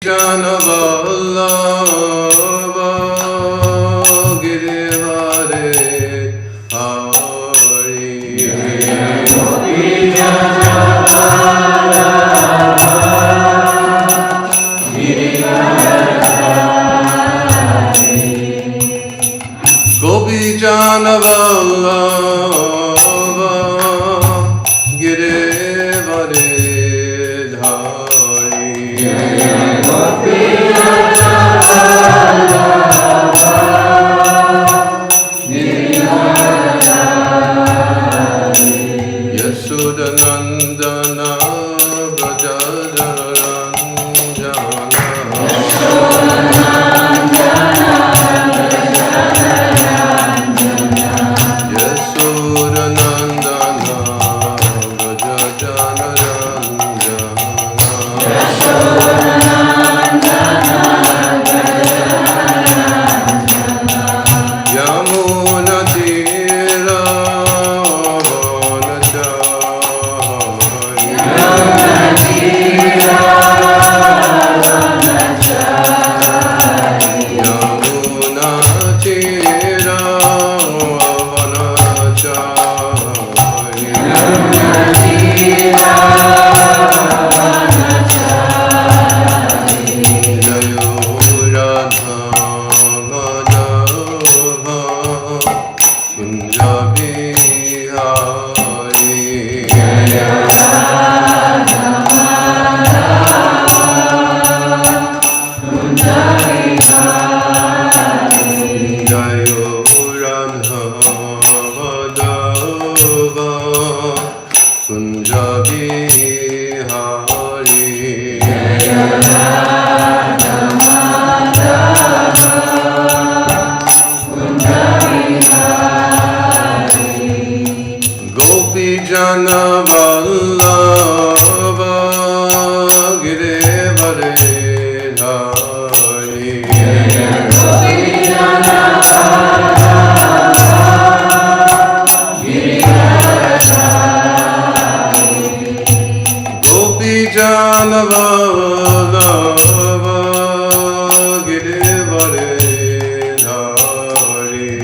Janavallabha Girivare Hari Gopi Janavallabha Girivare Nandana Braja Janavallabha Girivare Hari Gopi Janavallabha Girivare Hari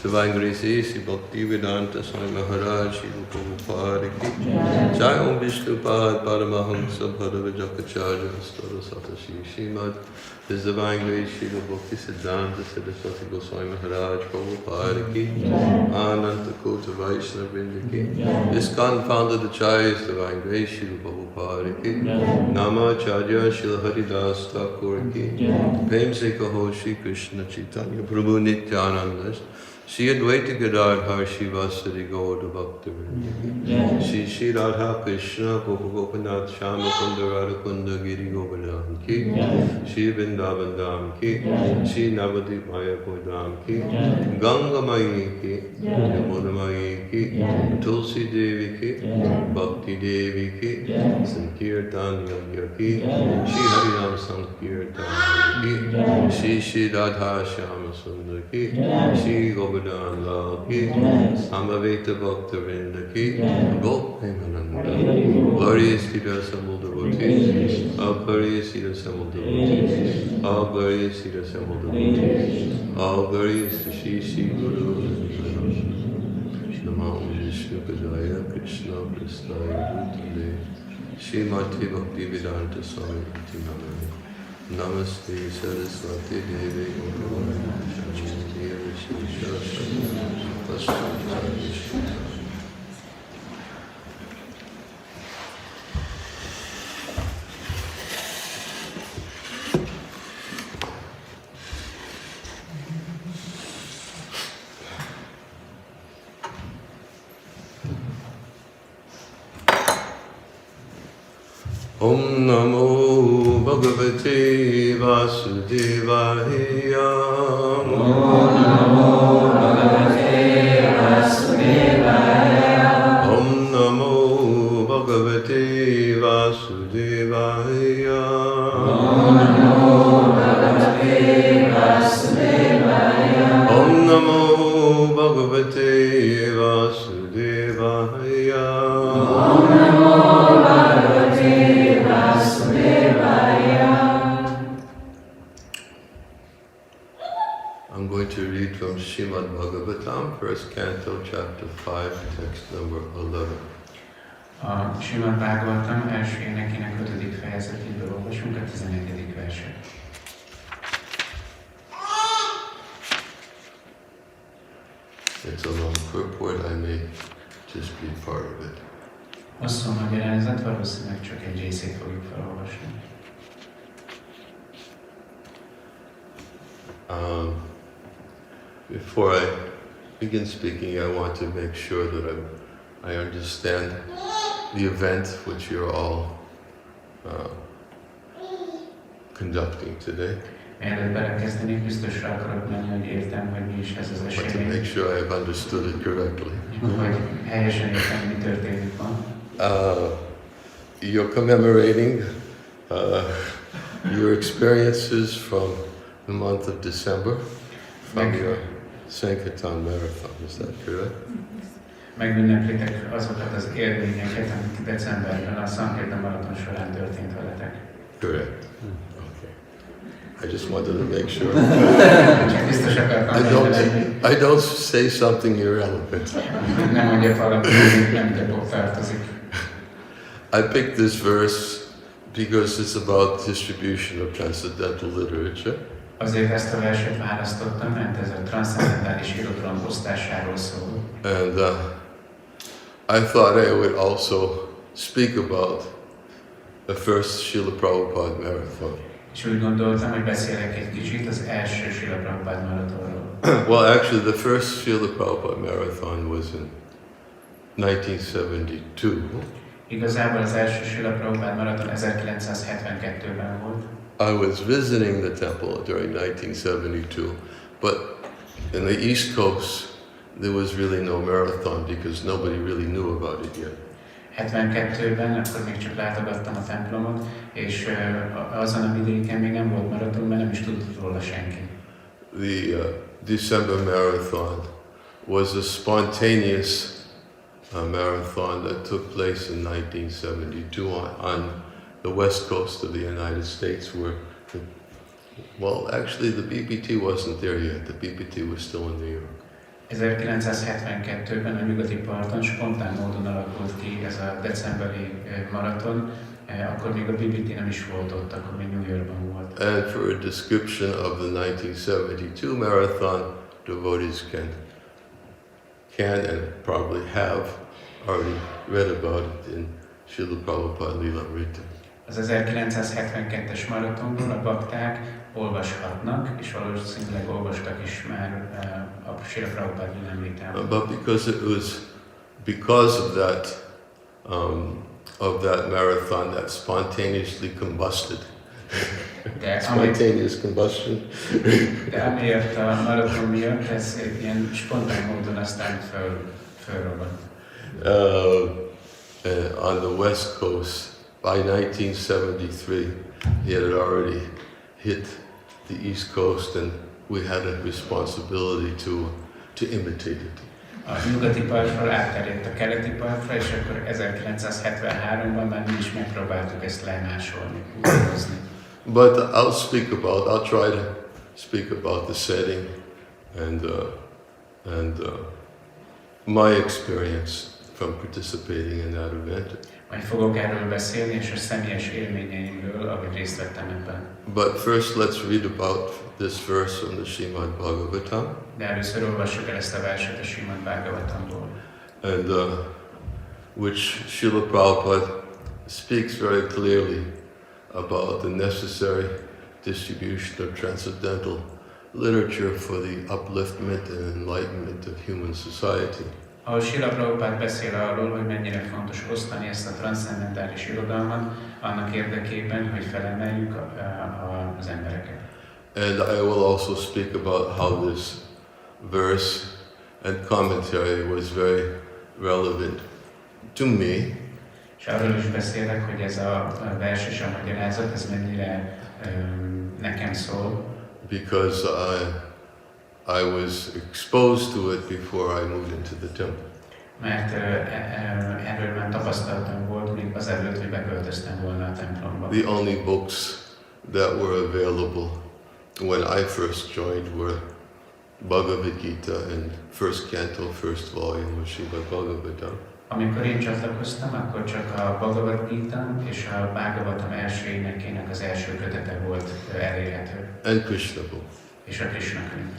Savangri Sri Bhakti Vedanta Swami Maharaj Srila Prabhupada Ki Jai Om Vishnupad Paramahamsa Bhadavajapacharya Stora Satashi Srimad Savangri Srila Bhakti Siddhanta Saraswati Goswami Maharaj Prabhupada Ki Ananta Kota Vaishnava Vrinda Ki ISKCON founder Acharya Savangri Srila Prabhupada Ki Namacharya Srila Haridas Thakur Ki Prem Se Kaho Shri Krishna Chaitanya Prabhu Nityananda Shri Advaita Gadadhar Shivasari Gauda Bhakta Vrinda Ki Shri Radha Krishna Gopa Gopinath Shama Kunda Radha Kunda Giri Govardhan Ki Shri Vrindavan Dham Ki Shri Navadip Mayapur Dham Ki Ganga Mayi Ki Yamuna Mayi Ki Tulsi Devi Ki Bhakti Devi Ki Sankirtan Yagya Ki Shri Harinam Sankirtan Ki Shri Radha Shama Sundar Ki Shri Govardhan Lal Ki Samaveta Bhakta Vrinda Ki Gop Premananda Glorious to the assembled devotees, all glorious to the assembled devotees, all glorious to the assembled devotees, all glorious to Shri Guru Namo Vishnu Padaya Krishna Prasthaya Bhutale Srimati Bhakti Vedanta Swami Iti Namani Namaste Saraswati Devi Om Namo Bhagavate Vasudevaya. Om Namo Bhagavate Vasudevaya. Om Namo Bhagavate Vasudevaya. Om Namo Bhagavate Vasudevaya. Om Namo Bhagavate Vasudevaya. Om Namo Bhagavate Vasudevaya. I'm going to read from Srimad Bhagavatam, first canto, chapter 5, text number 11. A Srimad Bhagavatam első énekének 5. fejezetéből olvasunk a 11. verset. It's a long purport, I may just read part of it. Hosszú magyarázat, valószínűleg csak egy részét fogjuk felolvasni. Before I begin speaking, I want to make sure that I understand the event which you're all conducting today. Mielőtt belekezdenék, biztosra akarok menni, hogy értem, hogy mi is ez az But to esemény. make sure I've understood it correctly. Hogy helyesen értem, mi történik ma. You're commemorating your experiences from the month of December, from your Sankirtana marathon, is that correct? Megünneplitek azokat az élményeket, amik decemberben a Sankirtana maraton során történt veletek. Correct. Okay. I just wanted to make sure. Csak biztos akartam lenni. I don't say something irrelevant. Nem mondjak valamit, amit nem ide tartozik. I picked this verse because it's about distribution of transcendental literature. Azért ezt a verset választottam, mert ez a transzcendentális irodalom osztásáról szól. And I thought I would also speak about the first Srila Prabhupada marathon. És úgy gondoltam, hogy beszélek egy kicsit az első Srila Prabhupada maratonról. Well, actually, the first Srila Prabhupada marathon was in 1972. Igazából az első Srila Prabhupada maraton 1972-ben volt. I was visiting the temple during 1972, but in the East Coast, there was really no marathon because nobody really knew about it yet. 72-ben, akkor még csak látogattam a templomot, és azon a vidéken még nem volt maraton, mert nem is tudott róla senki. The December marathon was a spontaneous marathon that took place in 1972 on the west coast of the United States, where, well, actually the BPT wasn't there yet. The BPT was still in New York. 1972-ben a nyugati parton spontán módon alakult ki ez a decemberi maraton, akkor még a BBT nem is volt ott, akkor még New Yorkban volt. And for a description of the 1972 marathon, devotees can and probably have already read about it in Srila Prabhupada Lilamrita. Az 1972-es maratonról a bakták olvashatnak, és valószínűleg olvastak is már a Srila Prabhupada Lilamritában. But because of that marathon that spontaneously combusted. Spontaneous combustion. De amiért a maraton miatt ez egy ilyen spontán módon aztán fölrobbant. On the West Coast, by 1973, he had already hit the East Coast, and we had a responsibility to imitate it. A nyugati partról átterjedt a keleti partra, és akkor 1973-ban már mi is megpróbáltuk ezt lemásolni, újrahozni. But I'll try to speak about the setting and my experience from participating in that event. Majd fogok erről beszélni, és a személyes élményeimről, ahogy részt vettem ebben. But first let's read about this verse from the Srimad Bhagavatam. De először olvassuk el ezt a verset a Srimad Bhagavatamból. And which Srila Prabhupada speaks very clearly about the necessary distribution of transcendental literature for the upliftment and enlightenment of human society. Ahol Srila Prabhupada beszél arról, hogy mennyire fontos osztani ezt a transzcendentális irodalmat annak érdekében, hogy felemeljük az embereket. And I will also speak about how this verse and commentary was very relevant to me. És arról is beszélek, hogy ez a vers és a magyarázat, ez mennyire nekem szól. Because I was exposed to it before I moved into the temple. Mert erről már tapasztalatom volt még azelőtt, hogy beköltöztem volna a templomba. The only books that were available when I first joined were Bhagavad Gita and first canto, first volume of Srimad Bhagavatam. Amikor én csatlakoztam, akkor csak a Bhagavad Gita és a Bhagavatam első énekének az első kötete volt elérhető. And Krishna book. És a Krishna könyv.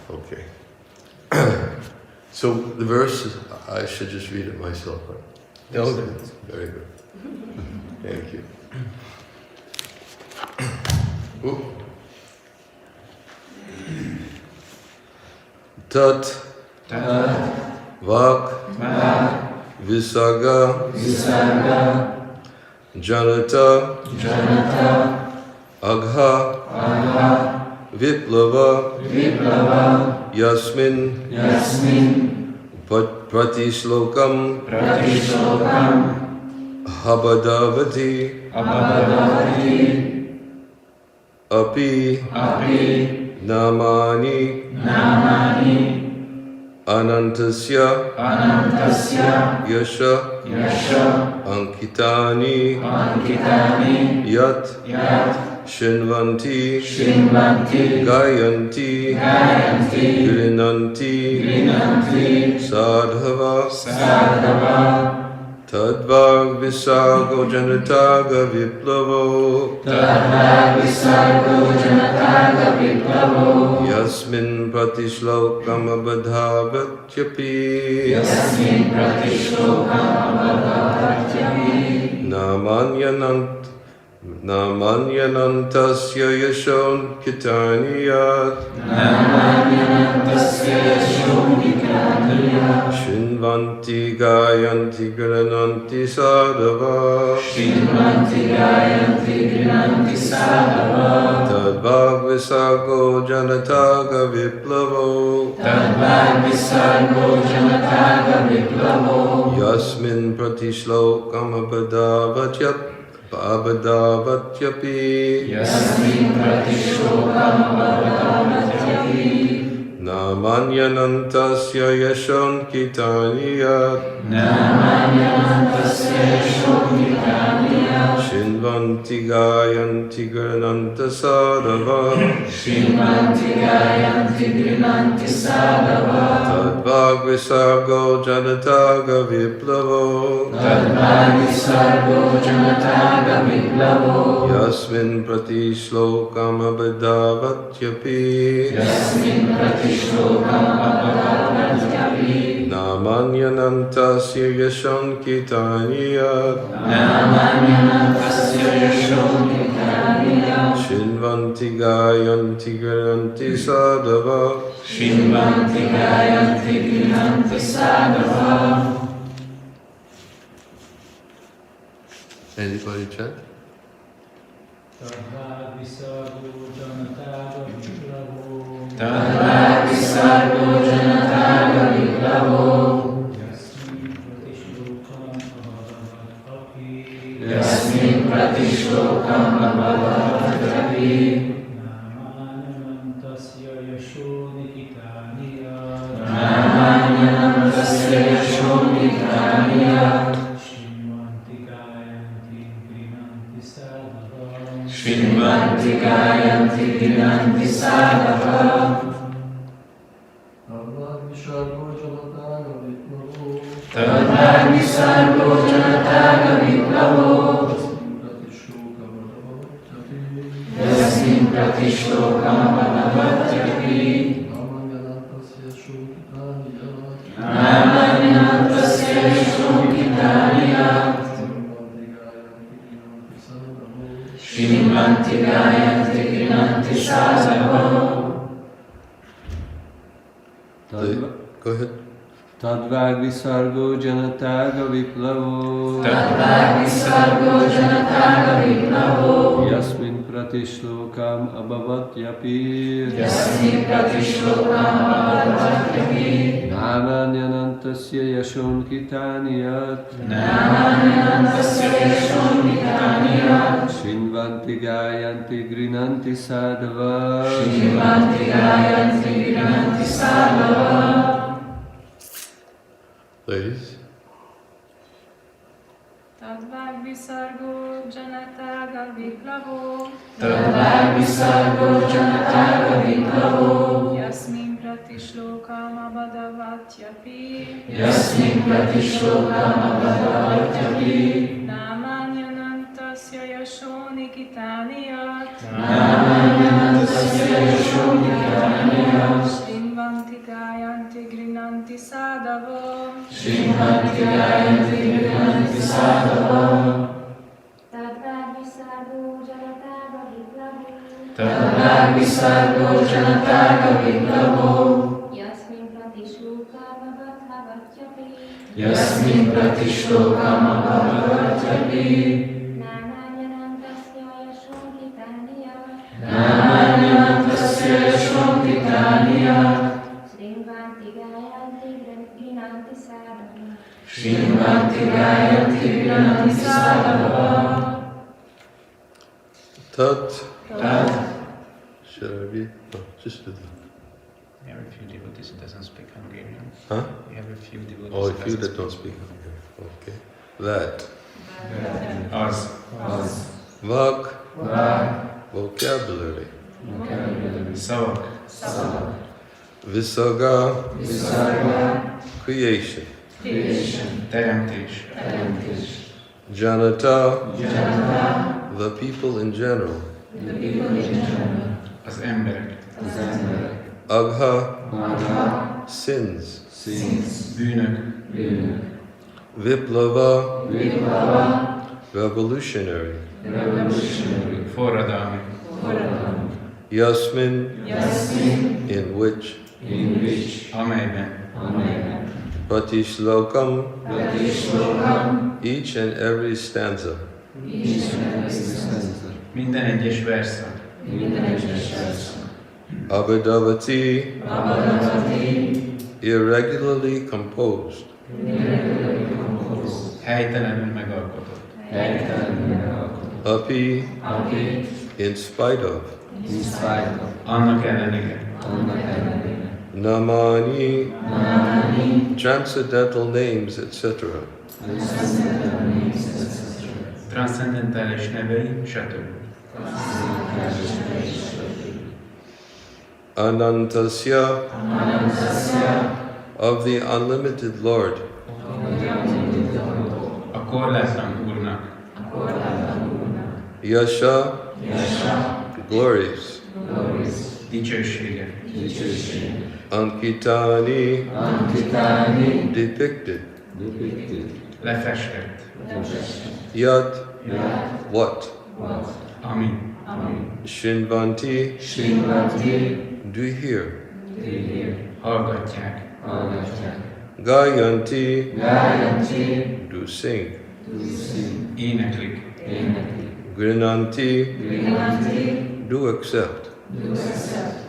Okay. So the verse, I should just read it myself, right? Yes. Okay. Very good. Thank you. Tat Vak Visaga Janata Agha Viplava Yasmin Pratishlokam Habadavati Api Namani Anantasya Yasha Ankitani Yat Shinvanti Gayanti Grinanti Sadhava Tadvag Visago Janataga Viplavo Yasmin Pratishlokam Abadhavatyapi Namanyanantasya Yashon Kitaniyat Shinvanti Gayanti Grananti Sadhava Tadvag Visago Janataga Viplavo Yasmin Pratishlokam Abhadavatyapi Namanyanantasya yashon kitanyat Shinvanti gayanti grananta sadhava Tadvag visargo janataga viplavo Yasmin prati shlokam abhadavatyapi Namanyanantasya yashon kitanyat Shinvanti gayanti grananti sadhava Anybody chant? Yasmin pratishlokam abhavatyati Namanyanantasya yashonikaniyat Shrinvanti gayanti grinanti sadhava Tadvag visargo janataga viplavo Yasmin pratishlokam abhavatyati Namanyanantasya yashonikaniyat Shrinvanti gayanti grinanti sadhava Go ahead. Tadvag visargo janataga viplavo Yasmin pratishlokam abhavatyapi Namanyanantasya yashonkitanyat Shinvanti gayanti grinanti sadhava Ladies. Tadvag visargo janataga viplavo Yasmin pratishlokam abhadavatyapi Namanyanantasya yashonikaniyat Shrinvanti gayanti grinanti sadhava Tadvag visargo janataga viplavo Yasmin pratishlokam abhavatyati Namanyanantasya yashonikaniyat Shrinvanti gayanti grinanti sadhava Tat. Should I read? No, just do that. We have a few devotees who doesn't speak Hungarian. Huh? We have a few devotees Oh, a who few doesn't that don't speak Hungarian. Okay. That. Az. Vak. Vocabulary. Szavak. Visarga. Creation. Teremtés. Janata. The people in general. Az emberek. Agha. Sins. Bűnök. Viplava. Revolutionary. Forradalmi. Yasmin. In which. Amelyben. Pratishlokam. Each and every stanza. Minden egyes verszak. Abhidavati. Irregularly composed. Helytelenül megalkotott. Api. In spite of. Annak ellenére. namani, transcendental names, etc. Transzendentális nevei, stb. Anantasya, of the unlimited Lord. A korlátlan Úrnak. Yasha, glories. Dicsősége. Ankitani, depicted. Lefestett. Yat, what? Ami. Shinvanti, do you hear? Hallgatják. Gayanti, do sing. Éneklik. Grinanti, do accept.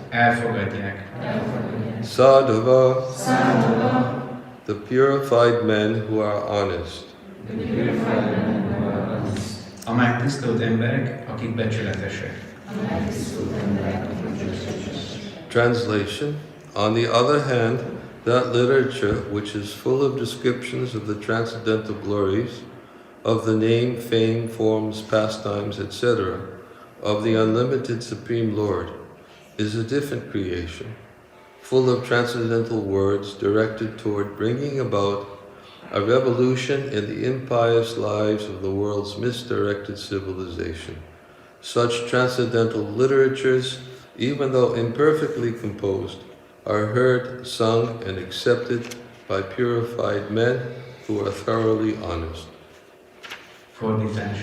Elfogadják. Sadhava, the purified men who are honest. A megtisztult emberek, akik becsületesek. Translation. On the other hand, that literature which is full of descriptions of the transcendental glories, of the name, fame, forms, pastimes, etc., of the unlimited Supreme Lord, is a different creation, full of transcendental words directed toward bringing about a revolution in the impious lives of the world's misdirected civilization. Such transcendental literatures, even though imperfectly composed, are heard, sung, and accepted by purified men who are thoroughly honest. Fordítás.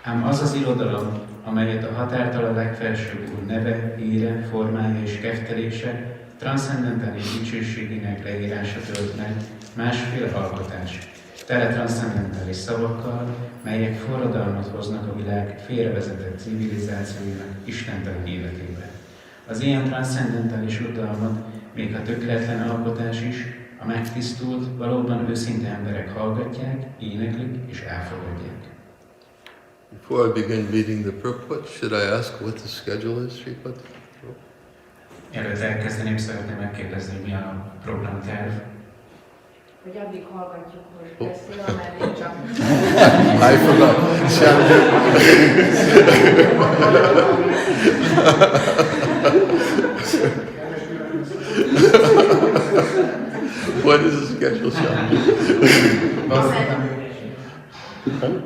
Ám az az irodalom, amelyet a határtalan legfelsőbb Úr neve, íre, formája és keftelése, transzcendentális dicsőségének leírása tölt meg, másfél alkotás, tele transzcendentális szavakkal, melyek forradalmat hoznak a világ félrevezetett civilizációinak istentelen életébe. Az ilyen transzcendentális irodalmat, még ha tökéletlen alkotás is, a megtisztult, valóban őszinte emberek hallgatják, éneklik és elfogadják. Before I begin reading the purport, should I ask what the schedule is, Sripad? Előtt elkezdeném, szeretném megkérdezni, mi a programterv. Hogy addig hallgatjuk, hogy beszél, ameddig csak... I forgot. What is the schedule, Shyam?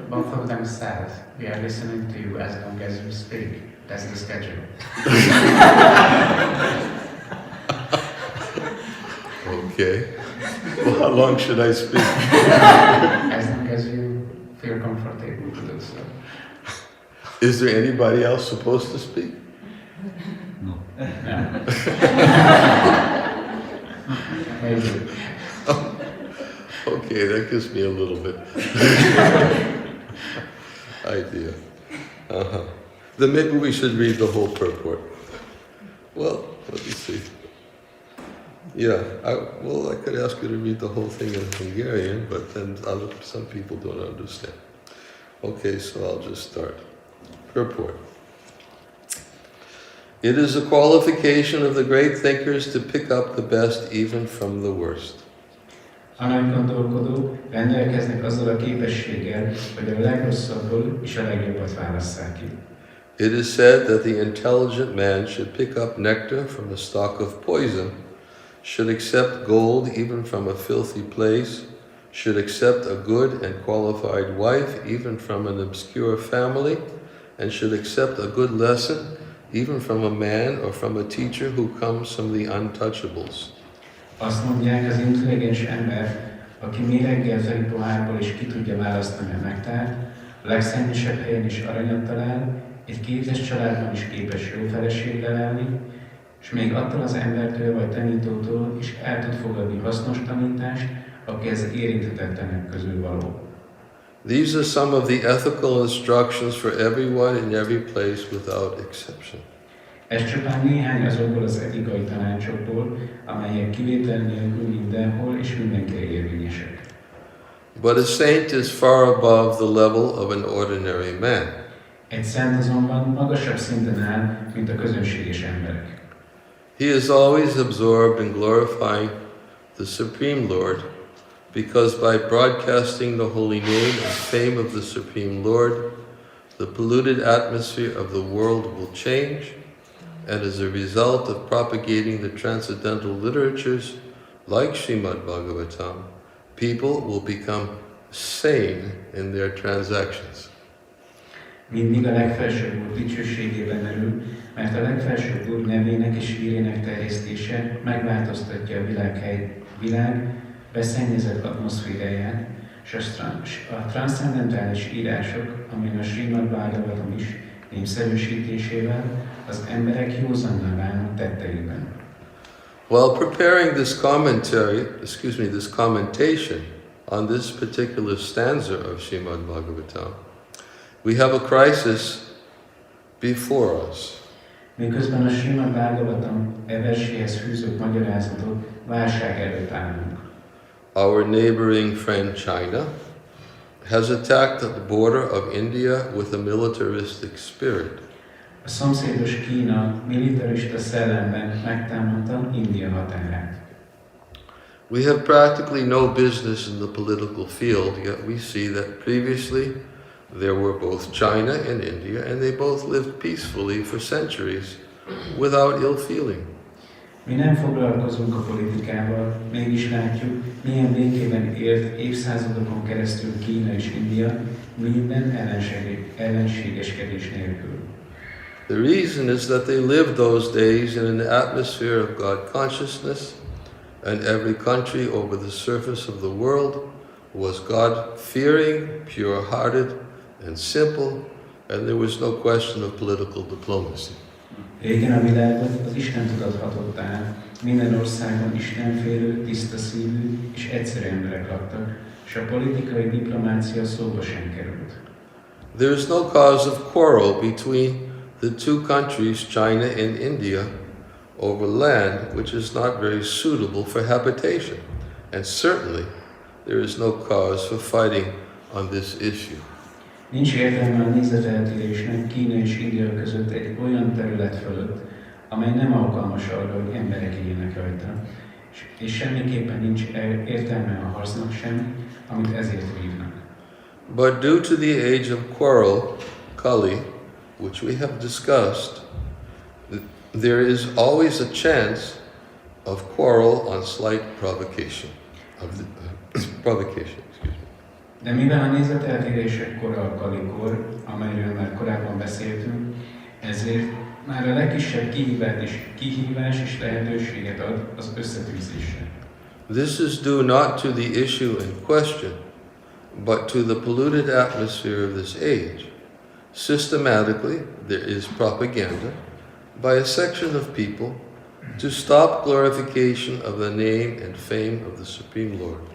Both of them said, we are listening to you as long as you speak. That's the schedule. Okay. Well, how long should I speak? As long as you feel comfortable to do so. Is there anybody else supposed to speak? No. Maybe. Okay, that gives me a little bit idea. Then maybe we should read the whole purport. Well, let me see. Yeah, I could ask you to read the whole thing in Hungarian, but then some people don't understand. Okay, so I'll just start. Purport. It is a qualification of the great thinkers to pick up the best even from the worst. A nagy gondolkodók rendelkeznek azzal a képességgel, hogy a legrosszabbból és a legjobbat válasszák ki. It is said that the intelligent man should pick up nectar from a stalk of poison, should accept gold even from a filthy place, should accept a good and qualified wife even from an obscure family, and should accept a good lesson even from a man or from a teacher who comes from the untouchables. Azt mondják, az intelligens ember, aki méreggel teli pohárból is ki tudja választani a nektárt, a legszennyesebb helyen is aranyat talál, egy kétes családban is képes jó feleséggel állni, és még attól az embertől vagy tanítótól is el tud fogadni hasznos tanítást, aki az érintetetlenek közül való. These are some of the ethical instructions for everyone in every place without exception. Ez csupán néhány azokból az etikai tanácsokból, amelyek kivétel nélkül mindenhol és mindenkire érvényesek. But a saint is far above the level of an ordinary man. Egy szent azonban magasabb szinten áll, mint a közönséges emberek. He is always absorbed in glorifying the Supreme Lord, because by broadcasting the holy name and fame of the Supreme Lord, the polluted atmosphere of the world will change, and as a result of propagating the transcendental literatures like Srimad Bhagavatam, people will become sane in their transactions. Mindig a legfelsőbb úr dicsőségében merül, mert a legfelsőbb úr nevének és hírének terjesztése megváltoztatja a világ beszennyezett atmoszféráját, és a transzcendentális írások, amelyen a Srimad Bhagavatam is népszerűsítésével az emberek józanná válnak tetteiben. While preparing this commentation on this particular stanza of Srimad Bhagavatam, we have a crisis before us. Miközben a Srimad Bhagavatam verséhez fűzött magyarázatot válság előtt állunk. Our neighboring friend China has attacked the border of India with a militaristic spirit. A szomszédos Kína militarista szellemben megtámadta India határát. We have practically no business in the political field, yet we see that previously there were both China and India, and they both lived peacefully for centuries without ill feeling. Mi nem foglalkozunk a politikával, mégis látjuk, milyen békében élt évszázadokon keresztül Kína és India, minden ellenségeskedés nélkül. The reason is that they lived those days in an atmosphere of God consciousness, and every country over the surface of the world was God-fearing, pure-hearted, and simple, and there was no question of political diplomacy. Régen a világot az Isten tudat hatott át, minden országban istenfélő, tiszta szívű és egyszerű emberek laktak, és a politikai diplomácia szóba sem került. There is no cause of quarrel between the two countries, China and India, over land which is not very suitable for habitation. And certainly there is no cause for fighting on this issue. Nincs értelme a nézeteltérésnek Kína és India között egy olyan terület fölött, amely nem alkalmas arra, hogy emberek éljenek rajta, és semmiképpen nincs értelme a harcnak sem, amit ezért vívnak. But due to the age of quarrel, Kali, which we have discussed, there is always a chance of quarrel on slight provocation. De mivel a nézeteltérések kora a Kalikor, amelyről már korábban beszéltünk, ezért már a legkisebb kihívás és lehetőséget ad az összetűzésre. This is due not to the issue in question, but to the polluted atmosphere of this age. Systematically, there is propaganda by a section of people to stop glorification of the name and fame of the Supreme Lord.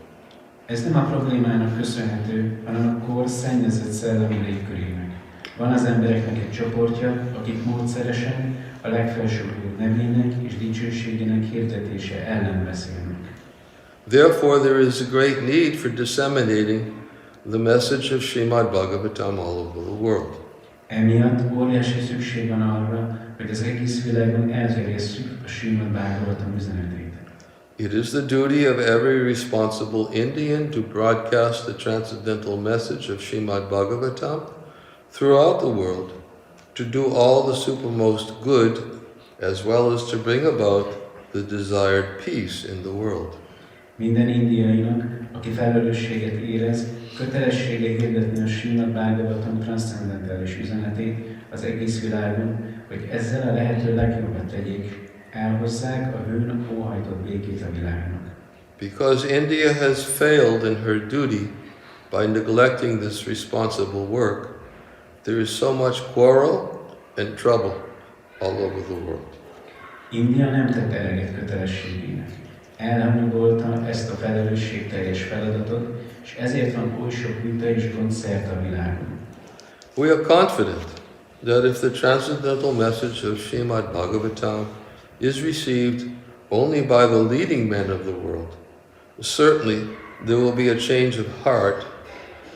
Ez nem a problémának köszönhető, hanem a kor szennyezett szellemi légkörének. Van az embereknek egy csoportja, akik módszeresen a legfelsőbb úr nevének és dicsőségének hirdetése ellen beszélnek. Therefore, there is a great need for disseminating the message of Srimad Bhagavatam all over the world. Emiatt óriási szükség van arra, hogy az egész világon elterjesszük a Srimad Bhagavatam üzenetét. It is the duty of every responsible Indian to broadcast the transcendental message of Srimad Bhagavatam throughout the world, to do all the supermost good, as well as to bring about the desired peace in the world. Minden indiainak, aki felelősséget érez, kötelessége hirdetni a Srimad Bhagavatam transzcendentális üzenetét az egész világon, hogy ezzel a lehető legjobbat tegyék, elhozzák a hőn óhajtott békét a világnak. Because India has failed in her duty by neglecting this responsible work, there is so much quarrel and trouble all over the world. India nem tette eleget kötelességének. Elhanyagolta ezt a felelősségteljes feladatot, és ezért van oly sok vita és gond szerte a világon. We are confident that if the transcendental message of Srimad Bhagavatam is received only by the leading men of the world, certainly there will be a change of heart,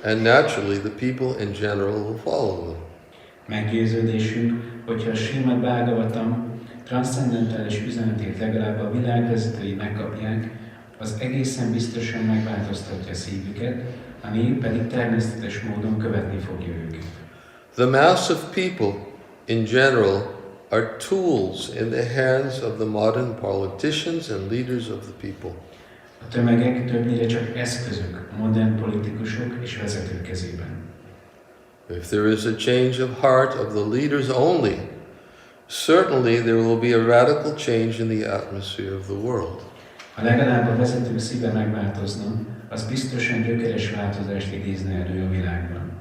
and naturally the people in general will follow them. Meggyőződésünk, hogyha a Srimad Bhagavatam transzcendentális üzenetét legalább a világvezetői megkapják, az egészen biztosan megváltoztatja szívüket, a nép pedig természetes módon követni fogja őket. The mass of people in general are tools in the hands of the modern politicians and leaders of the people. A tömegek többnyire csak eszközök a modern politikusok és vezetők kezében. If there is a change of heart of the leaders only, certainly there will be a radical change in the atmosphere of the world. Ha legalább a vezetők szíve megváltozna, az biztosan gyökeres változást idézne elő a világban.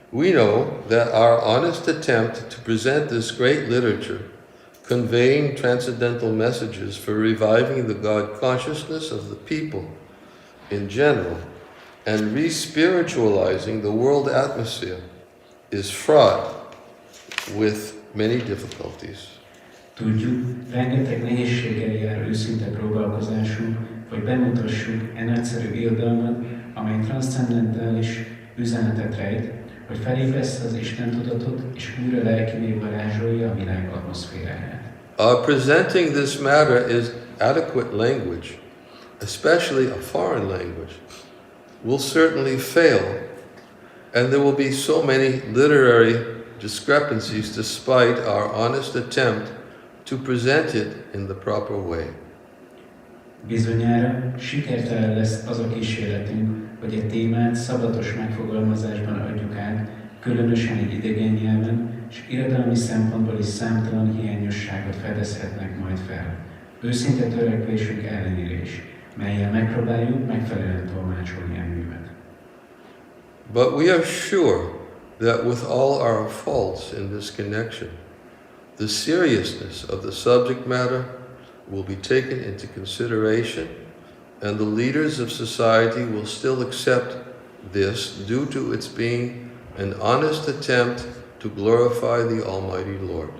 We know that our honest attempt to present this great literature, conveying transcendental messages for reviving the God consciousness of the people in general, and re-spiritualizing the world atmosphere, is fraught with many difficulties. Tudjuk, rengeteg nehézséggel jár őszinte próbálkozásunk, hogy bemutassuk e nagyszerű irodalmat, amely transzcendentális üzenetet rejt, hogy felébreszte az Isten tudatot és újra lelkivé varázsolja a világ atmoszféráját. Presenting this matter is adequate language, especially a foreign language, will certainly fail, and there will be so many literary discrepancies despite our honest attempt to present it in the proper way. Bizonyára sikertelen lesz az a kísérletünk, hogy a témát szabatos megfogalmazásban adjuk át, különösen egy idegen nyelven, és irodalmi szempontból is számtalan hiányosságot fedezhetnek majd fel. Őszinte törekvésünk ellenére is, mellyel megpróbáljuk megfelelően tolmácsolni a művet. But we are sure that with all our faults in this connection, the seriousness of the subject matter will be taken into consideration, and the leaders of society will still accept this due to its being an honest attempt to glorify the Almighty Lord.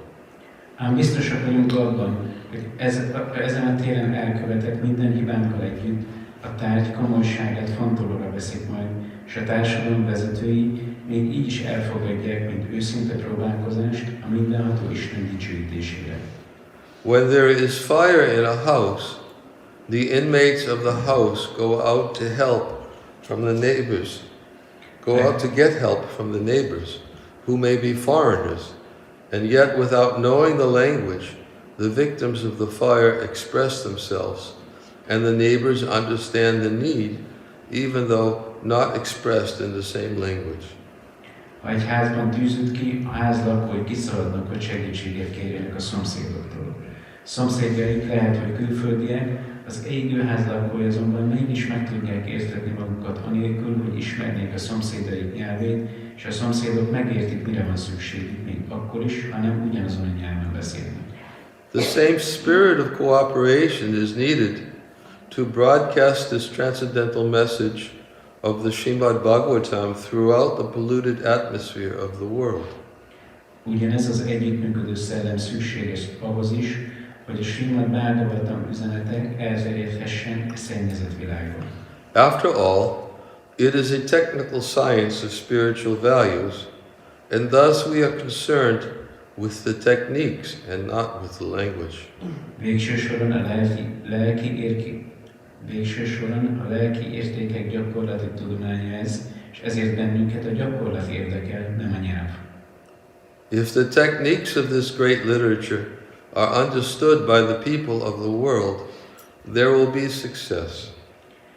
Ám biztosak vagyunk abban, hogy ezen a téren elkövetett minden hibánkkal együtt a tárgy komolyságát fontolóra veszik majd, és a társadalom vezetői még így is elfogadják, mint őszinte próbálkozást a mindenható Isten dicsőítésére. When there is fire in a house, the inmates of the house go out to help from the neighbors, go out to get help from the neighbors, who may be foreigners, and yet without knowing the language, the victims of the fire express themselves, and the neighbors understand the need, even though not expressed in the same language. Ha egy házban tűz üt ki, a ház lakói kiszaladnak, hogy segítséget kérjenek a szomszédoktól. Szomszédjaik lehet, hogy külföldiek, az égőház lakói azonban mégis meg tudják értetni magukat anélkül, hogy ismernék a szomszédaik nyelvét, és a szomszédok megértik, mire van szükségük, még akkor is, ha nem ugyanazon a nyelven beszélnek. The same spirit of cooperation is needed to broadcast this transcendental message of the Srimad Bhagavatam throughout the polluted atmosphere of the world. Ugyanez az együttműködő szellem szükséges ahhoz is, hogy a Srimad Bhagavatam üzenete elterjedhessen a szennyezett világban. After all, it is a technical science of spiritual values, and thus we are concerned with the techniques and not with the language. Végső soron a lelki értékek gyakorlati tudománya ez, és ezért bennünket a gyakorlat érdekel, nem a nyelv. If the techniques of this great literature are understood by the people of the world, there will be success.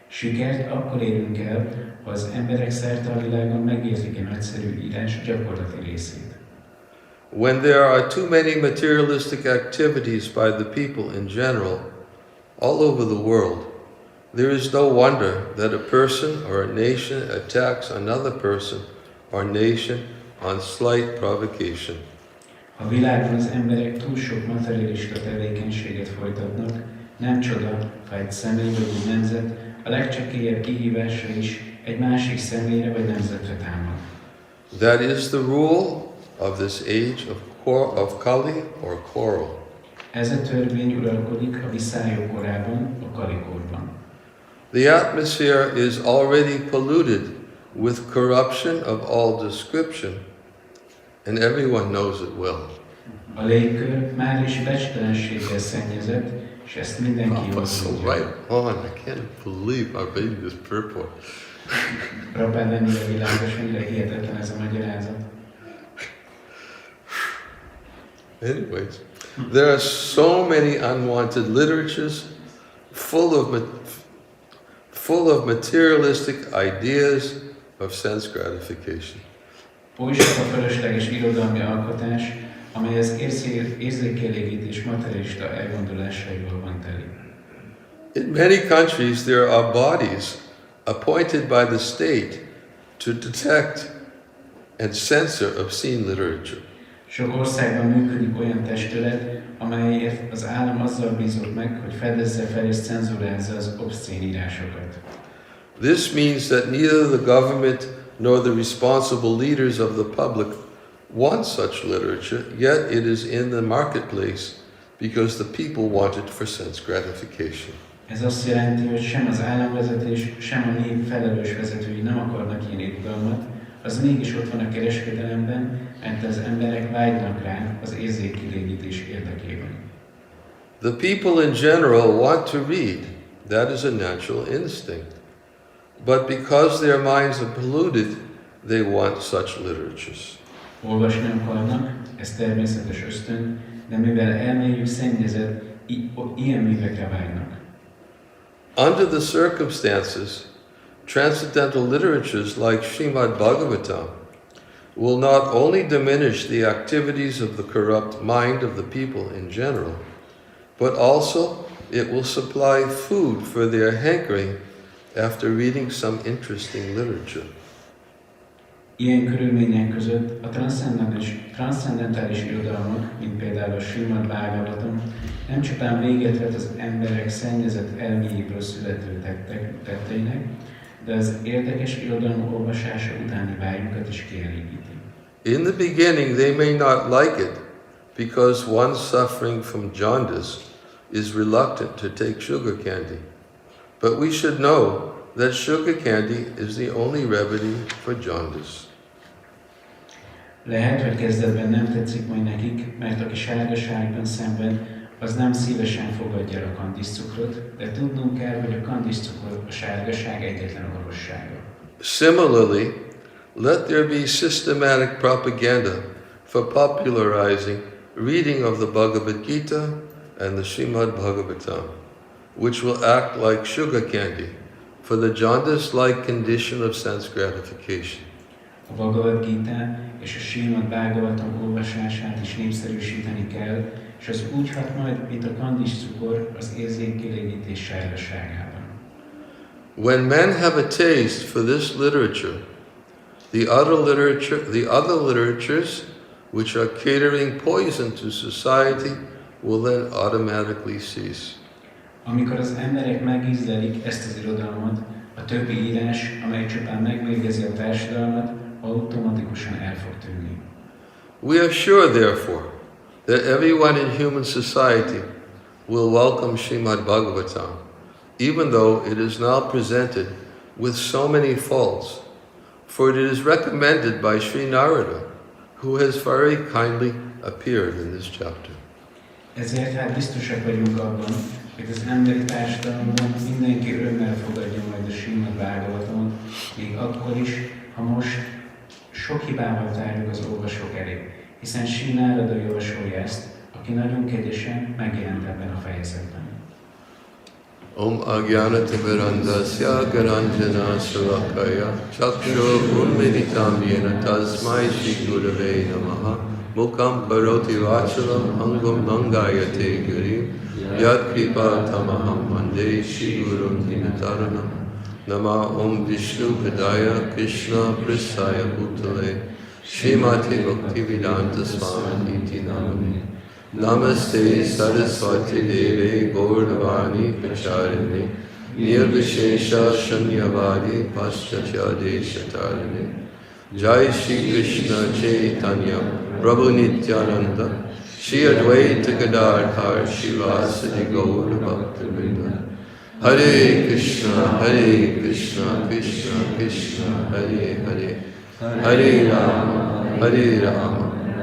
Sikert akkor érünk el, ha az emberek szerte a világon megértik a nagyszerű írás gyakorlati részét. When there are too many materialistic activities by the people in general, all over the world, there is no wonder that a person or a nation attacks another person or nation on slight provocation. Ha a világon az emberek túl sok materialista tevékenységet folytatnak, nem csoda, ha egy személy vagy egy nemzet a legcsekélyebb kihívásra is egy másik személyre vagy nemzetre támad. That is the rule of this age of Kali or quarrel. Ez a törvény uralkodik a viszályok korában, a Kali-korban. The atmosphere is already polluted with corruption of all description, and everyone knows it well. A légkör már is becstelenséggel szennyezett, és ezt mindenki jól So tudja. right on. I can't believe I'm reading this purport. Prabhupád ennyire világos, ennyire hihetetlen ez a magyarázat. Anyways, there are so many unwanted literatures full of materialistic ideas of sense gratification. Oly sok a fölösleges irodalmi alkotás, amely az érzékelégítés materialista elgondolásaival van teli. In many countries there are bodies appointed by the state to detect and censor obscene literature. Sok országban működik olyan testület, amelyet az állam azzal bízott meg, hogy fedezze fel és cenzurázza az obszcén írásokat. This means that neither the government nor the responsible leaders of the public want such literature, yet it is in the marketplace because the people want it for sense gratification. Ez azt jelenti, hogy sem az államvezetés, sem a nép felelős vezetői nem akarnak ilyen irodalmat, az mégis ott van a kereskedelemben, mert az emberek vágynak rá az érzékkilégítés érdekében. The people in general want to read. That is a natural instinct. But because their minds are polluted, they want such literatures. Olvasni akarnak, ez természetes ösztön, de mivel elméjük szennyezett, ilyen művekre vágynak. Under the circumstances, transcendental literatures like Srimad Bhagavatam will not only diminish the activities of the corrupt mind of the people in general, but also it will supply food for their hankering after reading some interesting literature. Ilyen körülmények között a transzcendentális irodalmak, mint például a Srimad Bhagavatam, nem csupán véget vet az emberek szennyezett elméjéből születő tetteinek, de az érdekes irodalom olvasása utáni vágyukat is kielégíti. In the beginning, they may not like it because one suffering from jaundice is reluctant to take sugar candy. But we should know that sugar candy is the only remedy for jaundice. Lehet, hogy kezdetben nem tetszik majd nekik, mert aki sárgaságban szenved, az nem szívesen fogadja a kandiszcukrot, de tudnunk kell, hogy a kandiszcukor a sárgaság egyetlen orvossága. Similarly, let there be systematic propaganda for popularizing reading of the Bhagavad Gita and the Srimad Bhagavatam, which will act like sugar candy for the jaundice-like condition of sense gratification. A Bhagavad Gita és a Srimad Bhagavatam olvasását is népszerűsíteni kell, és az úgy hat majd, mint a kandiszcukor az érzékkielégítés sárgaságában. When men have a taste for this literature, the other literatures which are catering poison to society will then automatically cease. Amikor az emberek megízlelik ezt az irodalmat, a többi írás, amely csupán megmérgezi a társadalmat, automatikusan el fog tűnni. We are sure, therefore, that everyone in human society will welcome Srimad Bhagavatam, even though it is now presented with so many faults, for it is recommended by Sri Narada, who has very kindly appeared in this chapter. Ezért hát biztosak vagyunk abban, hogy az emberi társadalomban mindenki örömmel fogadja majd a Srimad Bhagavatamot, még akkor is, ha most sok hibával tárjuk az olvasók elé, hiszen Sri Narada javasolja ezt, aki nagyon kegyesen megjelent ebben a fejezetben. Om Agyanatimirandasya Garanjana Savakaya Chakshu Unmeditam Yena Tasmai Shri Gurave Namaha Mukam Paroti Vachalam Angam Langayate Gurim Yad Kripa Tamaham Mande Shri Gurum Dinataranam Nama Om Vishnu Padaya Krishna Prasaya Bhutale Srimati Bhaktivedanta Swami Iti Namani Namaste Saraswati Deve Gauravani Pacharine Nirvishesha Shanyavadi Paschatya Deshatarine Jai Shri Krishna Chaitanya Prabhu Nityananda Shri Advaita Gadadhar Shivasadi Gaura Bhaktivinoda Hare Krishna Krishna Krishna Hare Hare Hare Rama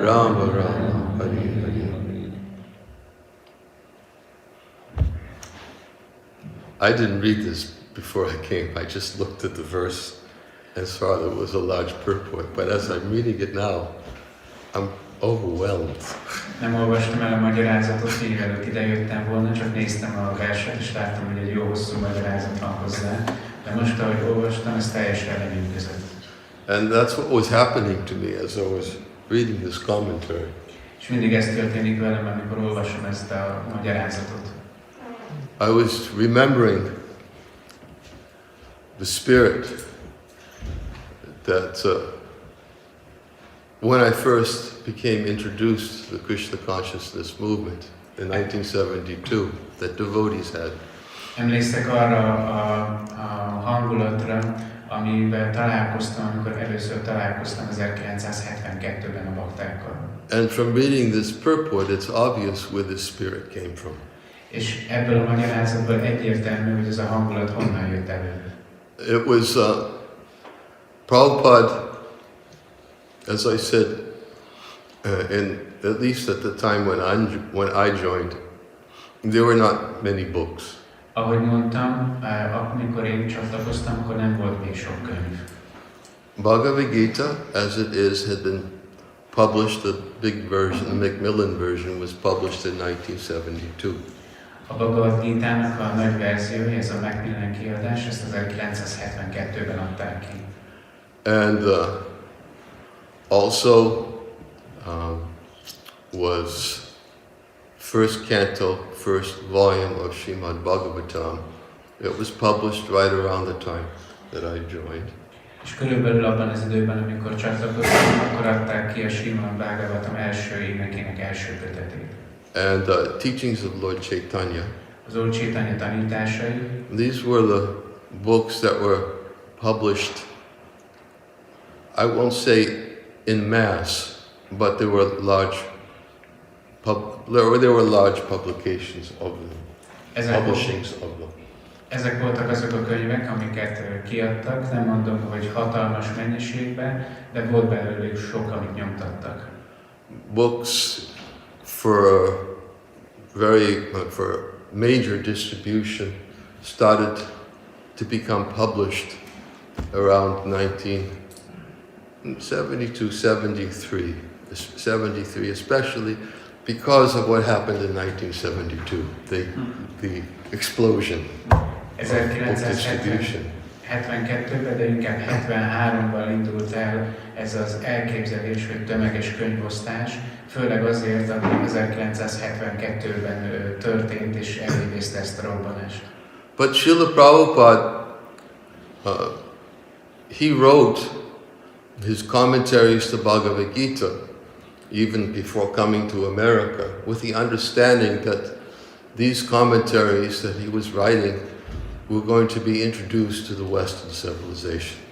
Rama Rama Hare I didn't read this before I came. I just looked at the verse and saw that it was a large purport. But as I'm reading it now, I'm overwhelmed. Nem olvastam el a magyarázatot, mielőtt idejöttem volna, csak néztem a verset, és láttam, hogy egy jó hosszú magyarázat van hozzá. De most, ahogy olvastam, ez teljesen lenyűgözött. And that's what was happening to me as I was reading this commentary. És mindig ez történik velem, amikor olvasom ezt a magyarázatot. I was remembering the spirit that when I first became introduced to the Krishna consciousness movement in 1972, that devotees had. Emlékszek arra a hangulatra, amivel találkoztam, amikor először találkoztam 1972-ben a baktákkal. And from reading this purport, it's obvious where this spirit came from. És ebből a magyarázatból egyértelmű, hogy ez a hangulat honnan jött elő. It was Prabhupada, as I said, at least at the time when I joined, there were not many books. Ahogy mondtam, amikor én csatlakoztam, akkor nem volt még sok könyv. Bhagavad Gita, as it is, had been published, the big version, the Macmillan version, was published in 1972. A Bhagavad Gita-nak a nagy verziója, ez a Macmillan kiadás, ezt 1972-ben adták ki. And also was first canto, first volume of Srimad Bhagavatam. It was published right around the time that I joined. És körülbelül abban az időben, amikor csatlakoztam, akkor adták ki a Srimad Bhagavatam első énekének első kötetét. And teachings of Lord Chaitanya. Az Úr Chaitanya tanításai. These were the books that were published, I won't say in mass, but there were large publications of them, publishings of them. Ezek voltak azok a könyvek, amiket kiadtak, nem mondom, hogy hatalmas mennyiségben, de volt belőlük sok, amit nyomtattak. Books for major distribution started to become published around 1972, 73, especially because of what happened in 1972, the explosion of distribution. 1972-ben, de inkább 73-ban indult el ez az elképzelés, hogy tömeges könyvosztás, főleg azért, ami 1972-ben történt és elidézte ezt a robbanást. But Srila Prabhupada, he wrote his commentaries to Bhagavad Gita even before coming to America with the understanding that these commentaries that he was writing were going to be introduced to the Western civilization.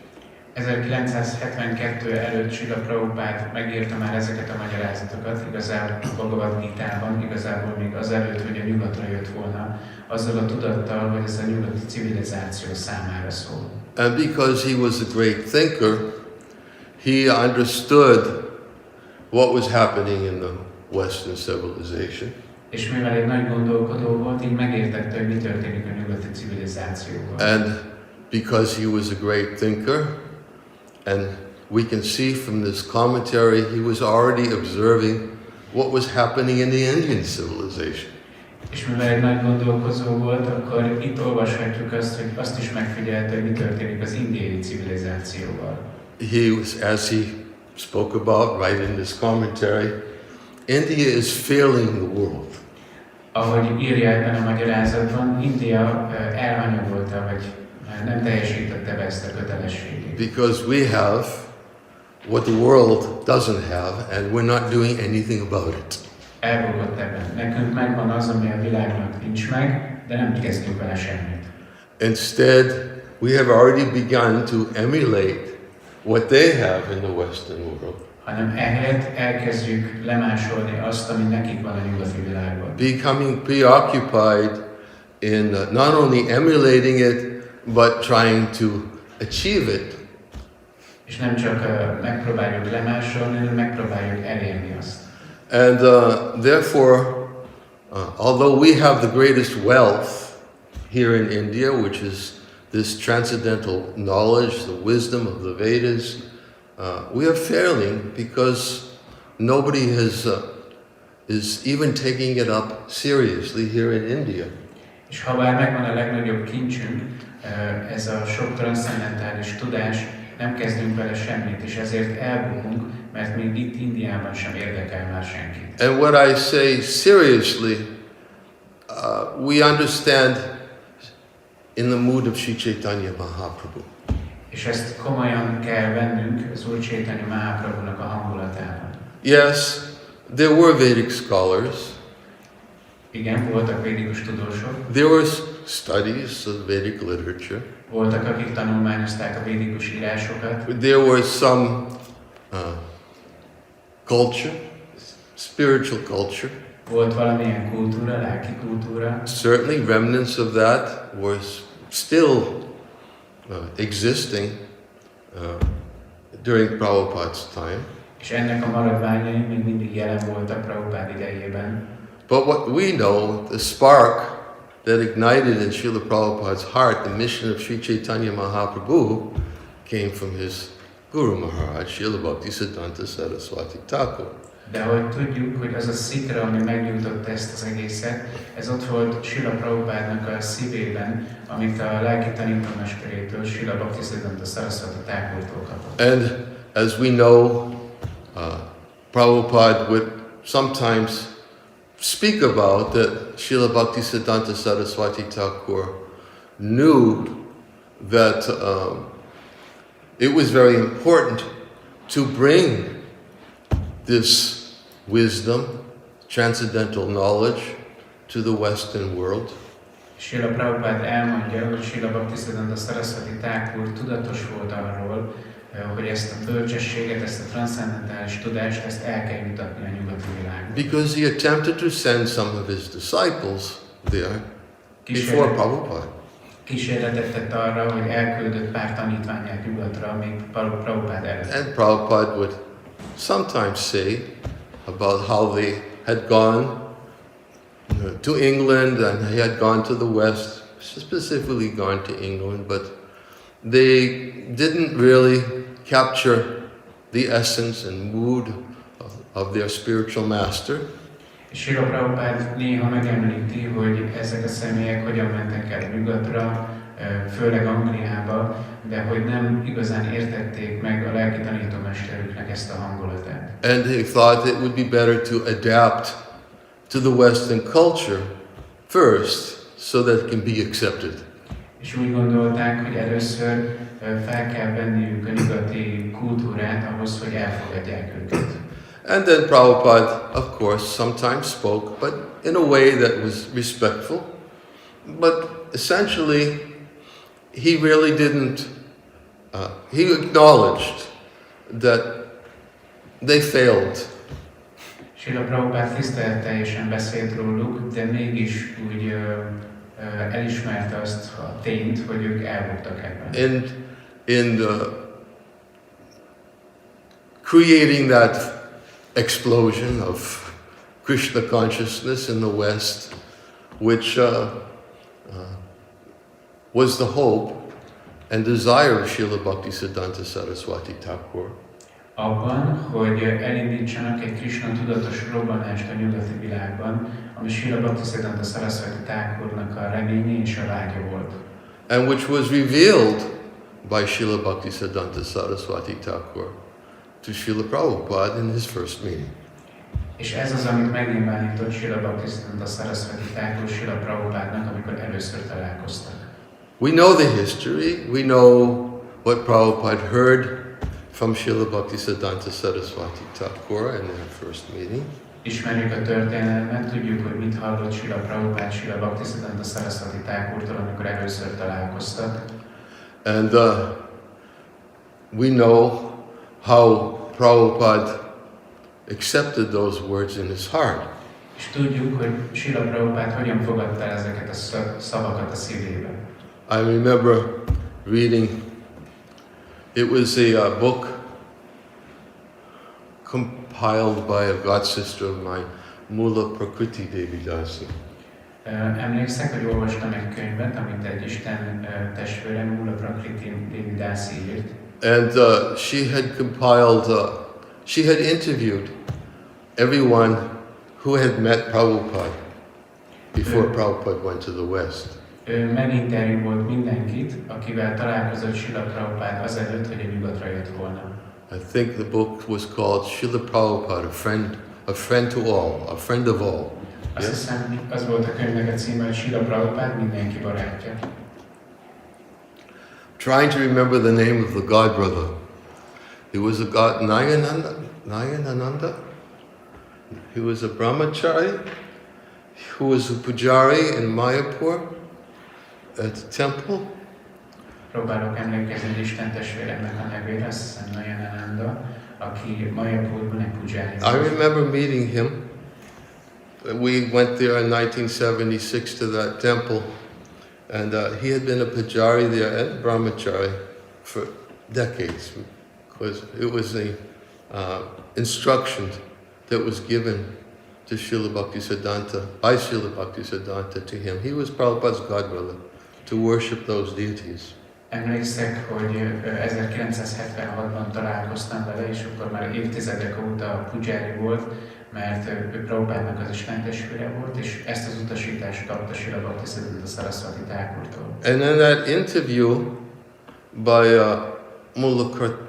1972 előtt Srila Prabhupád megírta már ezeket a magyarázatokat, igazából a Bhagavad Gitában, igazából még azelőtt, hogy a nyugatra jött volna, azzal a tudattal, hogy ez a nyugati civilizáció számára szól. And because he was a great thinker, he understood what was happening in the Western civilization. És mivel egy nagy gondolkodó volt, így megértette, hogy mi történik a nyugati civilizációval. And because he was a great thinker, and we can see from this commentary, he was already observing what was happening in the Indian civilization. És mivel egy nagy gondolkozó volt, akkor itt olvashatjuk azt, hogy azt is megfigyelte, hogy mi történik az indiai civilizációval. He was, as he spoke about right in this commentary, India is failing the world. Ahogy írja ebben a magyarázatban, India elhanyagolta, vagy nem teljesítette be ezt a kötelességét. Because we have what the world doesn't have, and we're not doing anything about it. Elbukott ebben. Nekünk megvan az, ami a világnak nincs meg, de nem kezdünk vele semmit. Instead, we have already begun to emulate what they have in the Western world. Hanem ehelyett elkezdjük lemásolni azt, ami nekik van a nyugati világban. Becoming preoccupied in not only emulating it, but trying to achieve it. És nem csak megpróbáljuk lemásolni, hanem megpróbáljuk elérni azt. And therefore, although we have the greatest wealth here in India, which is this transcendental knowledge, the wisdom of the Vedas, we are failing because nobody is even taking it up seriously here in India. És ha bár megvan a legnagyobb kincsünk, ez a sok transzcendentális tudás, nem kezdünk vele semmit, és ezért elbukunk, mert még itt Indiában sem érdekel már senkit. And what I say seriously, we understand in the mood of Sri Chaitanya Mahaprabhu. És ezt komolyan kell vennünk az Úr Chaitanya Mahaprabhunak a hangulatában. Yes, there were Vedic scholars. Igen, voltak védikus tudósok. There were studies of Vedic literature. Voltak, akik tanulmányozták a védikus írásokat. There was some culture, spiritual culture. Volt valamilyen kultúra, lelki kultúra. Certainly remnants of that were still existing during Prabhupada's time. És ennek a maradványai még mindig jelen voltak Prabhupád idejében. But what we know, the spark that ignited in Srila Prabhupada's heart, the mission of Sri Chaitanya Mahaprabhu, came from his Guru Maharaj, Srila Bhaktisiddhanta Saraswati Thakur. De hogy tudjuk, hogy az a szikra, ami megnyújtotta ezt az egészet, ez ott volt Srila Prabhupádnak a szívében, amit a lelki tanítómesterétől, Srila Bhaktisiddhanta Saraswati Thakurtól kapott. And as we know, Prabhupada would sometimes speak about that Srila Bhaktisiddhanta Saraswati Thakur knew that it was very important to bring this wisdom, transcendental knowledge to the Western world. Srila Prabhupád elmondja, hogy Srila Bhaktisiddhanta Saraswati Thakur tudatos volt arról, hogy ezt a bölcsességet, ezt a transzcendentális tudást, ezt el kell jutatni a nyugati világba. Because he attempted to send some of his disciples there before Prabhupada. Kísérletet tett arra, hogy elküldött pár tanítványát nyugatra, még Prabhupád előtt. And Prabhupada would sometimes say about how they had gone to England and he had gone to the West, specifically gone to England, but they didn't really capture the essence and mood of their spiritual master. Srila Prabhupád néha megemlíti, hogy ezek a személyek hogyan mentek el nyugatra, főleg Angliába, de hogy nem igazán értették meg a lelki tanítómesterüknek ezt a hangulatát. And they thought it would be better to adapt to the Western culture first, so that it can be accepted. És úgy gondolták, hogy először fel kell venniük a nyugati kultúrát ahhoz, hogy elfogadják őket. And then Prabhupada, of course, sometimes spoke, but in a way that was respectful. But essentially, he really didn't, he acknowledged that they failed. Srila Prabhupád tiszteletteljesen beszélt róluk, de mégis úgy elismerte azt a tényt, hogy ők elbuktak ebben. In creating that explosion of Krishna consciousness in the West, which was the hope and desire of Srila Bhaktisiddhanta Saraswati Thakur. Abban, hogy elindítsanak egy Krishna tudatos robbanást a nyugati világban, ami Srila Bhaktisiddhanta Saraswati Thakurnak a reménye és a vágya volt. And which was revealed by Srila Bhaktisiddhanta Saraswati Thakur to Srila Prabhupada in his first meeting. És ez az, amit megnyilvánított Srila Bhaktisiddhanta Saraswati Thakur Srila Prabhupádnak, amikor először találkoztak. We know the history, we know what Prabhupada heard from Srila Bhaktisiddhanta Saraswati Thakur in their first meeting. Ismerjük a történelmet, tudjuk, hogy mit hallott Srila Prabhupád Srila Bhaktisiddhanta Saraswati Thakurtól, amikor először találkoztak. And we know how Prabhupada accepted those words in his heart. És tudjuk, hogy Srila Prabhupád hogyan fogadta ezeket a szavakat a szívében. I remember reading, it was a book compiled by a god sister of mine, Mula Prakriti Devi Dasi. Emlékszek, hogy olvastam egy könyvet, amit egy Isten testvérem, Mula Prakriti Devidasi írt. And she had compiled, she had interviewed everyone who had met Prabhupada before Prabhupada went to the West. Ő meginterjú volt mindenkit, akivel találkozott Srila Prabhupád azelőtt, hogy a nyugatra jött volna. I think the book was called Srila Prabhupada, a friend to all, a friend of all. Azt hiszem, az volt a könyvnek a címe, hogy Srila Prabhupád mindenki barátja. Trying to remember the name of the god brother. He was a god, Nayanananda. He was a brahmachari who was a pujari in Mayapur at the temple. Próbálok emlékezni az Isten testvéremnek a nevére, azt hiszem Nayanananda, aki Mayapurban egy pujári volt. I remember meeting him. We went there in 1976 to that temple, and he had been a pujari there and brahmachari for decades, because it was the instruction that was given to Srila Bhaktisiddhanta, by Srila Bhaktisiddhanta to him. He was Prabhupada's godbrother, to worship those deities. Emlékszek, hogy 1976-ban találkoztam vele, és akkor már évtizedek óta pujári volt, mert ő Prabhupádnak az Isten testvére volt, és ezt az utasítást kapta Srila Bhaktisiddhanta Saraswati Thakurtól. And in that interview by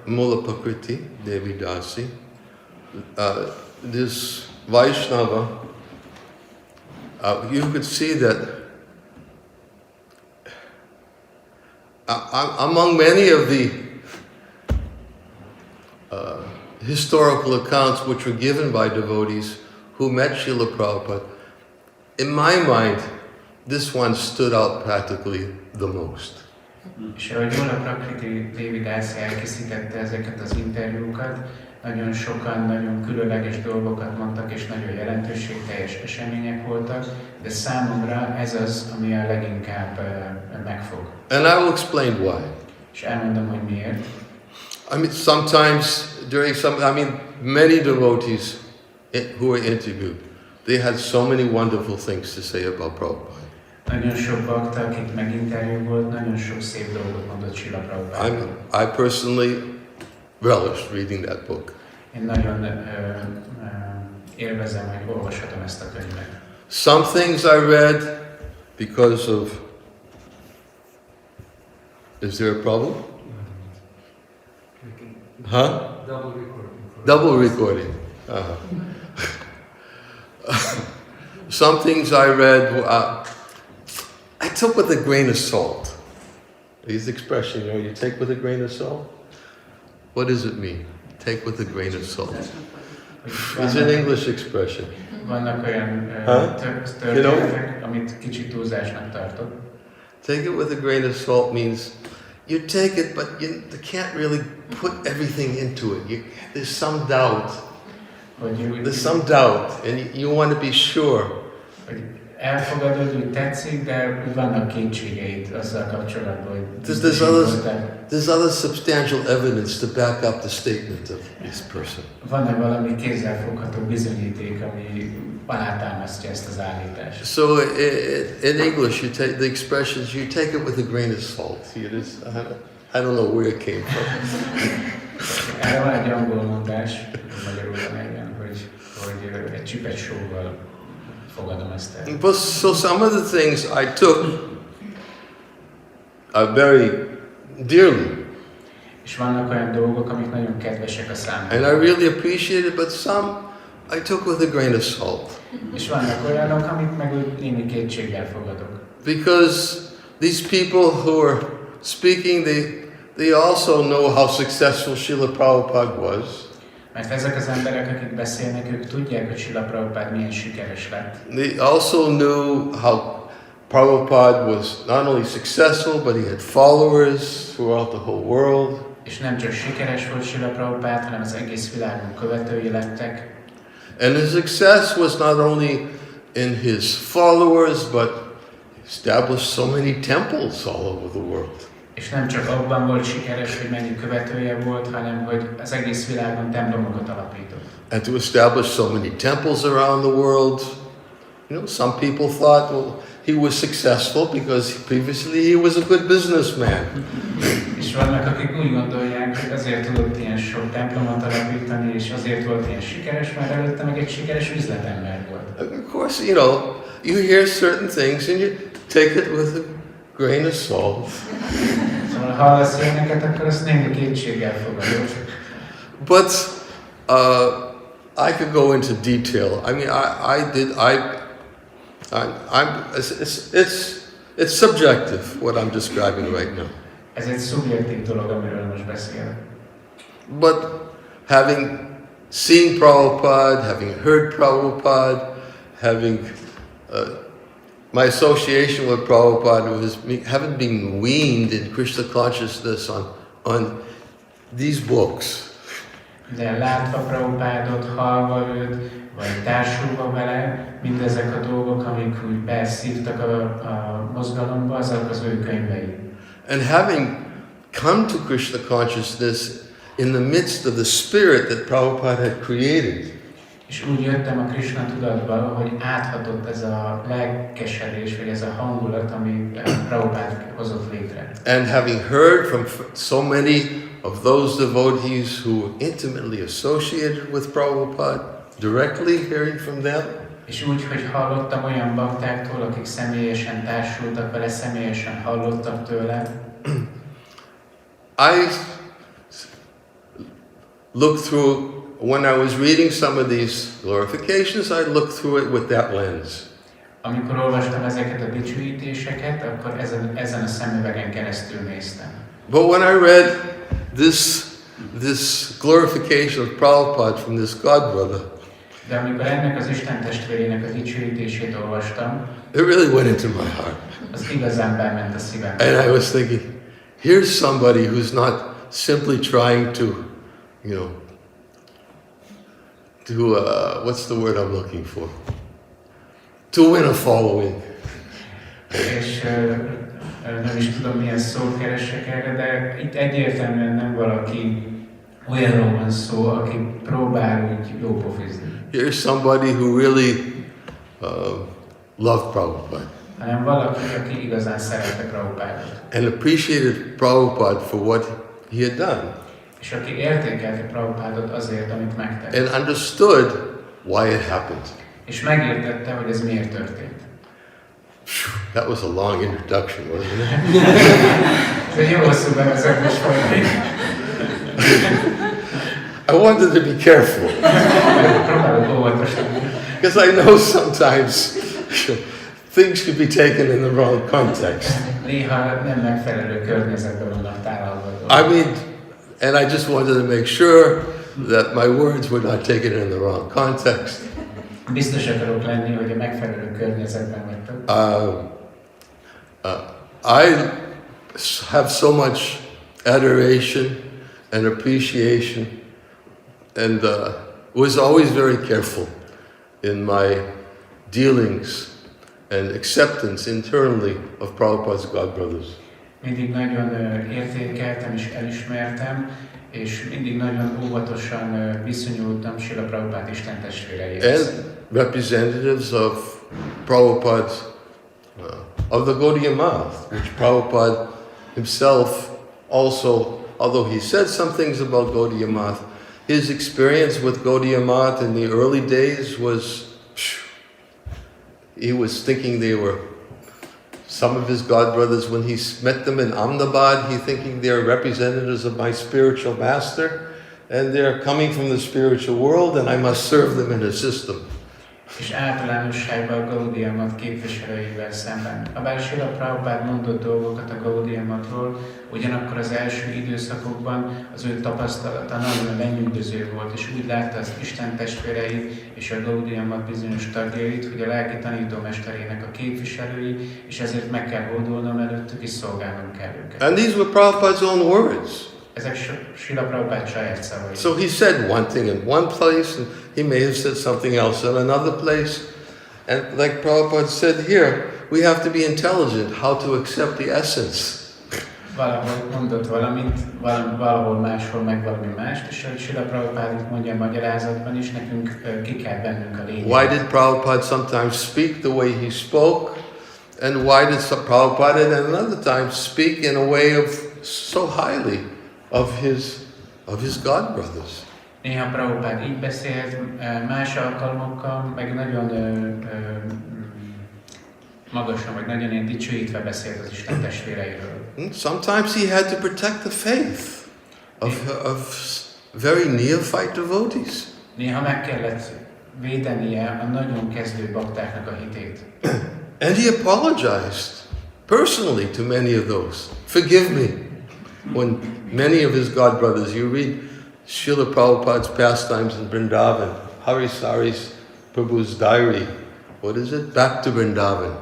Mula Prakriti Devidasi, this Vaishnava, you could see that among many of the historical accounts which were given by devotees who met Srila Prabhupada, in my mind, this one stood out practically the most. És ahogy Mula Prakriti Devidasi elkészítette ezeket az interjúkat, nagyon sokan nagyon különleges dolgokat mondtak, és nagyon jelentőségteljes események voltak, de számomra ez az, ami a leginkább megfog. And I will explain why. És elmondom, hogy miért. I mean, sometimes many devotees who were interviewed, they had so many wonderful things to say about Prabhupada. Nagyon sok bakta, akik meginterjú volt, nagyon sok szép dolgot mondott Srila Prabhupádról. I personally relished reading that book. Én nagyon élvezem, hogy olvashatom ezt a könyvet. Some things I read because of... Is there a problem? Huh? Double recording. Double recording. Some things I read, I took with a grain of salt. These expression, you take with a grain of salt? What does it mean? Take with a grain of salt. It's an English expression. Vannak olyan történetek, amit kicsit túlzásnak tartok. Take it with a grain of salt means you take it, but you can't really put everything into it. There's some doubt. There's some doubt, and you want to be sure. Elfogadod, hogy tetszik, de vannak kétségeid azzal kapcsolatban, hogy there's other substantial evidence to back up the statement of this person. Van-e valami kézzelfogható bizonyíték, ami alátámasztja ezt az állítást? So in English, you take the expressions, you take it with a grain of salt. I don't know where it came from. Erre van egy angol mondás, magyarul van igen, hogy egy csipet sóval fogadom ezt el. But so some of the things I took very dearly. És vannak olyan dolgok, amik nagyon kedvesek a számomra. And I really appreciate it, but some I took with a grain of salt. És vannak olyanok, amit meg úgy némi kétséggel fogadok. Because these people who are speaking, they also know how successful Srila Prabhupada was. Mert ezek az emberek, akik beszélnek, ők tudják, hogy Srila Prabhupád milyen sikeres lett. They also knew how Prabhupada was not only successful, but he had followers throughout the whole world. És nem csak sikeres volt Srila Prabhupád, hanem az egész világon követői lettek. And his success was not only in his followers, but he established so many temples all over the world. És nem csak abban volt sikeres, hogy mennyi követője volt, hanem hogy az egész világon templomokat alapított. And to establish so many temples around the world, You know, some people thought, well, he was successful because previously he was a good businessman. És vannak, akik úgy gondolják, hogy azért tudott ilyen sok templomot alapítani, és azért volt ilyen sikeres, mert előtte meg egy sikeres üzletember volt. Of course, you know, you hear certain things and you take it with a grain of salt. Szóval ha hallasz ilyeneket, akkor azt némi kétséggel fogadod. But I could go into detail. I mean, it's subjective what I'm describing right now. Ez egy szubjektív dolog, amiről most beszélek. But having seen Prabhupada, having heard Prabhupada, having my association with Prabhupada was having been weaned in Krishna consciousness on these books. De látva Prabhupádot, hallva őt, vagy társulva vele, mindezek a dolgok, amik úgy beszívtak a mozgalomba, azok az ő könyvei. And having come to Krishna consciousness in the midst of the spirit that Prabhupada had created. És úgy jöttem a Krishna tudatba, hogy áthatott ez a lelkesedés, vagy ez a hangulat, ami Prabhupád hozott létre. And having heard from so many of those devotees who were intimately associated with Prabhupada, directly hearing from them. És úgy, hogy hallottam olyan baktáktól, akik személyesen társultak vele, személyesen hallottak tőle. I looked through, when I was reading some of these glorifications, I looked through it with that lens. Amikor olvastam ezeket a dicsőítéseket, akkor ezen a szemüvegen keresztül néztem. But when I read this glorification of Prabhupada from this godbrother, De amikor ennek az Isten testvérének a dicsőítését olvastam, it really went into my heart. az igazán bement a szívembe. And I was thinking, here's somebody who's not simply trying to, you know, what's the word I'm looking for? To win a following. És nem is tudom, milyen szót keresek erre, de itt egyértelműen nem valaki olyanról van szó, aki próbál úgy jópofizni. Here's somebody who really loved Prabhupada. Hanem valaki, aki igazán szerette Prabhupádot. And appreciated Prabhupada for what he had done. És aki értékelte Prabhupádot azért, amit megtett. And understood why it happened. És megértette, hogy ez miért történt. That was a long introduction, wasn't it? Ez egy jó hosszú bevezetés volt. I wanted to be careful. Próbálok óvatos lenni. Because I know sometimes things could be taken in the wrong context. Néha nem megfelelő környezetben vannak tálalva. I mean, and I just wanted to make sure that my words were not taken in the wrong context. Biztos akarok lenni, hogy a megfelelő környezetben vagytok. I have so much adoration and appreciation, and was always very careful in my dealings and acceptance internally of Prabhupada's godbrothers. Mindig nagyon értékeltem és elismertem, és mindig nagyon óvatosan viszonyultam Srila Prabhupád Isten testvéreihez. And representatives of Prabhupada, of the Gaudiya Math, which Prabhupada himself also, although he said some things about Gaudiya Math, his experience with Gaudiya Math in the early days was, he was thinking they were some of his godbrothers, when he met them in Ahmedabad, he thinking they're representatives of my spiritual master, and they're coming from the spiritual world, and I must serve them and assist them. És általánosságban a Gaudiya Math képviselőivel szemben. Habár Srila Prabhupád mondott dolgokat a Gaudiya Mathról, ugyanakkor az első időszakokban az ő tapasztalata nagyon lenyűgöző volt, és úgy látta az Isten testvéreit és a Gaudiya Math bizonyos tagjait, hogy a lelki tanítómesterének a képviselői, és ezért meg kell hódolnom előttük, és szolgálnom kell őket. And these were Prabhupada's own words. Ezek Srila Prabhupád saját szavai. So he said one thing in one place, and he may have said something else in another place. And like Prabhupada said here, we have to be intelligent how to accept the essence. valahol mondott valamit, valahol máshol meg valami mást, és ahogy Srila Prabhupád itt mondja a magyarázatban is, nekünk ki kell bennünk a lényeg. Why did Prabhupada sometimes speak the way he spoke? And why did Prabhupada at another time speak in a way of so highly of his God brothers? Néha Prabhupád így beszélt, más alkalmakkal, meg nagyon magasan, vagy nagyon ilyen dicsőítve beszélt az Isten testvéreiről. Sometimes he had to protect the faith of very neophyte devotees. Néha meg kellett védenie a nagyon kezdő baktáknak a hitét. And he apologized personally to many of those. Forgive me. When many of his God brothers, you read Srila Prabhupada's pastimes in Vrindavan, Hari Sari's Prabhu's diary. What is it? Back to Vrindavan.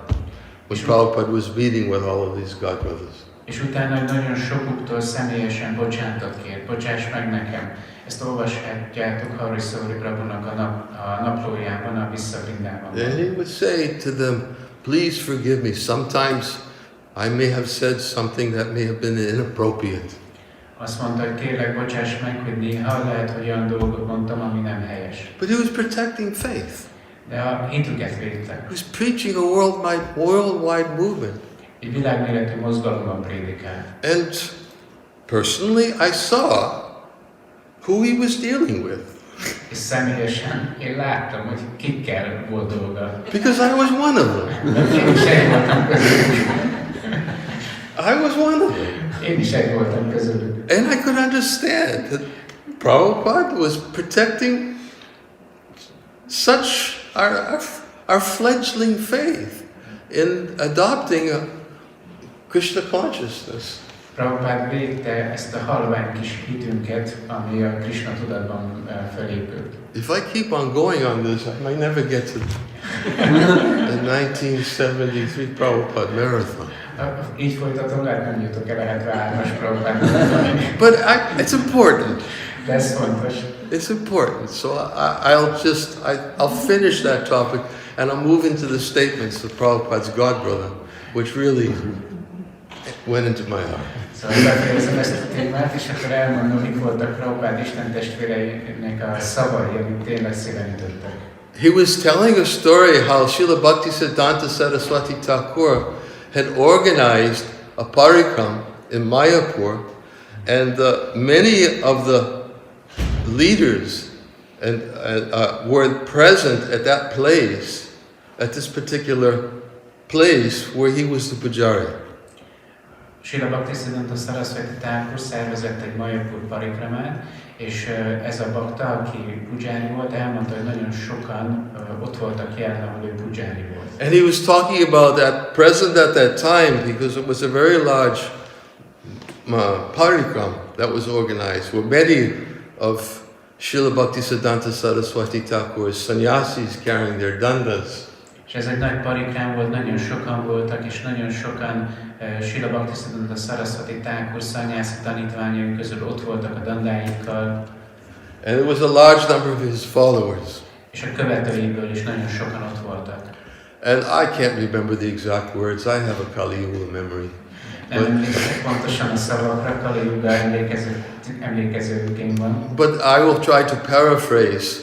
When Prabhupada was meeting with all of these God brothers. És utána nagyon sokuktól személyesen bocsánatot kért. Bocsáss meg nekem. Ezt olvashatjátok Hari Sari Prabhunak a naplójában, a Vissza Vrindávánban. And he would say to them, please forgive me. Sometimes I may have said something that may have been inappropriate. Azt mondta, hogy kérlek, bocsáss meg, hogy néha lehet, hogy olyan dolgot mondtam, ami nem helyes. But he was protecting faith. De a hitüket védte. He was preaching a worldwide movement. Egy világméretű mozgalomban prédikál. And personally, I saw who he was dealing with. És személyesen én láttam, hogy kikkel volt dolga. Because I was one of them. Én is egy voltam közülük. I was one of them. Én is egy voltam közülük. And I could understand that Prabhupada was protecting such our fledgling faith in adopting a Krishna consciousness. Prabhupád védte ezt a halvány kis hitünket, ami a Krishna tudatban felépült. If I keep on going on this, I might never get to the 1973 Prabhupada marathon. Így folytatom, lehet nem jutok el a 73-as Prabhupádban. But it's important. De ez fontos. It's important. So I'll finish that topic and I'll move into the statements of Prabhupada's God brother, which really went into my heart. Szóval befejezem ezt a témát, és akkor elmondom, mik voltak Prabhupád Isten testvéreinek a szavai, amik tényleg szíven ütöttek. He was telling a story how Srila Bhaktisiddhanta Saraswati Thakur had organized a parikram in Mayapur, and many of the leaders were present at that place, at this particular place where he was the pujari. Srila Bhaktisiddhanta Saraswati Thakur szervezett egy Mayapur parikramát, és ez a bakta, aki pujári volt, elmondta, hogy nagyon sokan ott voltak jelen, ahol ő pujári volt. And he was talking about that present at that time because it was a very large parikram that was organized where many of Srila Bhaktisiddhanta Saraswati Thakur's sannyasis carrying their dandas. És ez egy nagy parikrám volt, nagyon sokan voltak, és nagyon sokan Srila Bhaktisiddhanta Saraswati Thakur szannyászi tanítványai közül ott voltak a dandáikkal. And it was a large number of his followers. És a követőiből is nagyon sokan ott voltak. And I can't remember the exact words. I have a Kali Yuga memory. Nem emlékszek pontosan a szavakra, Kali Yuga emlékezőként van. But I will try to paraphrase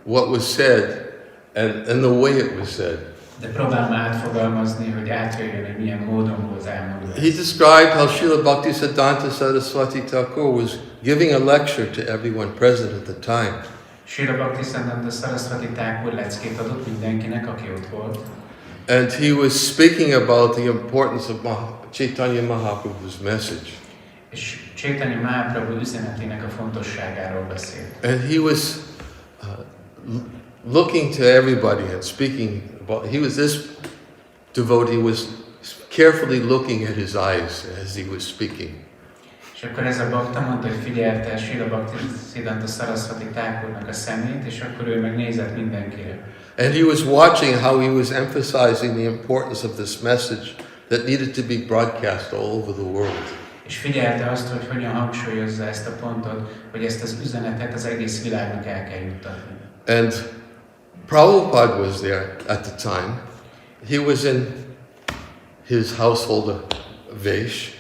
what was said and the way it was said. De próbálom átfogalmazni, hogy átjöjjön, hogy milyen módon volt elmondva. He described how Srila Bhaktisiddhanta Saraswati Thakur was giving a lecture to everyone present at the time. Srila Bhaktisiddhanta Saraswati Thakur leckét adott mindenkinek, aki ott volt. And he was speaking about the importance of Chaitanya Mahaprabhu's message. És Chaitanya Mahaprabhu üzenetének a fontosságáról beszélt. And he was looking to everybody and speaking about, this devotee was carefully looking at his eyes as he was speaking. És akkor ez a bakta mondta, hogy figyelte Srila Bhaktisiddhanta Saraswati Thakurnak a szemét, és akkor ő meg nézett mindenkire. And he was watching how he was emphasizing the importance of this message that needed to be broadcast all over the world. És figyelte azt, hogy hogyan hangsúlyozza ezt a pontot, hogy ezt az üzenetet az egész világnak el kell juttatni. And Prabhupada was there at the time. He was in his household vesh,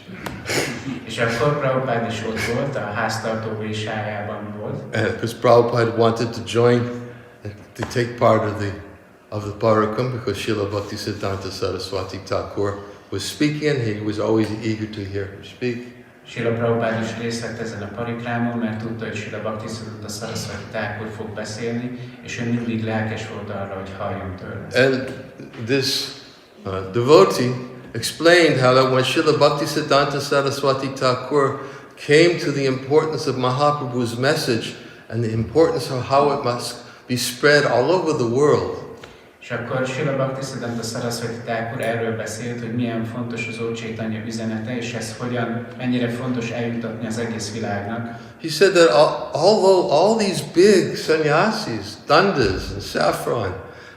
És akkor Prabhupád is ott volt, a háztartó vésájában volt. Because Prabhupada wanted to join, to take part of the parakam, because Srila Bhaktisiddhanta Saraswati Thakur was speaking, and he was always eager to hear her speak. Srila Prabhupád is részt vett ezen a parikrámon, mert tudta, hogy Srila Bhaktisiddhanta Saraswati Thakur fog beszélni, és ő mindig lelkes volt arra, hogy halljon tőle. And this devotee explained how that when Srila Bhaktisiddhanta Saraswati Thakur came to the importance of Mahaprabhu's message and the importance of how it must be spread all over the world. És akkor Srila Bhaktisiddhanta Saraswati Thakur erről beszélt, hogy milyen fontos az Úr Chaitanya üzenete, és ez mennyire fontos eljutatni az egész világnak. He said that although all these big sannyasis, Dandas and Saffron,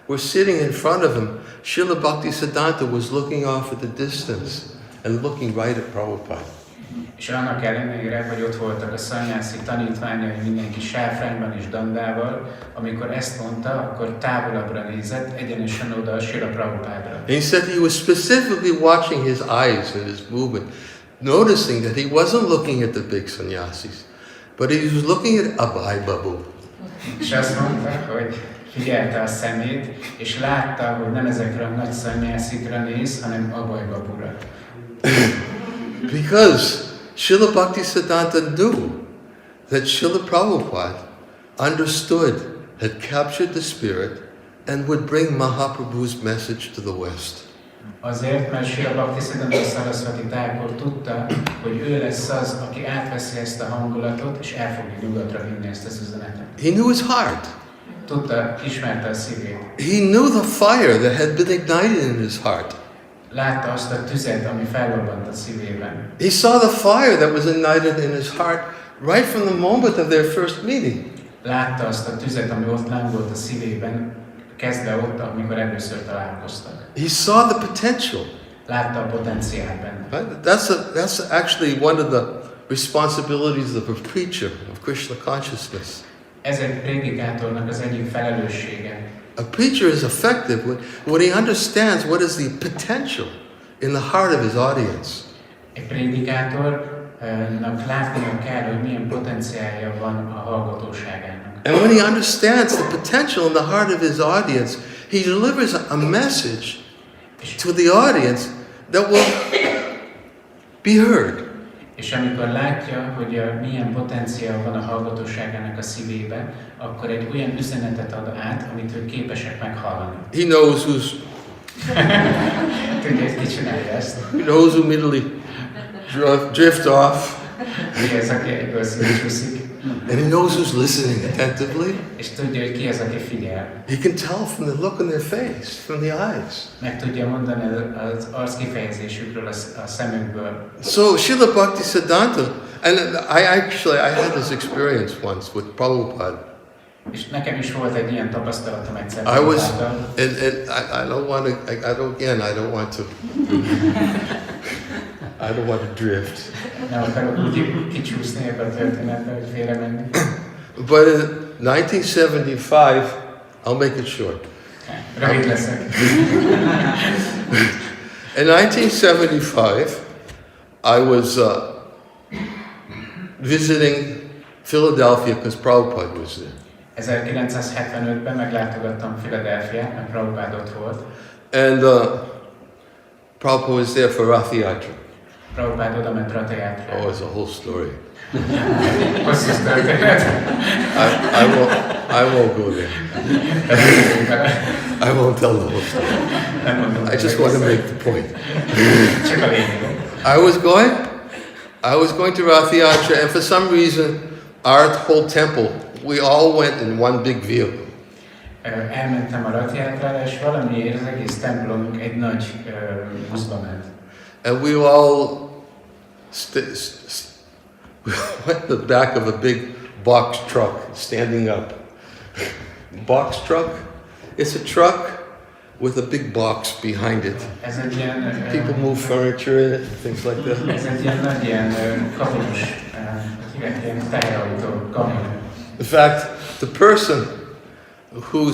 were sitting in front of him, Srila Bhaktisiddhanta was looking off at the distance and looking right at Prabhupada. És annak ellenére, hogy ott voltak a szanyászi tanítványai, mindenki sáfrányban és dandával, amikor ezt mondta, akkor távolabbra nézett, egyenesen oda a Srila Prabhupádra. And he said he was specifically watching his eyes and his movement, noticing that he wasn't looking at the big sannyasis, but he was looking at Abhay Babu. És azt mondta, hogy figyelte a szemét, és látta, hogy nem ezekre a nagy szanyászikra néz, hanem Abhay Babura. Because Srila Bhaktisiddhanta knew that Srila Prabhupada understood, had captured the spirit, and would bring Mahaprabhu's message to the West. Azért, mert Srila Bhaktisiddhanta Saraswati Thakur tudta, hogy ő lesz az, aki átveszi ezt a hangulatot, és el fogja nyugatra vinni ezt az üzenetet. He knew his heart. Tudta, ismerte a szívét. He knew the fire that had been ignited in his heart. Látta azt a tüzet, ami fellobbant a szívében. He saw the fire that was ignited in his heart right from the moment of their first meeting. Látta azt a tüzet, ami ott lángolt a szívében, kezdve ott, amikor először találkoztak. He saw the potential. Látta a potenciált benne. Right? That's actually one of the responsibilities of a preacher of Krishna consciousness. Ez egy prédikátornak az egyik felelőssége. A preacher is effective when he understands what is the potential in the heart of his audience. Egy prédikátornak látnia kell, hogy milyen potenciálja van a hallgatóságának. And when he understands the potential in the heart of his audience, he delivers a message to the audience that will be heard. És amikor látja, hogy milyen potenciál van a hallgatóságának a szívébe, akkor egy olyan üzenetet ad át, amit ők képesek meghallani. He knows who's Tudja, hogy ki csinálja ezt. he knows who immediately drift off, Ki az, aki egyből szétcsúszik. and he knows who's listening attentively. És tudja, hogy ki az, aki figyel. He can tell from the look on their face, from the eyes. Meg tudja mondani az arc kifejezésükről, a szemükből. So Srila Bhaktisiddhanta, and I had this experience once with Prabhupada. És nekem is volt egy ilyen tapasztalatom egyszer. I was, Prabhupáddal. and I don't want to, I don't want to drift. Nem akarok úgy kicsúszni ebbe a történetbe, hogy félre menni. But in 1975, I'll make it short. Rövid leszek. In 1975, I was visiting Philadelphia because Prabhupada was there. 1975-ben meglátogattam Philadelphiát, mert Prabhupád ott volt. And Prabhupada was there for Rath Yatra. Prabhupád oda ment Rath Oh, Yatraára. it's a whole story. Hosszú történet. I won't go there. I won't tell the whole story. Nem mondom. I just want to make the point. Csak a lényeg. I was going to Rath Yatra, and for some reason, our whole temple, we all went in one big vehicle. Elmentem a Rath Yatrára, és valamiért az egész templomunk egy nagy buszba ment. And we all went in the back of a big box truck, standing up. Box truck? It's a truck with a big box behind it. Ez egy ilyen... People move furniture in it, things like that. Ez egy ilyen nagy ilyen kamionos, ilyen teherautó kamion. In fact, the person who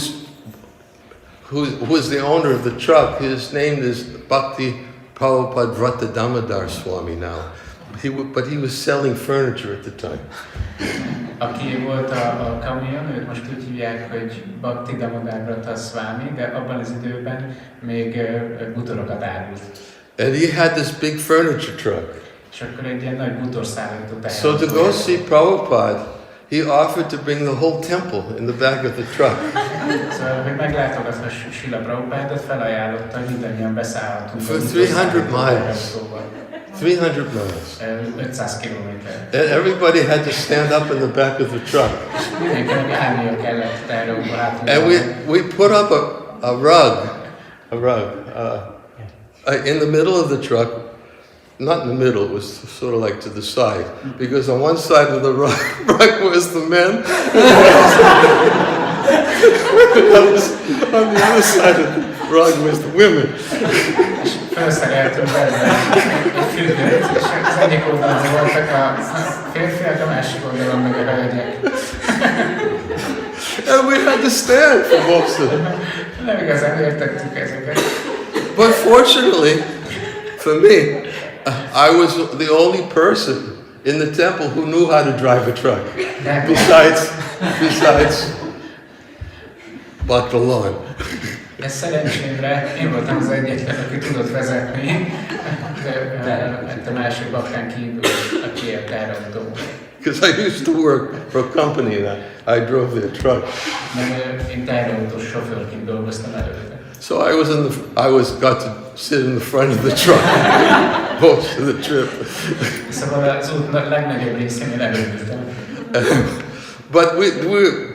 was the owner of the truck, his name is Bhakti Prabhupada Vrata Damodar Swami now. But he was selling furniture at the time. Aki volt a kamion, őt most úgy hívják, hogy Bhakti Damodar Swami, de abban az időben még bútorokat árult. And he had this big furniture truck. És akkor egy ilyen nagy bútorszállító So to go see Prabhupada, he offered to bring the whole temple in the back of the truck. Szóval, hogy meglátogatva Srila Prabhupádot, felajánlotta, hogy mindannyian beszállhatunk. For 300 miles. 300 miles. 500 kilométer. And everybody had to stand up in the back of the truck. Mindenkinek állnia kellett erről And we put up a rug in the middle of the truck. Not in the middle, it was sort of like to the side. Because on one side of the rug was the men. On the other side of the rug was the women. Felszereltünk benne egy függönyt, és az egyik oldalon voltak a férfiak, a másik oldalon meg a hölgyek. And we had to stand for most of them. Nem igazán értettük ezeket. But fortunately, for me, I was the only person in the temple who knew how to drive a truck. Besides Bhaktalan. De szerencsémre én voltam az egyetlen, aki tudott vezetni, de a másik baktán kívül, aki ért erre a dolgot. Because I used to work for a company that I drove their truck. Mert én teherautós sofőrként dolgoztam előtte. So I got to sit in the front of the truck most of the trip. Szóval az út legnagyobb részén én előültem. But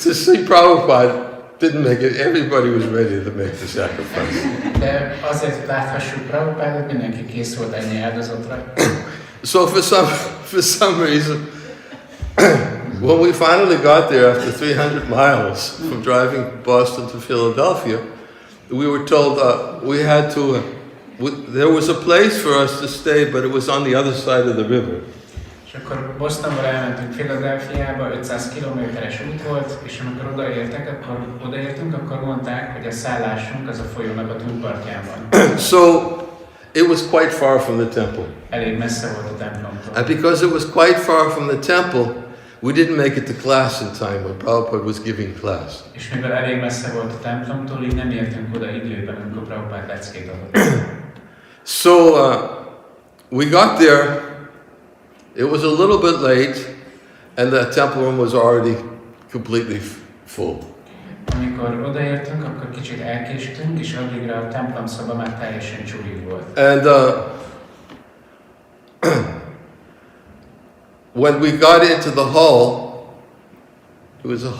to see Prabhupada didn't make it. Everybody was ready to make the sacrifice. De azért láthassuk Prabhupádot, mindenki kész volt ennyi áldozatra. So for some reason, when we finally got there after 300 miles from driving Boston to Philadelphia, we were told we had to. There was a place for us to stay, but it was on the other side of the river. És akkor Bostonból elmentünk Philadelphiába, 500 kilométeres út volt, és amikor odaértünk, akkor mondták, hogy a szállásunk az a folyónak a túlpartján van. So it was quite far from the temple. Elég messze volt a templomtól. And because it was quite far from the temple, we didn't make it to class in time when Prabhupada was giving class. És mivel elég messze volt a templomtól, így nem értünk oda időben, amikor Prabhupád leckét adott. So we got there. It was a little bit late, and the temple room was already completely full. Amikor odaértünk, akkor kicsit elkéstünk, és addigra a templomszoba már teljesen csúrig volt. And when we got into the hall, it was a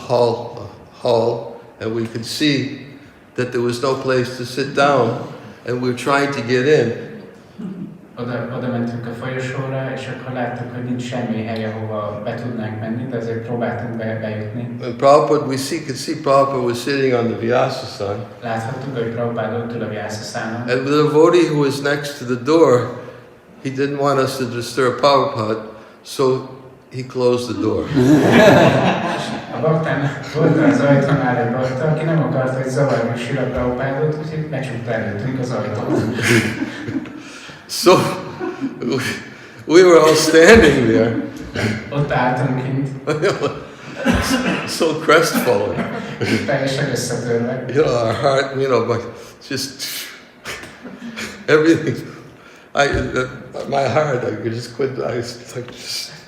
hall, and we could see that there was no place to sit down, and we were trying to get in. Oda mentünk a folyosóra, és akkor láttuk, hogy nincs semmi hely, ahova be tudnánk menni, de azért próbáltunk bejutni. And Prabhupada, could see Prabhupada was sitting on the Vyasa-san. Láthattuk, hogy Prabhupada ott ül a Vyasa-szánon. And the devotee who was next to the door, he didn't want us to disturb Prabhupada, so he closed the door. A baktán volt az ajtónál egy bakta, aki nem akart, hogy zavarjuk Srila Prabhupádot, úgyhogy becsukta előttünk az ajtót. So we were all standing there. Ott álltunk kint. So crestfallen. Teljesen összetörve. You know, our heart, but just everything. My heart, I just couldn't. I was like,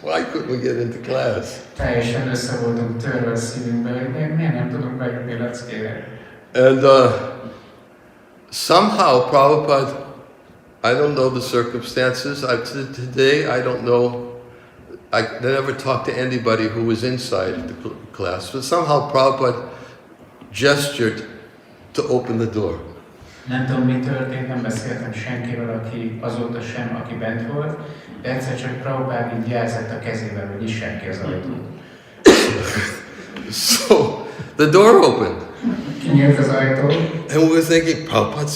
why couldn't we get into class? Teljesen össze voltunk törve a szívünkbe, hogy miért nem tudunk bejutni leckére. And somehow Prabhupada, I don't know the circumstances. Today, I don't know. I never talked to anybody who was inside the class, but somehow Prabhupada gestured to open the door. Nem tudom, mi történt, nem beszéltem senkivel, aki azóta sem, aki bent volt, de egyszer csak Prabhupád így jelzett a kezével, hogy nyissák ki az ajtót. So the door opened. Kinyílt az ajtó. And we were thinking, Prabhupada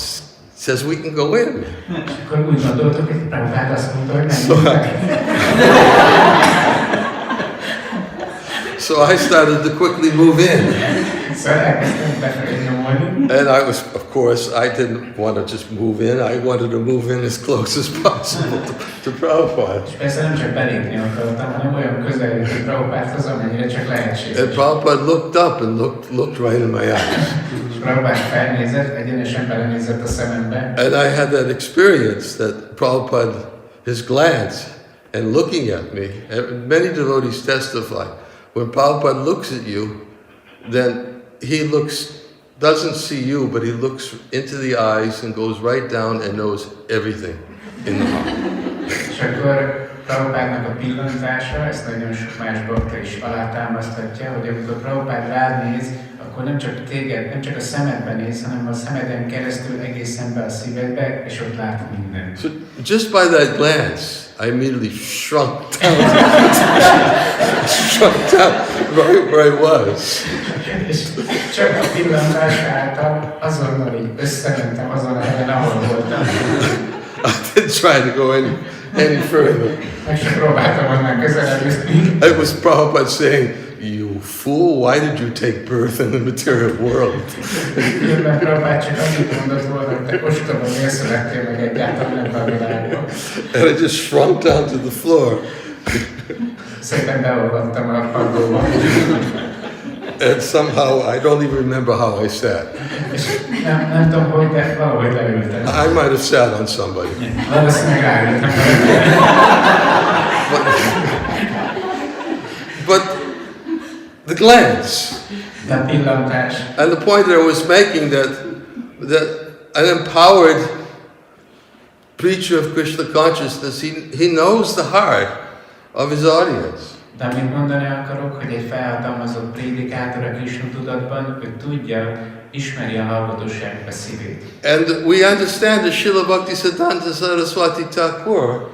says we can go in. És akkor úgy gondoltuk, hogy Prabhupád azt mondta, hogy nem. So I started to quickly move in. Szóval elkezdtem befelé nyomolni. And I was, of course, I didn't want to just move in. I wanted to move in as close as possible to Prabhupada. És persze nem csak belépni akartam, hanem olyan közel jött Prabhupádhoz, amennyire csak lehetséges. And Prabhupada looked up and looked right in my eyes. És Prabhupád felnézett, egyenesen belenézett a szemembe. And I had that experience that Prabhupada, his glance and looking at me, and many devotees testify, when Prabhupada looks at you, then he doesn't see you, but he looks into the eyes and goes right down and knows everything in the heart. És akkor Prabhupádnak a pillantása, ezt nagyon sok más bakta is alátámaszthatja, hogy amikor Prabhupád rád néz, akkor nem csak téged, nem csak a szemedben néz, hanem a szemeden keresztül egészen be a szívedbe, és ott lát mindent. So just by that glance, I immediately shrunk down right where I was. És csak a pillantás által azonnal így összementem azon a helyen, ahol voltam. I didn't try to go any further. Meg sem próbáltam onnan közelebb jutni. It was Prabhupada saying, "You fool, why did you take birth in the material world?" Különben Prabhupád csak annyit mondott volna, hogy te ostoba, miért születtél meg egyáltalán ebben a világban. And I just shrunk down to the floor. Szépen beolvadtam a padlóba. And somehow, I don't even remember how I sat. És nem tudom, hogy, de valahogy leültem. I might have sat on somebody. Valószínűleg ráültem. But the glance, De a pillantás. and the point that I was making, that an empowered preacher of Krishna consciousness, he knows the heart of his audience. De amit mondani akarok, hogy egy felhatalmazott prédikátor a Krishna tudatban, ő tudja, ismeri a hallgatóságnak a szívét. And we understand that Srila Bhaktisiddhanta Saraswati Thakur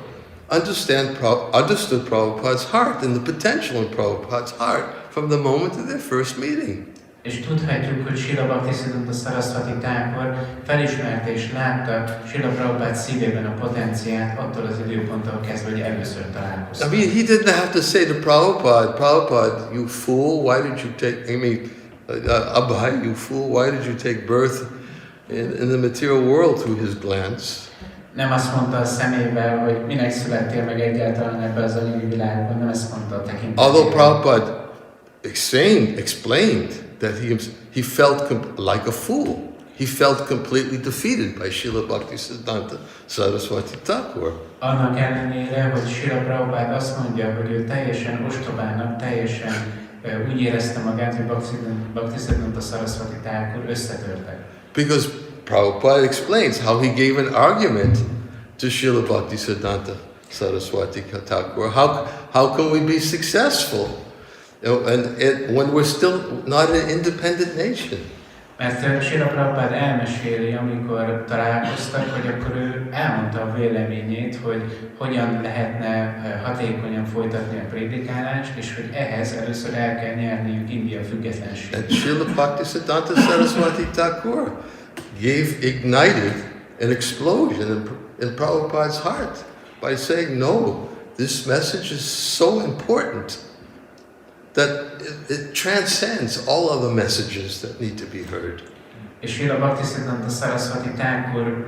understood Prabhupada's heart and the potential in Prabhupada's heart from the moment of their first meeting. És tudhatjuk, hogy Srila Bhaktisiddhanta Saraswati Thakur felismerte és látta Srila Prabhupád szívében a potenciát attól az időponttól kezdve, hogy először I találkoztak. mean, he didn't have to say to Prabhupada, you fool, why did you take, Abhay, you fool, why did you take birth in the material world through his glance? Nem azt mondta a szemével, hogy minek születtél meg egyáltalán ebben az anyagi világban, nem ezt mondta a tekintetében. Although Prabhupada explained that he felt like a fool. He felt completely defeated by Srila Bhaktisiddhanta Saraswati Thakur. Annak ellenére, hogy Srila Prabhupád azt mondja, hogy ő teljesen ostobának, teljesen úgy érezte magát, hogy Bhaktisiddhanta Saraswati Thakur összetörtek. Because Prabhupada explains how he gave an argument to Srila Bhaktisiddhanta Saraswati Thakur. How can we be successful? When we're still not an independent nation. Mert Srila Prabhupád elmeséli, amikor találkoztak, hogy akkor ő elmondta a véleményét, hogy hogyan lehetne hatékonyan folytatni a prédikálást, és hogy ehhez először el kell nyerniük India függetlenségét. And Srila Bhaktisiddhanta Saraswati Thakur ignited an explosion in Prabhupada's heart by saying, no, this message is so important that it transcends all other messages that need to be heard. És Srila Bhaktisiddhanta Saraswati Thakur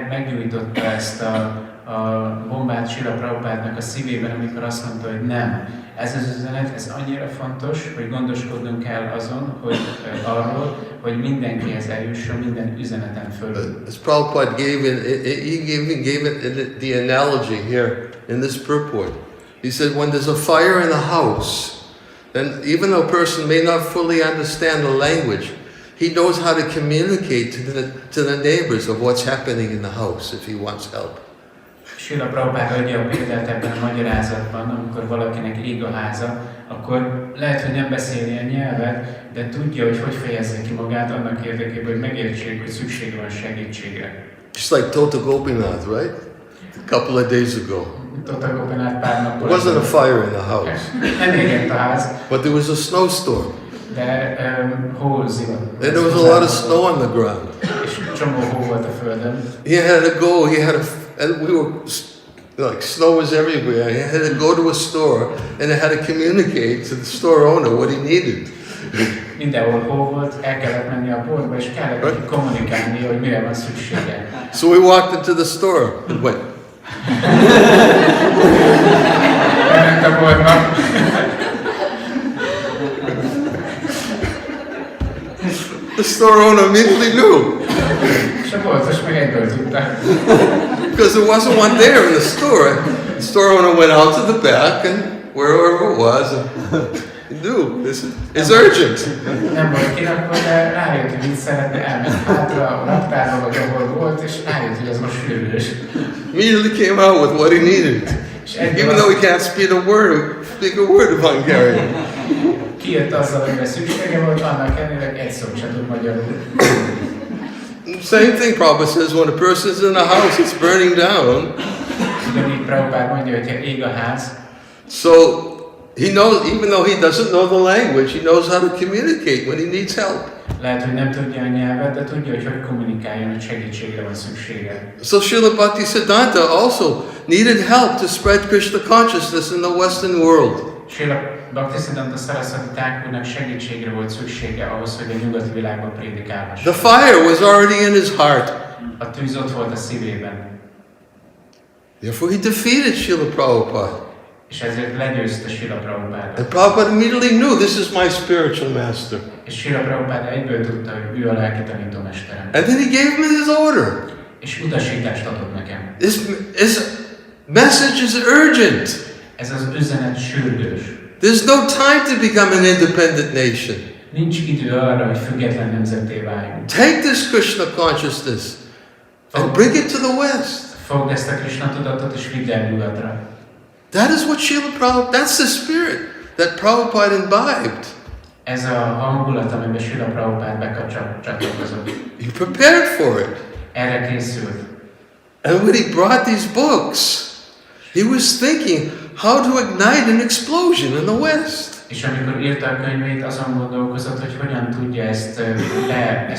meggyújtotta ezt a bombát Srila Prabhupádnak a szívében, amikor azt mondta, hogy nem. Ez az üzenet, ez annyira fontos, hogy gondoskodnunk kell azon, hogy arról, hogy mindenkihez eljusson minden üzeneten fölül. As Prabhupada gave it the analogy here in this purport. He said, when there's a fire in a house, then even though a person may not fully understand the language, he knows how to communicate to the neighbors of what's happening in the house if he wants help. Srila Prabhupád adja a példát ebben a magyarázatban, amikor valakinek ég a háza, akkor lehet, hogy nem beszéli a nyelvet, de tudja, hogy fejezze ki magát annak érdekében, hogy megértsék, hogy szüksége van segítségre. Just like Tota Gopinath, right? A couple of days ago. Tota Gopinath pár nappal. There wasn't a fire in the house. Nem égett a ház. But there was a snowstorm. De hó zivart. And there was a lot of snow on the ground. És csomó hó volt a földön. He had to go, and we were, like, snow was everywhere. He had to go to a store and he had to communicate to the store owner what he needed. Mindenhol hó volt, el kellett menni a boltba, és kellett neki kommunikálni, hogy mire van szüksége. So we walked into the store and went, Elment a boltba, the store owner immediately knew. és a boltos meg egyből tudta. Because there wasn't one there in the store. The store owner went out to the back and wherever it was, he knew this is urgent. Nem volt kirakva, de rájött, hogy mit szeretne, elment hátra a raktárba, vagy ahol volt, és rájött, hogy ez most sürgős. Immediately came out with what he needed. Even though he can't speak a word of Hungarian. Kijött azzal, amire szüksége volt, annak ellenére egy szót sem tud magyarul. Same thing Prabhupada says, when a person's in a house, it's burning down. Ugyanígy Prabhupád mondja, hogyha ég a ház, So he knows, even though he doesn't know the language, he knows how to communicate when he needs help. lehet, hogy nem tudja a nyelvet, de tudja, hogy hogy kommunikáljon, hogy segítségre van szüksége. So Srila Bhaktisiddhanta also needed help to spread Krishna consciousness in the Western world. Srila Bhaktisiddhanta Saraswati Thakurnak segítségre volt szüksége ahhoz, hogy a nyugati világban prédikálhasson. The fire was already in his heart. A tűz ott volt a szívében, Therefore he defeated Srila Prabhupada. és ezért legyőzte Srila Prabhupádot. And Prabhupada immediately knew this is my spiritual master. És Srila Prabhupád egyből tudta, hogy ő a lelki tanítómesterem. And then he gave me his order. És utasítást adott nekem. His message is urgent. Ez az üzenet sürgős. There's no time to become an independent nation. Nincs idő arra, hogy független nemzetté váljunk. Take this Krishna consciousness and bring it to the West. Fogd ezt a Krishna tudatot és vidd el nyugatra. That is what Srila Prabhupada, that's the spirit that Prabhupada imbibed. Ez a hangulat, amiben Srila Prabhupád bekapcsolódott. He prepared for it. Erre készült. And when he brought these books, he was thinking how to ignite an explosion in the West. És amikor írta a könyvét, azon gondolkozott, hogy hogyan tudja ezt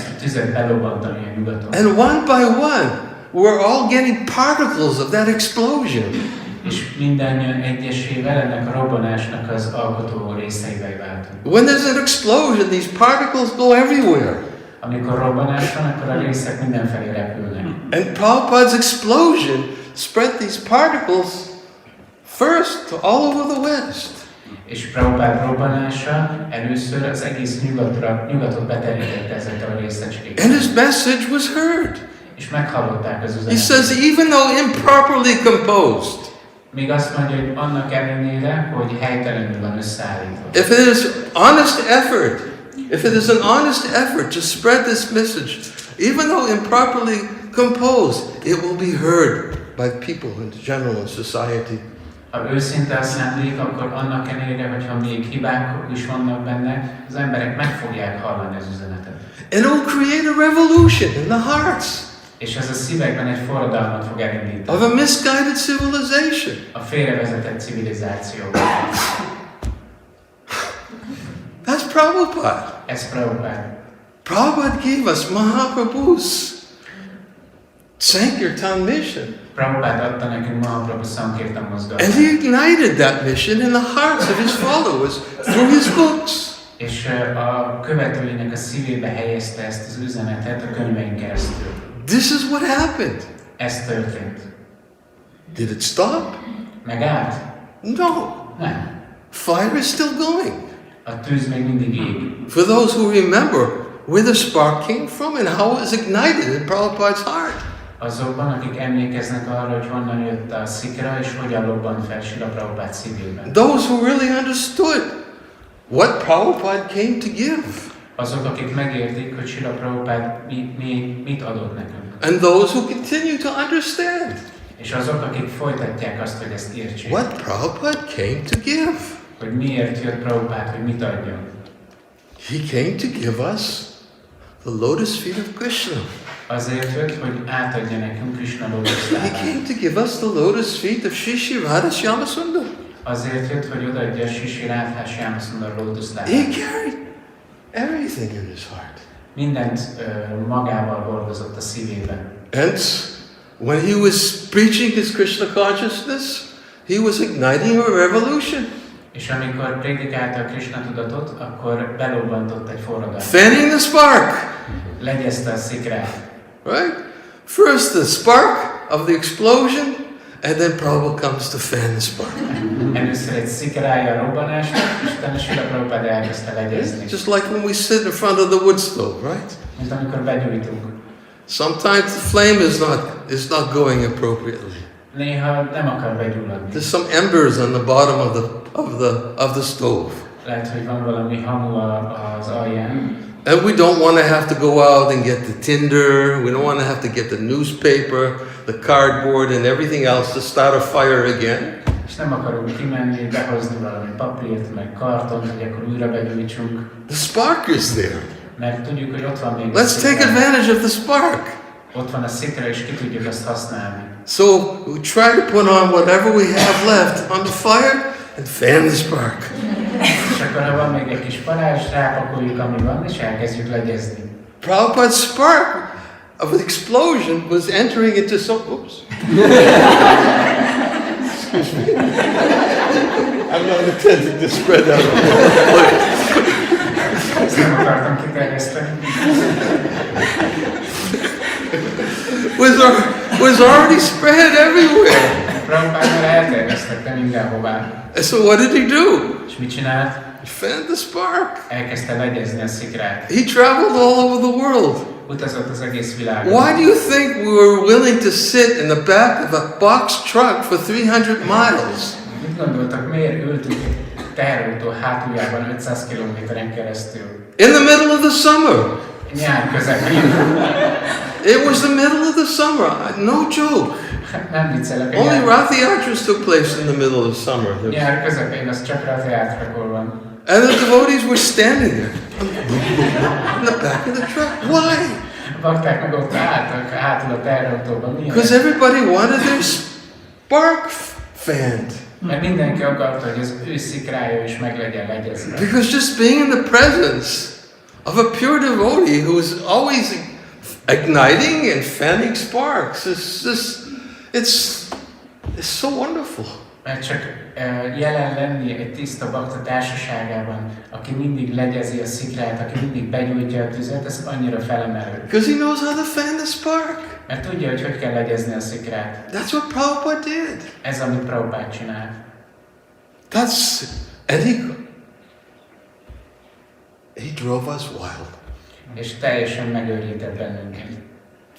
a tüzet belobbantani a nyugaton. And one by one, we're all getting particles of that explosion. És mindannyian egyesével ennek a robbanásnak az alkotó részeivé váltunk. When there's an explosion, these particles go everywhere. Amikor robbanás van, akkor a részek mindenfelé repülnek. And Prabhupada's explosion spread these particles first to all over the West. És Prabhupád robbanása először az egész nyugatot beterítette ezekkel a részecskékkel. And his message was heard. És meghallották az He üzenetet. says, even though improperly composed, Még azt mondja, hogy annak ellenére, hogy helytelenül van összeállítva. if it is honest effort, if it is an honest effort to spread this message, even though improperly composed, it will be heard by people in general in society. Ha őszinte a szándék, akkor annak ellenére, hogyha még hibák is vannak benne, az emberek meg fogják hallani az üzenetet. And it will create a revolution in the hearts És ez a szívekben egy forradalmat fog elindítani. of a misguided civilization. A félrevezetett civilizáció. That's Prabhupada. Ez Prabhupád. Prabhupada gave us Mahaprabhu's Sankirtan mission. Prabhupád adta nekünk Mahaprabhu Sankirtan And mozgalmat. he ignited that mission in the hearts of his followers through his books. És a követőinek a szívébe helyezte ezt az üzenetet a könyvein keresztül. This is what happened. Ez történt. Did it stop? Megállt? No. Nem. Fire is still going. A tűz még mindig ég. For those who remember where the spark came from and how it was ignited in Prabhupada's heart. Azokban, akik emlékeznek arra, hogy honnan jött a szikra, és hogyan lobbant fel Srila Prabhupád szívében. Those who really understood what Prabhupada came to give. Azok, akik megértik, hogy Srila Prabhupád mit adott nekünk. And those who continue to understand És azok, akik folytatják azt, hogy ezt értsék. what Prabhupada came to give. Hogy miért jött Prabhupád, hogy mit adjon. He came to give us the lotus feet of Krishna. Azért jött, hogy átadja nekünk Krishna He lótuszlábát. came to give us the lotus feet of Shri Radha Shyamasundar. Azért jött, hogy odaadja Sri Radha Shyamasundar He lótuszlábát. carried everything in his heart. Mindent magával hordozott a szívében. And when he was preaching his Krishna consciousness, he was igniting a revolution. És amikor prédikálta a Krishna tudatot, akkor belobbantott egy forradalmat. Fanning the spark. Legyezte a szikrát. Right? First the spark of the explosion, and then Prabhupada comes to fan the spark. Először egy szikrája a robbanásnak, és utána Srila Prabhupada elkezdte legyezni. Just like when we sit in front of the wood stove, right? Mint amikor begyújtunk. Sometimes the flame is not going appropriately. Néha nem akar begyulladni. There's some embers on the bottom of the stove. Lehet, hogy van valami hamu az alján. And we don't want to have to go out and get the tinder, we don't want to have to get the newspaper, the cardboard and everything else to start a fire again. És nem akarunk kimenni, behozni valami papírt, meg kartont, hogy akkor újra begyújtsunk. The spark is there. Mert tudjuk, hogy ott van még Let's take advantage of the spark. Ott van a szikra, és ki tudjuk azt használni. So we try to put on whatever we have left on the fire and fan the spark. És akkor, ha van még egy kis parázs, rápakoljuk, ami van, és elkezdjük legyezni. Prabhupada's spark of an explosion was entering into some... Oops. Excuse me. I'm not intending to spread out. Ezt nem akartam kiterjeszteni. Was already spread everywhere. Prabhupád már elterjesztette mindenhová. And so what did he do? És mit csinált? He fanned the spark. Elkezdte legyezni a szikrát. He traveled all over the world. Utazott az egész világon. Why do you think we were willing to sit in the back of a box truck for 300 miles? Mit gondoltak, miért ültünk egy teherautó hátuljában 500 kilométeren keresztül? In the middle of the summer. Nyár közepén. It was the middle of the summer. No joke. Nem viccelek. Only Rathi Yatras took place in the middle of the summer. Nyár közepén, az csak Rathi Yatrakor van. And the devotees were standing there in the back of the truck. Why? Bakták meg ott álltak hátul a teherautóban. Because everybody wanted their spark fanned. Mert mindenki akarta, hogy az ő szikrája is meg legyen legyezve. Because just being in the presence of a pure devotee who is always igniting and fanning sparks it's so wonderful. Mert csak jelen lenni egy tiszta bakta társaságában, aki mindig legyezi a szikrát, aki mindig begyújtja a tüzet, ez annyira felemelő. Because he knows how to fan the spark. Mert tudja, hogy kell legyezni a szikrát. That's what Prabhupada did. Ez, amit Prabhupád csinált. And he drove us wild. És teljesen megőrített bennünket.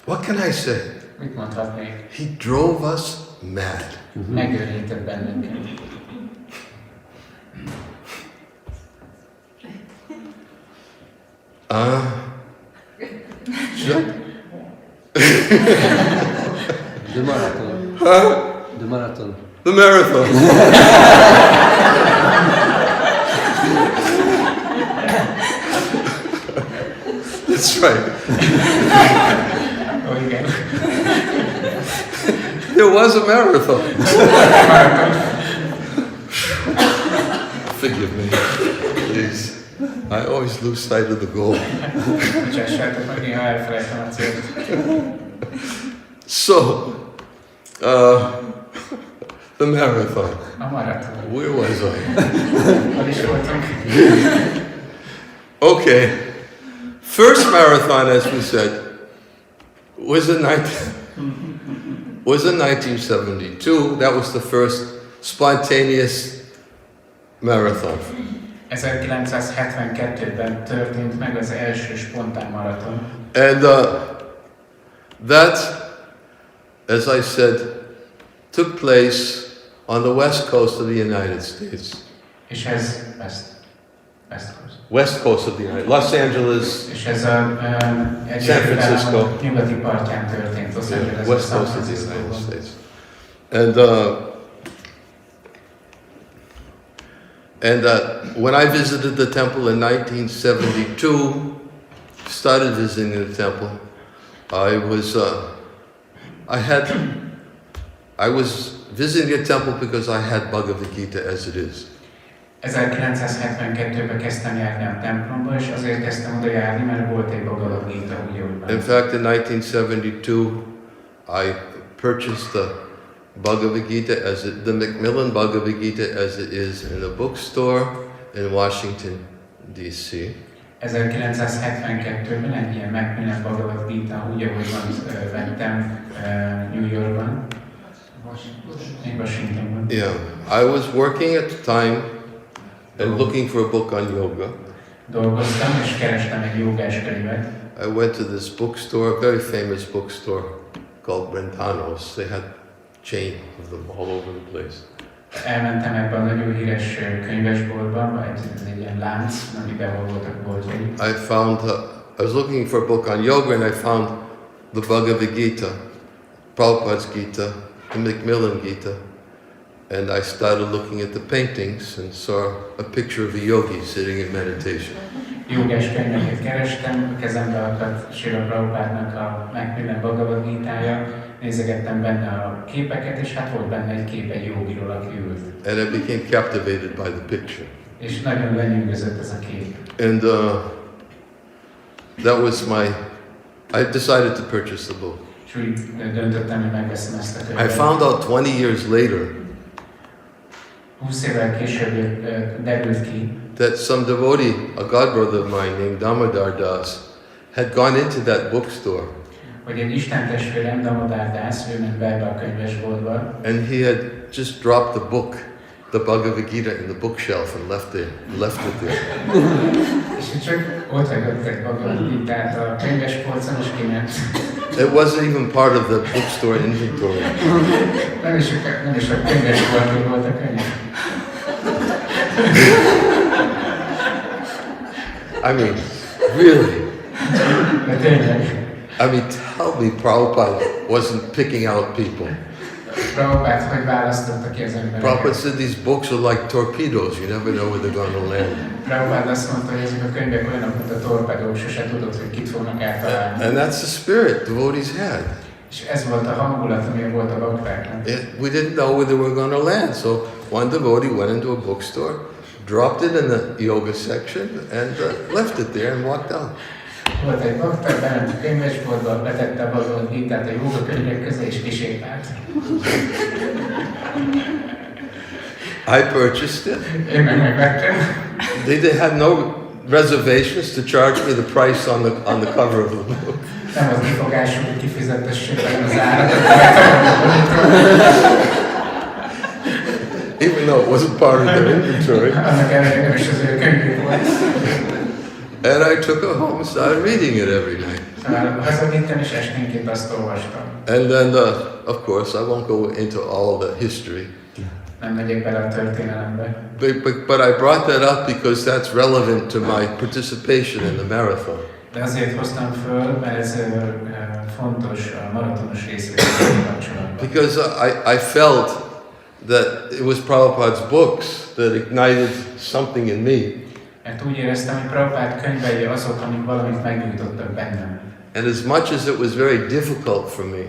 What can I say? Mit mondhatnék? He drove us mad. Megőrített bennünket. The marathon. The marathon. The marathon. That's right. Oh, igen. There was a marathon. Forgive me, please. I always lose sight of the goal. Bocsássátok meg, néha elfelejtem a célt. So, the marathon. A maraton. Where was I? Hol is voltunk? Okay. First marathon, as we said, was in 1972. That was the first spontaneous marathon. 1972-ben történt meg az első spontán maraton. And that, as I said, took place on the west coast of the United States. És ez West coast of the United Los Angeles. És ez a San Francisco. Nyugati partján történt, Los Angeles, West San coast of the United Francisco-ban. States. And when I visited the temple in 1972, started visiting the temple, I was visiting the temple because I had Bhagavad Gita as it is. 1972-ben kezdtem járni a templomba, és azért kezdtem oda járni, mert volt egy Bhagavad Gita, úgy jól. In fact, in 1972, I purchased Bhagavad Gita the Macmillan Bhagavad Gita as it is in a bookstore in Washington, D.C. 1972-ben egy ilyen Macmillan Bhagavad Gita, úgy ahogy van, vettem New Yorkban, Washingtonban. Yeah, I was working at the time and looking for a book on yoga. Dolgoztam és kerestem egy jogás könyvet. I went to this bookstore, a very famous bookstore called Brentanos. They had a chain of them all over the place. Elmentem ebbe a nagyon híres könyvesboltba, ez egy ilyen lánc, amiben voltak boltjai. I was looking for a book on yoga and I found the Bhagavad Gita, Prabhupada's Gita, the Macmillan Gita, and I started looking at the paintings and saw a picture of a yogi sitting in meditation. Jogás könyveket kerestem, kezembe akadt Srila Prabhupádnak a Macmillan Bhagavad Gítája, nézegettem benne a képeket, és hát volt benne egy kép egy jogiról, aki ült. And I became captivated by the picture. És nagyon lenyűgözött ez a kép. And that was I decided to purchase the book. És úgy döntöttem, hogy megveszem ezt a könyvet. I found out 20 years later 20 évvel később derült ki, that some devotee, a godbrother of mine named Damodar Das, had gone into that bookstore hogy egy istentestvérem, Damodar Das, ő ment be ebbe a könyvesboltba, and he had just dropped the book, the Bhagavad Gita, in the bookshelf and left it there. és csak ott hagyott egy Bhagavad Gitát a könyvespolcon, és kiment. It wasn't even part of the bookstore inventory. Nem is a könyvesboltban volt a könyv. I mean, really. De tényleg. I mean, tell me Prabhupada wasn't picking out people. Prabhupád hogy választotta ki az embereket? Prabhupada said these books are like torpedoes. You never know where they're going to land. Prabhupád azt mondta, hogy ezek a könyvek olyanok, mint a torpedók, sose tudod, hogy kit fognak eltalálni. And that's the spirit devotees had. És ez volt a hangulat, ami volt a baktáknak. We didn't know where they were going to land. So one devotee went into a bookstore, dropped it in the yoga section, and left it there and walked out. Volt egy bakta, bement a könyvesboltba, betette a Bhagavad Gitát a joga könyvek közé, és kisétált. I purchased it. Én meg megvettem. They had no reservations to charge me the price on the cover of the book. Nem az kifogásuk, hogy kifizetessék velem az árat. Even though it wasn't part of their inventory. Annak ellenére nem is az ő könyvük volt. And I took it home and started reading it every night. Szóval hazavittem, és esténként azt olvastam. And then, of course, I won't go into all the history. Nem megyek bele a történelembe. But I brought that up because that's relevant to my participation in the marathon. De azért hoztam föl, mert ez fontos a maratonos részvétellel kapcsolatban. Because I felt that it was Prabhupada's books that ignited something in me. Mert úgy éreztem, hogy Prabhupád könyvei azok, amik valamit megnyújtottak bennem. And as much as it was very difficult for me,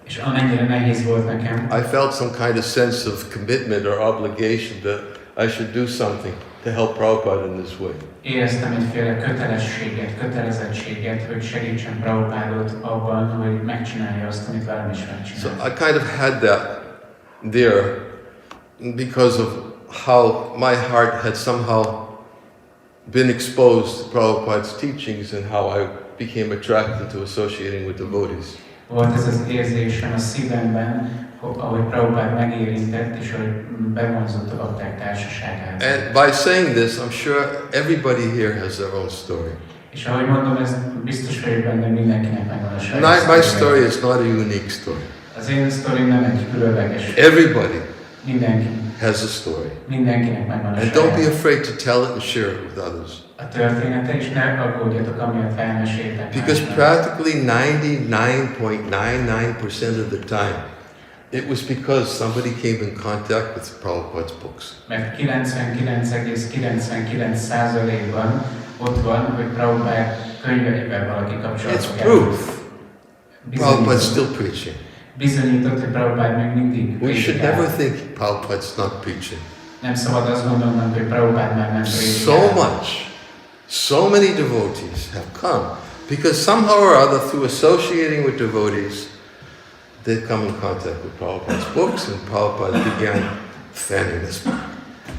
És amennyire nehéz volt nekem, I felt some kind of sense of commitment or obligation that I should do something to help Prabhupada in this way. éreztem egyféle kötelességet, kötelezettséget, hogy segítsen Prabhupádot abban, hogy megcsinálja azt, amit velem is So megcsinál. I kind of had that there because of how my heart had somehow been exposed to Prabhupada's teachings and how I became attracted to associating with devotees. Volt ez az érzésem a szívemben, ahogy Prabhupád megérintett, és hogy bevonzott a bakták társaságába. And by saying this, I'm sure everybody here has their own story. És ahogy mondom, ez biztos vagyok benne, mindenkinek megvan a saját My story is not a unique story. Az én sztorim nem egy különleges. Everybody Mindenki. has a story. Mindenkinek megvan a And don't be saját. afraid to tell it and share it with others. A története, és ne aggódjatok, amiatt elmeséltek. Because másnak. practically 99.99% of the time, it was because somebody came in contact with Prabhupada's books. Mert 99,99%-ban ott van, hogy Prabhupád könyveiben valaki kapcsolatot It's proof. Prabhupada's still preaching. Bizonyított, hogy Prabhupád még mindig We should prédikál. never think Prabhupada's not preaching. Nem szabad azt gondolnunk, hogy Prabhupád már nem So prédikál. much, so many devotees have come because somehow or other, through associating with devotees, they'd come in contact with Prabhupada's books, and Prabhupada began fanning this book.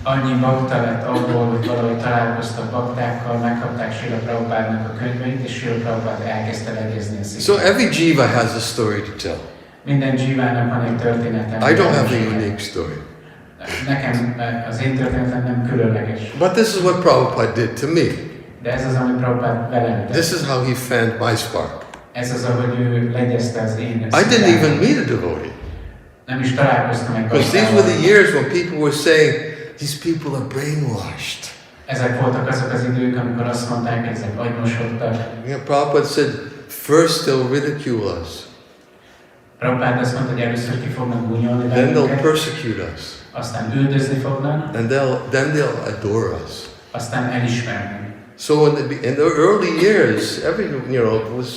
Annyi bakta lett abból, hogy valahogy találkoztak baktákkal, megkapták Srila Prabhupádnak a könyveit, és Srila Prabhupád elkezdte legezni a szívét. So every jiva has a story to tell. Minden jivának van egy történetem. I don't have a unique story. Nekem az én történetem nem különleges. But this is what Prabhupada did to me. De ez az, amit Prabhupád velem tett. This is how he fanned my spark. Ez az, ahogy ő legyezte az én I didn't even meet a devotee. Nem is találkoztam egy Because these were the years when people were saying, these people are brainwashed. Ezek voltak azok az idők, amikor azt mondták, hogy ezek agymosodtak. Prabhupada said, first they'll ridicule us. Prabhupád azt mondta, hogy először ki fognak gúnyolni Then they'll bennünket, persecute us. aztán üldözni fognak, And then they'll adore us. aztán elismerni. So in the early years, everyone was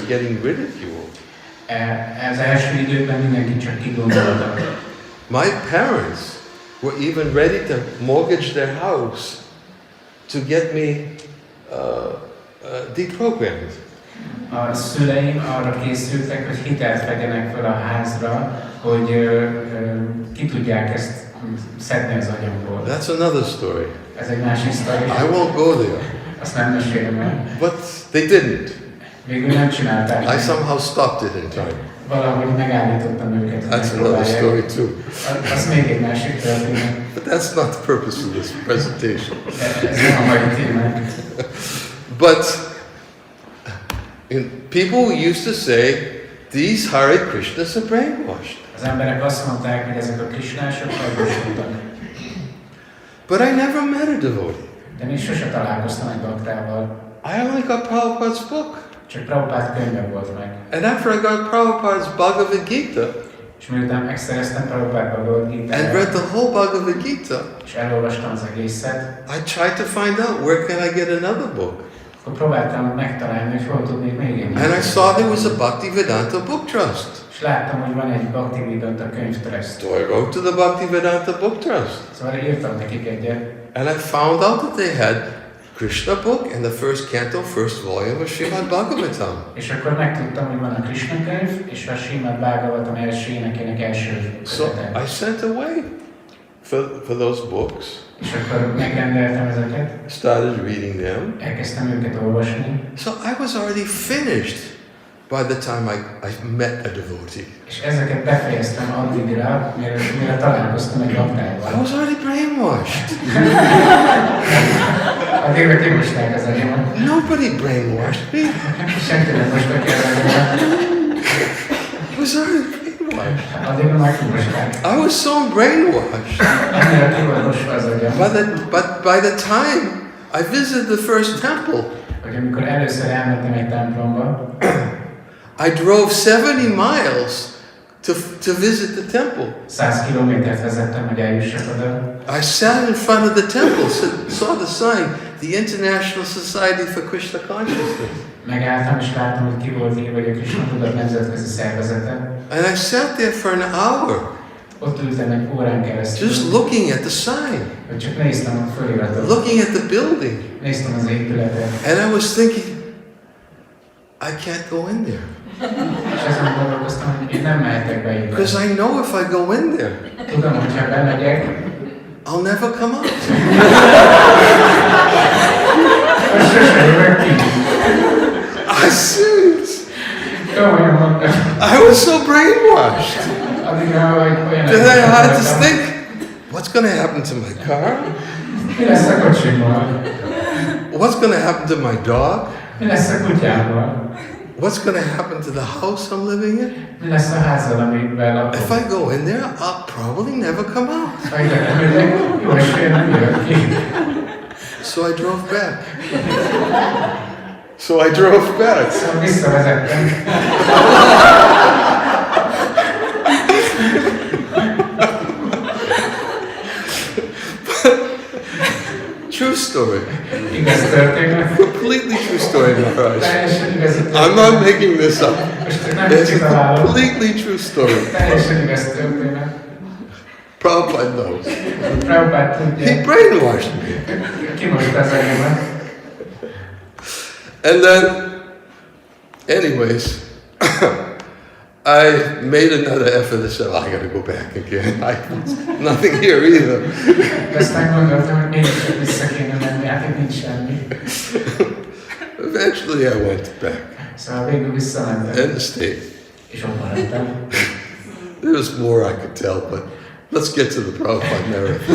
getting ridiculed. Az első időkben mindenki csak kigondolta. My parents were even ready to mortgage their house to get me deprogrammed. A szüleim arra készültek, hogy hitelt vegyenek fel a házra, hogy ki tudják ezt szedni az agyamból. That's another story. Ez egy másik sztori. I won't go there. Azt nem mesélem el. But they didn't. Végül nem csinálták. I somehow stopped it in time. Valahogy megállítottam őket. That's another story too. Az még egy másik történet. But that's not the purpose of this presentation. Ez nem a mai témánk. But people used to say, these Hare Krishnas are brainwashed. Az emberek azt mondták, hogy ezek a krisnások megmosultak. But I never met a devotee. De még sose találkoztam egy baktával. I only got Prabhupada's book. Csak Prabhupád könyve volt meg. And after I got Prabhupada's Bhagavad Gita, És miután megszereztem Prabhupád Bhagavad Gita-t, and read the whole Bhagavad Gita, és elolvastam az egészet, I tried to find out where can I get another book. akkor próbáltam megtalálni, hogy hol tudnék még egy. And I saw there was a Bhaktivedanta Book Trust. És láttam, hogy van egy Bhaktivedanta könyvtrust. So I wrote to the Bhaktivedanta Book Trust. Szóval írtam nekik egyet. And I found out that they had Krishna book and the first canto, first volume of Srimad Bhagavatam. És akkor megtudtam, hogy van a Krishna könyv, és a Srimad Bhagavatam első énekének első So kötete. I sent away for those books, És akkor megrendeltem ezeket, started reading them. elkezdtem őket olvasni, So I was already finished by the time I met a devotee. és ezeket befejeztem addigra, mire találkoztam egy I baktával. was already brainwashed. Addigra kimosták az agyamat. Nobody brainwashed me. Senki nem mostak ki az agyamat. I was already brainwashed. Addigra már kimosták. I was so brainwashed. Annyira ki volt mosva az agyam. But by the time I visited the first temple, Hogy amikor először elmentem egy templomba, I drove 70 miles to visit the temple. 100 kilométert vezettem, hogy eljussak oda. I sat in front of the temple, saw the sign, the International Society for Krishna Consciousness. Megálltam és láttam, hogy ki volt írva, hogy a Krishna Tudat Nemzetközi Szervezete. And I sat there for an hour, Ott ültem egy órán keresztül, just looking at the sign, hogy csak néztem a föliratot. looking at the building. Néztem az épületet. And I was thinking, I can't go in there. És ezen gondolkoztam, hogy én nem mehetek be ide. Because I know if I go in there, Tudom, hogy ha bemegyek, I'll never come out. akkor sose jövök ki. I serious. Komolyan mondtam. I was so brainwashed Addigra, hogy olyan... that I had to think, what's going to happen to my car? Mi lesz a kocsimmal? What's going to happen to my dog? Mi lesz a kutyámmal? What's going to happen to the house I'm living in? Mi lesz a házzal, amiben lakom? If I go in there, I'll probably never come out. Ha ide nem megyek, jó esélye nem jövök ki. So I drove back. Szóval visszavezettem. True story. Igaz történet. Completely true story, Maharaj. Teljesen igaz történet. I'm not making this up. Most nem It's a kitalálom. completely true story. Teljesen igaz történet. Prabhupada knows. Prabhupád tudja. He brainwashed me. Kimosta az agyamat. And then, anyways, I made another effort and said, I gotta go back again. Nothing here either. De aztán gondoltam, hogy mégis vissza kéne menni, hát itt nincs semmi. Eventually I went back Szóval végül visszamentem, and stayed. és ott maradtam. There's more I could tell, but let's get to the Prabhupada narrative.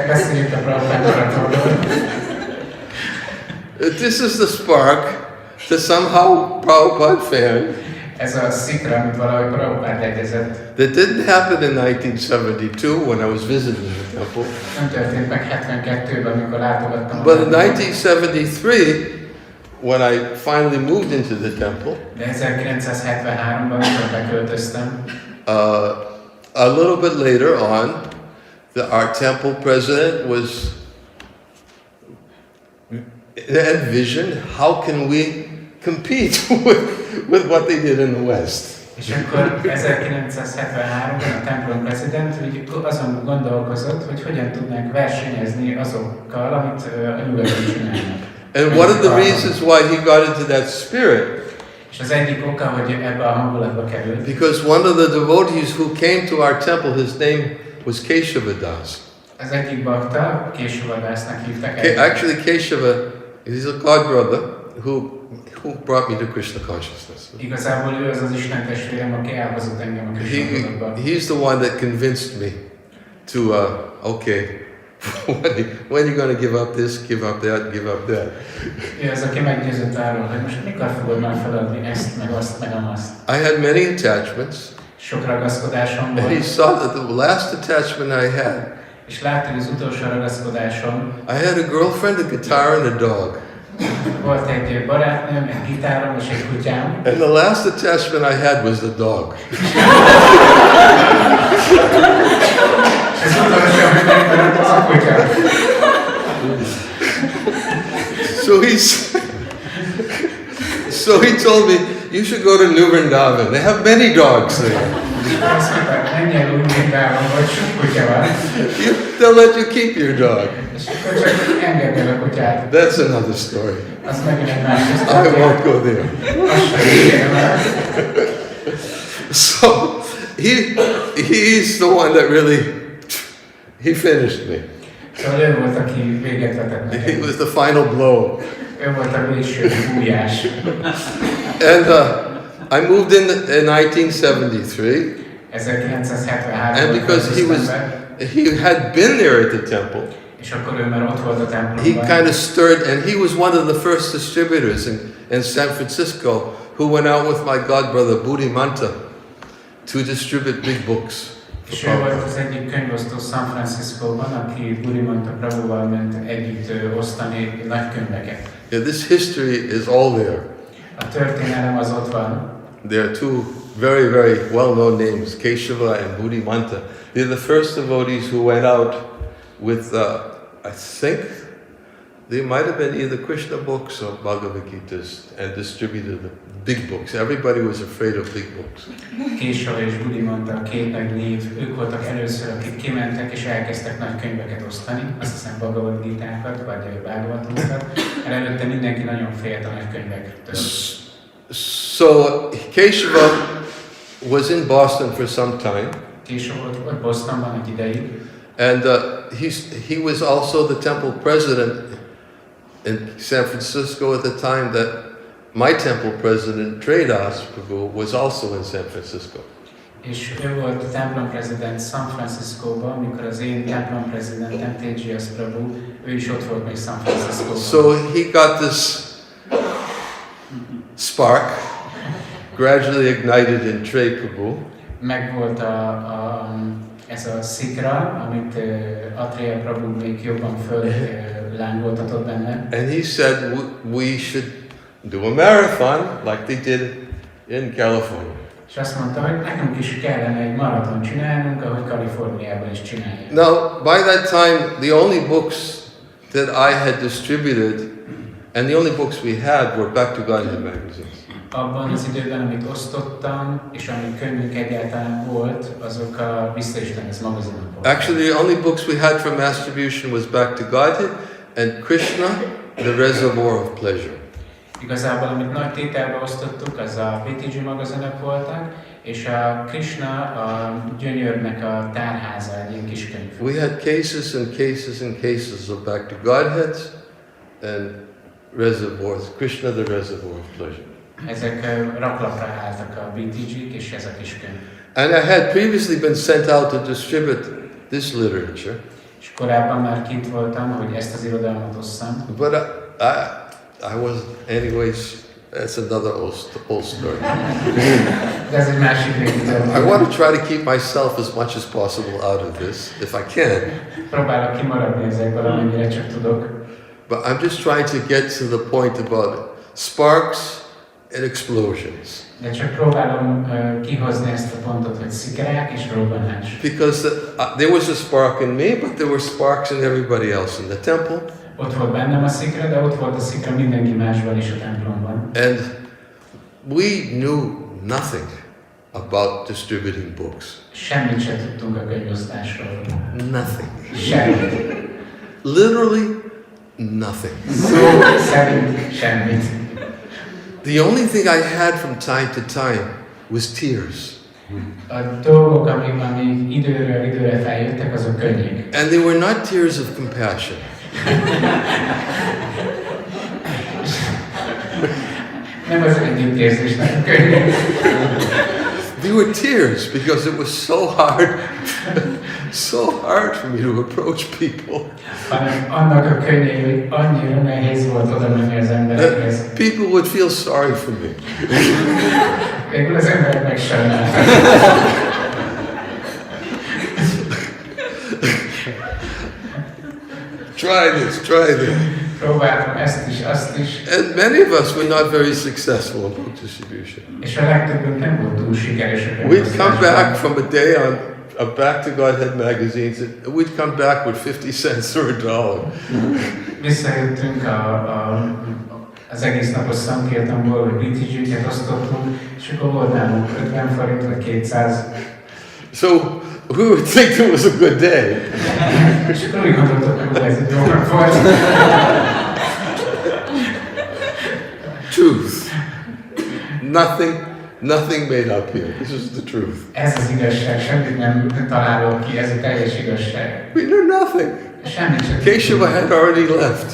Beszéljük a Prabhupád maratonról. This is the spark that somehow Prabhupada found. Ez a szikra, amit valahogy Prabhupád legyezett. That didn't happen in 1972 when I was visiting the temple. Nem történt meg 72-ben, amikor látogattam. But in 1973, when I finally moved into the temple, De 1973-ban, amikor beköltöztem, a little bit later on, our temple president envisioned how can we compete with what they did in the West. és akkor 1973-ban a templom president azon gondolkozott, hogy hogyan tudnánk versenyezni azokkal, amit a nyugaton csinálnak. And one of the reasons why he got into that spirit, és az egyik oka, hogy ebbe a hangulatba került, because one of the devotees who came to our temple, his name was Keshava Das. az egyik bakta, Késavadásznak hívták Actually, Keshava, he's a god brother who brought me to Krishna consciousness. Igazából ő az az Isten testvérem, aki elhozott engem a Krishna tudatba. He's the one that convinced me to, okay, when are you going to give up this, give up that, give up that? Ő az, aki meggyőzött arról, hogy most mikor fogod már feladni ezt, meg azt, meg azt. I had many attachments. Sok ragaszkodásom And he volt. saw that the last attachment I had, És látta, hogy az utolsó ragaszkodásom, I had a girlfriend, a guitar, and a dog. volt egy barátnőm, egy gitárom és egy kutyám. And the last attachment I had was the dog. És az utolsó, amit megmaradt, az a kutya. So he told me, you should go to New Vrindavan. They have many dogs there. Azt mondta, menj el úgy Vrindában, hogy sok kutya van. They'll let you keep your dog. És akkor csak engedd el a kutyát. That's another story. Az megint egy másik I sztori. won't go there. Azt sem érem el. So he's the one that really, he finished me. Szóval ő volt, aki véget vetett He nekem. was the final blow. Ő volt a végső bújás. And I moved in 1973. 1973-ban. And because he had been there at the temple, és akkor ő már ott volt a he templomban. kind of stirred, and he was one of the first distributors in San Francisco who went out with my godbrother Buddhimanta to distribute big books. És ő volt az egyik könyvosztó San Franciscóban, aki Buddhimanta Prabhuval ment együtt osztani nagy könyveket. Yeah, this history is all there. A történelem az ott van. There are two very, very well-known names, Keshava and Buddhimanta. They're the first devotees who went out with, I think, they might have been either Krishna books or Bhagavad Gitas and distributed the big books. Everybody was afraid of big books. Késava és Buddhimanta, a két nagy név, ők voltak először, akik kimentek és elkezdtek nagy könyveket osztani, azt hiszem Bhagavad Gitákat, vagy Bhagavatokat, előtte mindenki nagyon félt a nagy könyvektől. So Keshava was in Boston for some time. Késava volt Bostonban egy ideig, And he was also the temple president in San Francisco at the time that my temple president, Tradas Prabhu, was also in San Francisco. és ő volt a templom president San Franciscóban, mikor az én templom presidentem Tejas Prabhu, ő is ott volt még San Franciscóban. So he got this spark gradually ignited in Trey Prabhu. Meg volt ez a szikra, amit Atreya Prabhu még jobban föllángoltatott benne. And he said we should do a marathon like they did in California. És azt mondta, hogy nekünk is kellene egy maraton csinálnunk, ahogy Kaliforniában is csinálják. Now, by that time, the only books that I had distributed and the only books we had were Back to Godhead magazines. Abban az időben, amit osztottam, és ami könyvünk egyáltalán volt, azok a Vissza Istenhez magazinok voltak. Actually, the only books we had for mass distribution was Back to Godhead and Krishna, the Reservoir of Pleasure. Igazából, amit nagy tételbe osztottuk, az a BTG magazinok voltak, és a Krishna a gyönyörnek a tárháza, egy ilyen kis könyv. We had cases and cases and cases of back to Godheads and reservoirs, Krishna the reservoir of pleasure. Ezek raklapra álltak a BTG-k, és ez a kis könyv. And I had previously been sent out to distribute this literature. És korábban már kint voltam, hogy ezt az irodalmat osszam. But I was, anyways, that's another old story. De ez egy másik régi történet. I want to try to keep myself as much as possible out of this, if I can. Próbálok kimaradni ezekből, amennyire csak tudok. But I'm just trying to get to the point about sparks and explosions. De csak próbálom kihozni ezt a pontot, hogy szikrák és robbanás. Because there was a spark in me, but there were sparks in everybody else in the temple. Ott volt bennem a szikra, de ott volt a szikra mindenki másban is a templomban. And we knew nothing about distributing books. Semmit sem tudtunk a könyvosztásról. Nothing. Semmit. Literally nothing. Szó szerint semmit. The only thing I had from time to time was tears. A dolgok, amik időről időre feljöttek, azok könnyek. And they were not tears of compassion. Nem az együttérzésnek a könnyek. They were tears because it was so hard for me to approach people. Hanem annak a könnyei, hogy annyira nehéz volt oda menni az emberekhez. People would feel sorry for me. Végül az emberek megsajnáltak. Try this. Próbáltam ezt is, azt is. And many of us were not very successful in book distribution. És a legtöbbünk nem volt túl sikeresek. We'd come back from a day on Back to Godhead magazines, and we'd come back with 50 cents or $1. Visszajöttünk az egész napos Sankirtanból, hogy BTG-ket osztottunk, és akkor volt nálunk 50 forint vagy 200. So we would think it was a good day. És akkor úgy gondoltuk, hogy ez egy jó nap volt. Truth. Nothing made up here. This is the truth. Ez az igazság, semmit nem találok ki, ez a teljes igazság. We knew nothing. Semmit sem. Keshava had already left.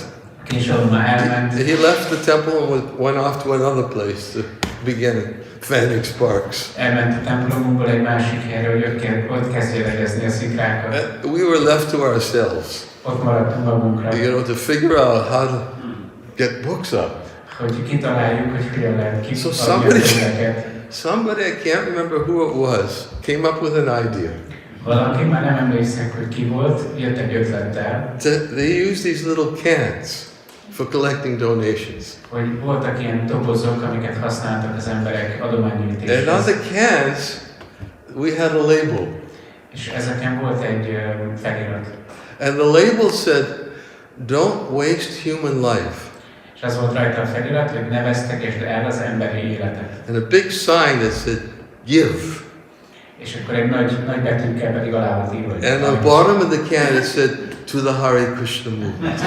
Később már elment. He left the temple and went off to another place to begin fanning sparks. Elment a templomunkból egy másik helyre, hogy ott kezdjélegezni a szikrákat. We were left to ourselves. Ott maradtunk magunkra. You know, to figure out how to get books up. Hogy kitaláljuk, hogy hogyan lehet So kiadni a könyveket. somebody, I can't remember who it was, came up with an idea. Valaki, már nem emlékszek, hogy ki volt, jött egy ötlettel. They used these little cans for collecting donations. Hogy voltak ilyen dobozok, amiket használtak az emberek And adománygyűjtéshez. on the cans, we had a label. És ezeken volt egy felirat. And the label said, don't waste human life. És az volt rajta a felirat, hogy ne vesztegesd el az emberi életet. And a big sign that said, give. És akkor egy nagy betűkkel pedig alá volt írva. And on the bottom of the can it said, to the Hare Krishna movement.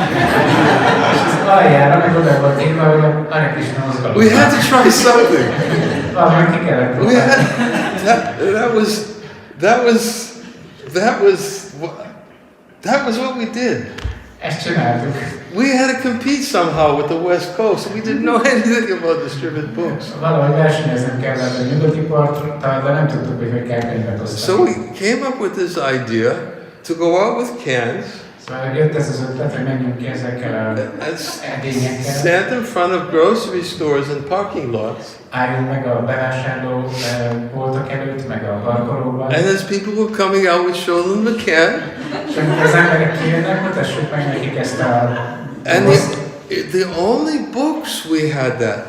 És az aljára meg oda volt írva, hogy a Hare Krishna mozgalom. We had to try something. Valahogy ki kellett We próbálni. had, that was what we did. Ezt csináltuk. We had to compete somehow with the West Coast. We didn't know anything about distributed books. Valahogy versenyeznünk kellett a nyugati parttal, de nem tudtuk, hogy kell könyvet osztani. So we came up with this idea to go out with cans Szóval jött ez az ötlet, hogy menjünk ki ezekkel az edényekkel. stand in front of grocery stores and parking lots. Álljunk meg a bevásárló boltok előtt, meg a parkolóban. And as people were coming out, we'd show them the can. És amikor az emberek kijönnek, mutassuk meg nekik ezt a And dobozt. the only books we had that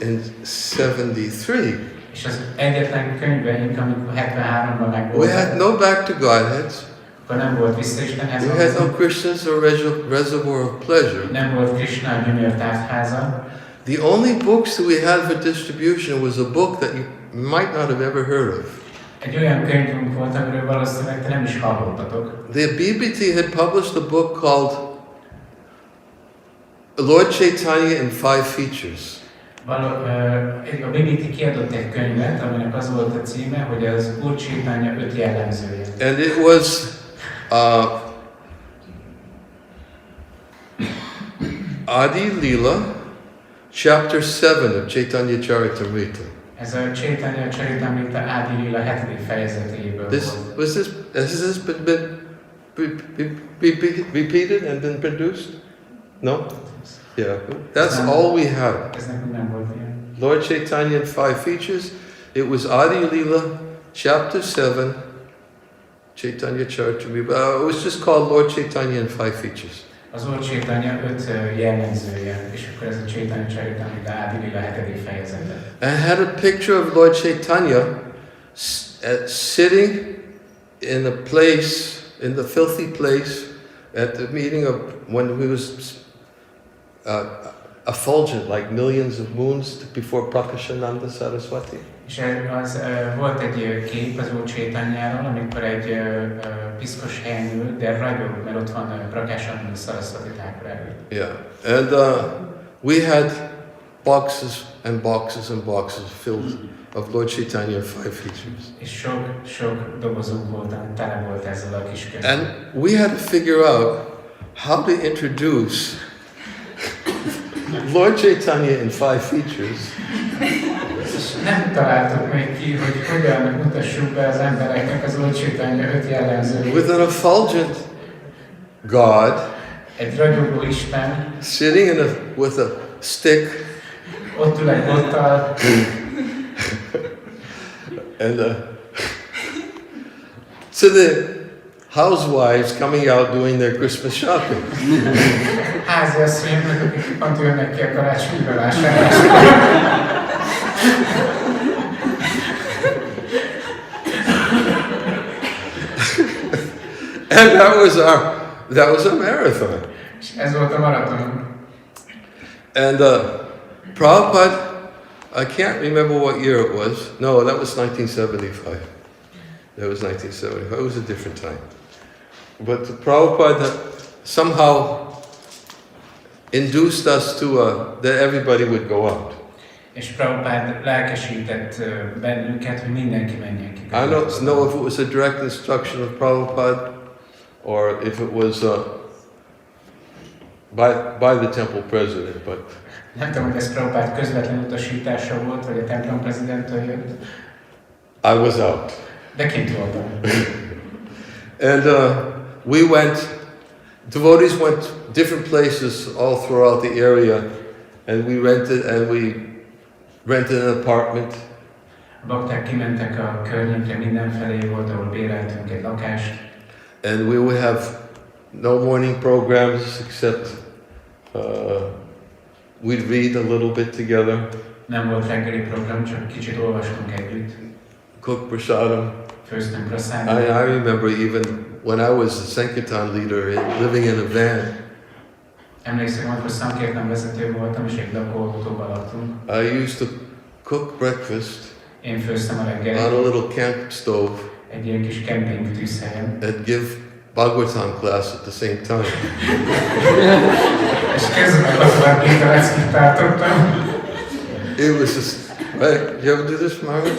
in 73. És az egyetlen könyveink, amikor 73-ban We megvoltak, had no Back to Godheads. akkor nem volt vissza Istenhez, We had no Krishna's or Reservoir of Pleasure. nem volt Krishna a gyönyör tárháza. The only books that we had for distribution was a book that you might not have ever heard of. Egy olyan könyvünk volt, amiről valószínűleg te nem is hallottatok. The BBT had published a book called Lord Chaitanya in 5 Features. A BBT kiadott egy könyvet, aminek az volt a címe, hogy az Úr Chaitanya 5 jellemzője. And it was Adi Lila, chapter 7 of Chaitanya Charitamrita. Ez a Chaitanya Charitamrita Adi Lila 7. fejezetéből volt. Has this been repeated and been produced? No? Yeah. That's all we have. Ez nekünk nem volt ilyen. Lord Chaitanya in 5 features. It was Adi Lila, chapter 7, Chaitanya Charitamrita. It was just called Lord Chaitanya in 5 features. Az Úr Chaitanya 5 jellemzője, és akkor ez a Chaitanya Charitamrita Adi Lila 7. fejezete. And had a picture of Lord Chaitanya sitting in a place, in the filthy place, at the meeting of when he was effulgent, like millions of moons before Prakashananda Saraswati. És az, volt egy kép az Úr Chaitanyáról, amikor egy piszkos helyen ül, de ragyog, mert ott van Prakashananda Saraswati Thakur előtt. Yeah, and we had boxes and boxes and boxes filled of Lord Chaitanya in 5 features. És sok dobozunk volt, ami tele volt ezzel a kis könyvvel. And we had to figure out how to introduce Lord Chaitanya in 5 features. Nem találtuk még ki, hogy hogyan mutassuk be az embereknek az Úr Chaitanya 5 jellemzőjét. With an effulgent God, Egy ragyogó Isten, sitting with a stick, ott ül egy bottal, and to the housewives coming out doing their Christmas shopping. háziasszonyoknak, akik pont jönnek ki a karácsonyi bevásárlásra. And that was our marathon. És ez volt a maraton. And Prabhupada, I can't remember what year it was. No, that was 1975. That was 1975. It was a different time. But Prabhupada somehow induced us to that everybody would go out. És Prabhupád lelkesített bennünket, hogy mindenki menjen ki. I don't know if it was a direct instruction of Prabhupada or if it was by the temple president, but Nem tudom, hogy ez Prabhupád közvetlen utasítása volt, vagy a templom prezidenttől jött. I was out. De kint voltam. And we went, devotees went different places all throughout the area, and we rented an apartment. A bakták kimentek a környékre, mindenfelé volt, ahol béreltünk egy lakást. And we would have no morning programs except we'd read a little bit together. Nem volt reggeli program, csak kicsit olvastunk együtt. Cook prasadam. Főztünk I prasadam. remember even when I was a Sankirtan leader, living in a van. Emlékszem, amikor Sankirtan vezető voltam, és egy lakóautóban laktunk. I used to cook breakfast Én főztem a on reggelit a little camp stove egy ilyen kis kemping tűzhelyen. and give Bhagavatam class at the same time. És közben a Gita leckét tartottam. It was just, right? You ever do this, Maharaj?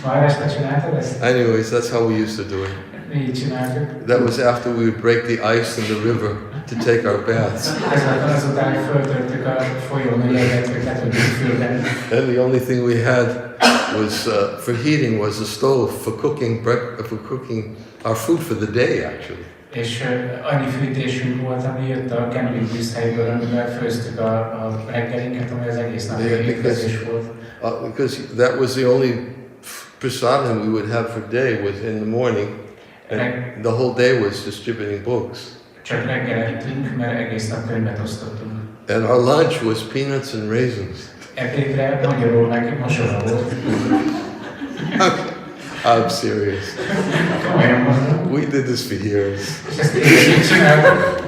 Maharaj, te csináltad ezt? Anyways, that's how we used to do it. Mi így csináltuk. That was after we would break the ice in the river to take our baths. Azután, hogy föltörtük a folyón a jeget, hogy le tudjuk fürdeni. And the only thing we had was for heating was a stove for cooking our food for the day, actually. És annyi fűtésünk volt, ami jött a camping tűzhelyből, amivel főztük a reggelinket, ami az egész nap étkezés volt. Because that was the only prasadam we would have for day was in the morning, and the whole day was distributing books. Csak reggel ettünk, mert egész nap könyvet osztottunk. And our lunch was peanuts and raisins. Ebédre magyarul meg mosora volt. I'm serious. Komolyan mondom. We did this for years. És ezt így csináltuk.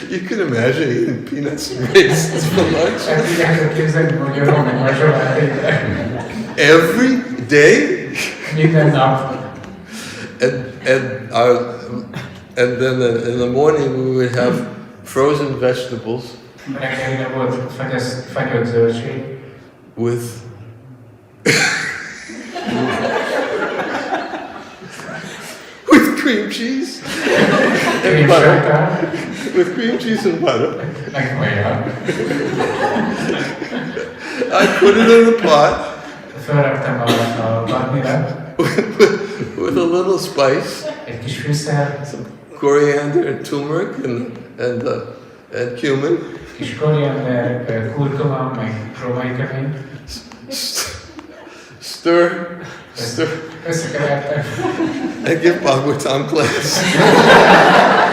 You can imagine eating peanuts and raisins for lunch. Hát így el kell képzelni, hogy magyarul meg mosora ebédre. Every day? Minden nap. And then in the morning we would have frozen vegetables Reggelire volt fagyott zöldség. With with cream cheese and butter. With cream cheese and butter. Meg olyan. I put it in the pot Fölraktam a padnira. with a little spice, Egy kis fűszer, coriander and turmeric and cumin. kis koriander, kurkuma, meg római kömény. Stir, Összekevertem. and give Bhagavatam class.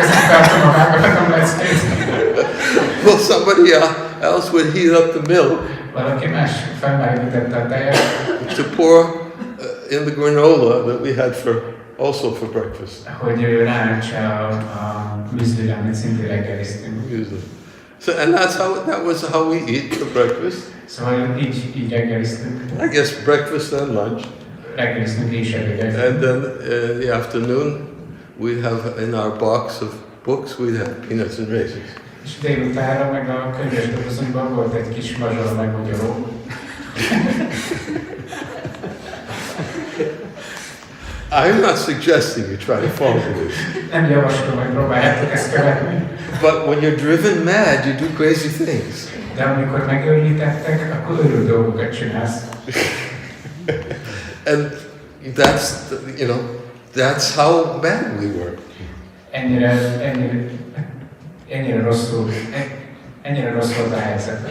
Összekevertem a Bhagavatam leckét. Well, somebody else would heat up the milk Valaki más felmelegítette a tejet, to pour in the granola that we had also for breakfast. hogy ráöntse a műzlire, amit szintén reggeliztünk. Usually. So, and that was how we eat for breakfast. Szóval így reggeliztünk. I guess breakfast and lunch. Reggeliztünk és ebédet. And then in the afternoon, we'd have in our box of books, we'd have peanuts and raisins. És délutánra meg a könyves dobozunkban volt egy kis mazsol megmagyaró. I'm not suggesting you try to follow this. Nem javaslom, hogy próbáljátok ezt követni. But when you're driven mad, you do crazy things. De amikor megőrítettek, akkor örül dolgokat csinálsz. And that's how bad we were. Ennyire rossz volt a helyzet.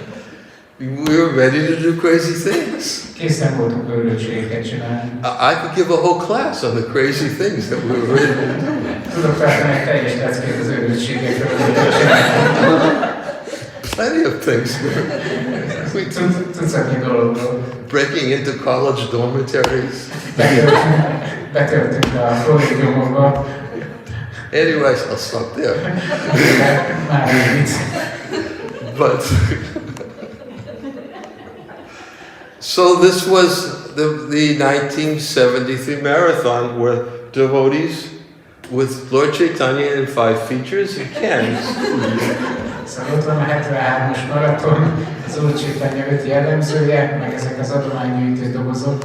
We were ready to do crazy things. Készen voltunk őrültségeket csinálni. I could give a whole class on the crazy things that we were ready to do. Tudok tartani egy teljes leckét az őrültségekről, amiket csinálni. Plenty of things. Tucatnyi dologról. Breaking into college dormitories. Betöltünk a kollégiumokba. Anyways, I'll stop there. Már így. But so this was the 1973 marathon where devotees with Lord Chaitanya in 5 features and cans. Szóval ott van a 73-as maraton, az Úr Chaitanya 5 jellemzője, meg ezek az adománygyűjtő dobozok.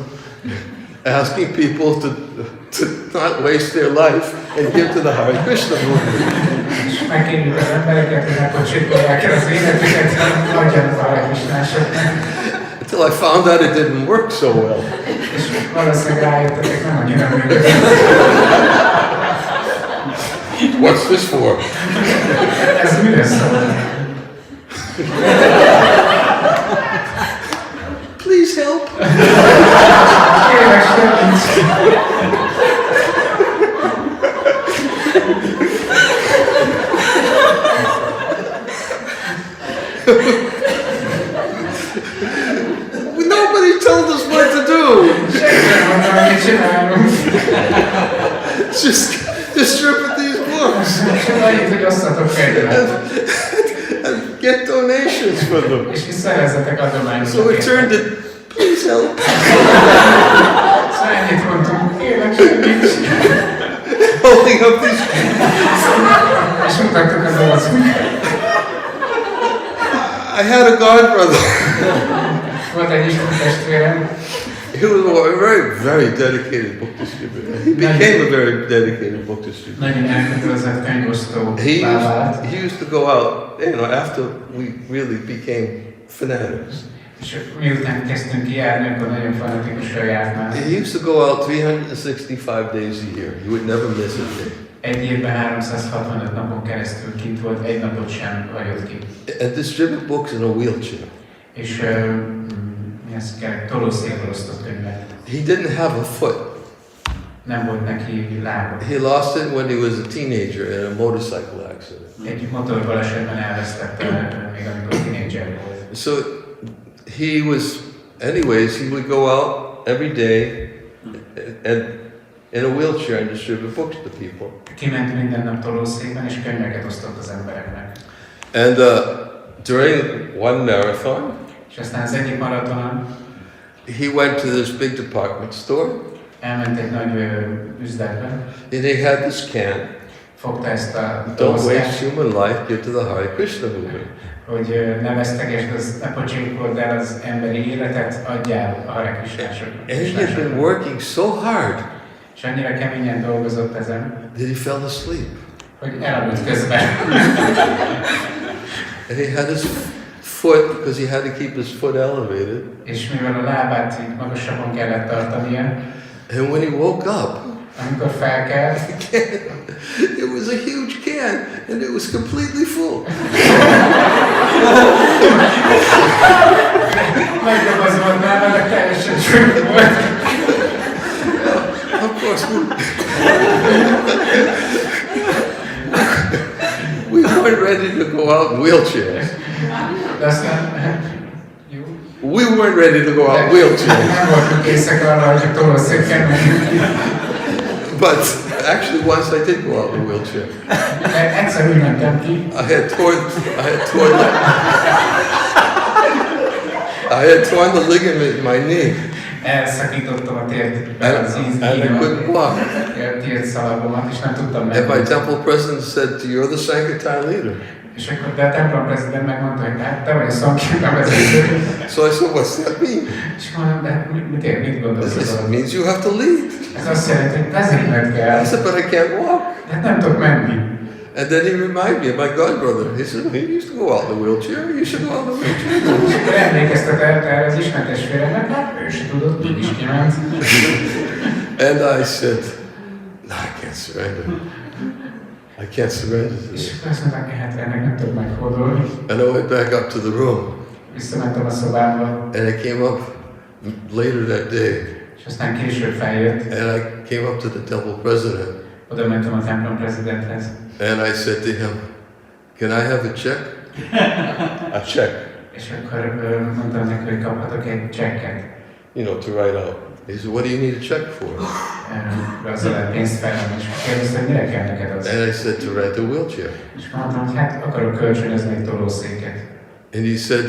Asking people to not waste their life and give to the Hare Krishna movement. És megkérjük az embereket, hogy ne pocsékolják el az életüket, hanem adjanak a Hare Krishnásoknak. Until I found out it didn't work so well. És valószínűleg rájöttetek, nem annyira működik. What's this for? Ez mire szól? Please help. Kérlek, segíts! Nobody told us what to do. Just distribute these books and get donations for them. És szerezzetek adományokat. So we turned it, please help. Szóval ennyit mondtunk, kérlek, segíts! Holding up these. És mutattuk az arcunkat. I had a godbrother. Volt egy istentestvérem. He was a very, very dedicated book distributor. He became a very dedicated book distributor. Nagyon elkötelezett könyvosztó vált. He used to go out, after we really became fanatics. És miután kezdtünk kijárni, akkor nagyon fanatikusan járt már. He used to go out 365 days a year. He would never miss a day. Egy évben 365 napon keresztül kint volt, egy napot sem hagyott ki. And distribute books in a wheelchair. És mi az kell, tolószélről osztott könyvet. He didn't have a foot. Nem volt neki lába. He lost it when he was a teenager in a motorcycle accident. Egy motorbalesetben elvesztette, még amikor tínédzser volt. So he would go out every day and in a wheelchair and distribute books to people. Kiment minden nap tolószékben, és könyveket osztott az embereknek. And during one marathon, És aztán az egyik maratonon he went to this big department store. elment egy nagy üzletbe. And he had this can. Fogta ezt a Don't dobozt, waste human life, give to the Hare Krishna movement. hogy ne vesztegesd, ne pocsékold el az emberi életet, adjál a Hare Krishnásoknak. And he had been working so hard És annyira keményen dolgozott ezen, that he fell asleep. hogy elaludt közben. And he had his foot, because he had to keep his foot elevated. És mivel a lábát így magasabban kellett tartania, And when he woke up, amikor felkelt, it was a huge can, and it was completely full. megdobozott nála, de teljesen csúnya volt. Of course, we weren't ready to go out in wheelchairs. De aztán, jó. We weren't ready to go out in wheelchairs. Nem voltunk készek arra, hogy a tolószéken menjünk. But actually, once I did go out in a wheelchair. De egyszer úgy mentem ki, I had torn the ligament in my knee, elszakítottam a térben az and I couldn't walk. tért szalagomat, és nem tudtam And my menni. temple president said, "You're the Sankirtana leader." És akkor de a templom prezident megmondta, hogy hát te vagy a Sankirtana vezető. So I said, "What's that mean?" És mondom, de mit gondolsz? This means you have to lead. Ez azt jelenti, hogy vezetned kell, I said, "But I can't walk." de hát nem tudok menni. And then he reminded me of my godbrother. He said, "He used to go out in a wheelchair. You should go out in a wheelchair." És akkor emlékeztetett erre az ismertestvéremnek, hát ő se tudott, úgy is kiment. And I said, "No, I can't surrender. I can't surrender to És this." akkor azt mondták, hát ennek nem tudok meghódolni. And I went back up to the room. Visszamentem a szobába, And I came up later that day. és aztán később feljött. And I came up to the temple president. Oda mentem a templom prezidenthez. And I said to him, "Can I have a check?" A check, És akkor mondtam neki, hogy kaphatok egy csekket. to write out. He said, "What do you need a check for?" Azzal a pénzt felvenni, és kérdezte, hogy mire kell neked az. And I said, "To rent a wheelchair." És mondtam, hogy hát akarok kölcsönözni egy tolószéket. And he said,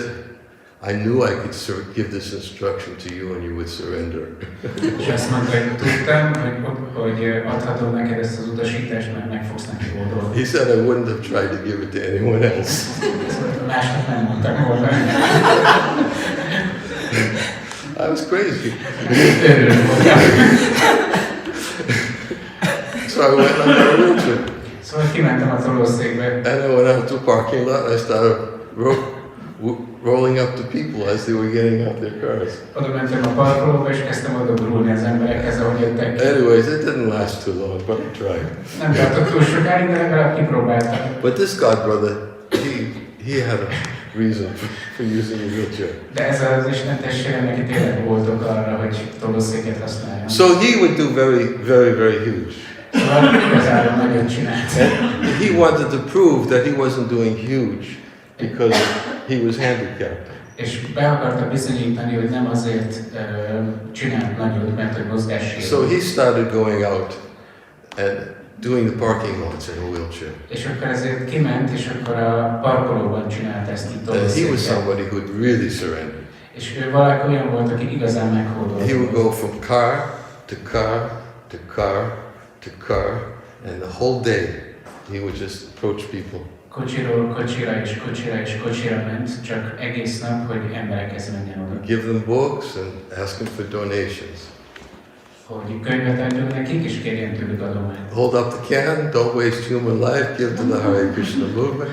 "I knew I could give this instruction to you and you would surrender." És azt mondta, hogy tudtam, hogy adhatom neked ezt az utasítást, mert meg fogsz neki oldani. He said, "I wouldn't have tried to give it to anyone else." Másnak nem mondtam volna. I was crazy. Örülök voltam. So I went on my wheelchair. Szóval kimentem a tolószékbe, And I went out to the parking lot and I started rolling up to people as they were getting out their cars. oda mentem a parkolóba, és kezdtem oda gurulni az emberekhez, ahogy jöttek ki. Anyways, it didn't last too long, but I tried. Nem tartott túl sokáig, de legalább kipróbáltam. But this godbrother, he had a reason for using a wheelchair. De ez az Isten testvérem neki tényleg volt oka arra, hogy tolószéket használjon. So he would do very, very, very huge. Szóval igazából nagyot csinált. And he wanted to prove that he wasn't doing huge because he was handicapped. És be akarta bizonyítani, hogy nem azért csinált nagyot, mert hogy mozgássérült. So he started going out and doing the parking lots in a wheelchair. És akkor ezért kiment, és akkor a parkolóban csinált ezt itt And he was tolószéket. somebody who would really surrender. És ő valaki olyan volt, aki igazán meghódolt. He would go from car to car to car to car, and the whole day he would just approach people. Kocsiról kocsira és kocsira és kocsira ment, csak egész nap, hogy emberekhez menjen oda. Give them books and ask them for donations. Hogy könyvet adjon nekik, és kérjen tőlük adományt. Hold up the can, don't waste human life, give to the Hare Krishna movement.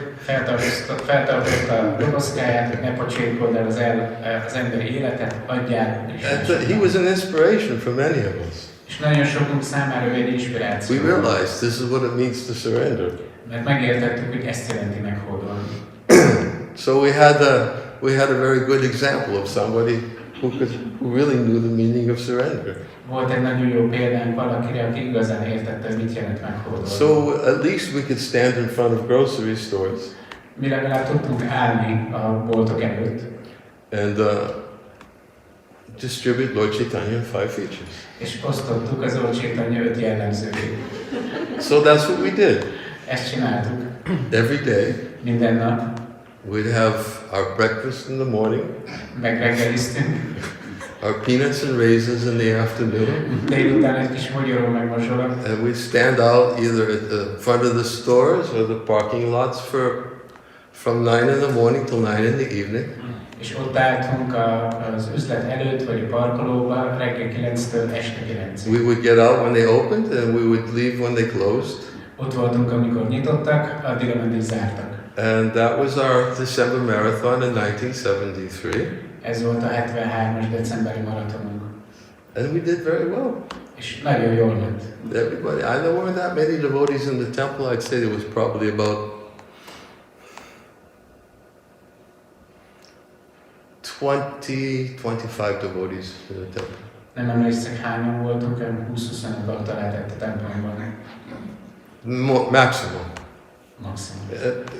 Feltartotta a dobozkáját, hogy ne pocsékold el az emberi életet, adjál. He was an inspiration for many of us. És nagyon sokunk számára ő egy inspiráció. We realized this is what it means to surrender. Mert megértettük, hogy ezt jelenti meghódolni. So we had a very good example of somebody who really knew the meaning of surrender. Volt egy nagyon jó példánk valakire, aki igazán értette, hogy mit jelent meghódolni. So at least we could stand in front of grocery stores Mi legalább tudtunk állni a boltok előtt, and distribute Lord Chaitanya 5 features. és osztottuk az Úr Chaitanya 5 jellemzőjét. So that's what we did. Ezt csináltuk Every day minden nap, we'd have our breakfast in the morning, megreggeliztünk, our peanuts and raisins in the afternoon, délután egy kis mogyoró meg mazsolat, and we'd stand out either at the front of the stores or the parking lots from 9 in the morning till 9 in the evening. És ott álltunk az üzlet előtt, vagy a parkolóban reggel 9-től este 9-ig. We would get out when they opened and we would leave when they closed. Ott voltunk, amikor nyitottak, addig, ameddig zártak. And that was our December marathon in 1973. Ez volt a 73-as decemberi maratonunk. And we did very well. És nagyon jól ment. Everybody, I know weren't that many devotees in the temple. I'd say there was probably about 20-25 devotees in the temple. Nem emlékszek, hányan voltunk, 20-25 bakta lehetett a templomban. Maximum. Maximum.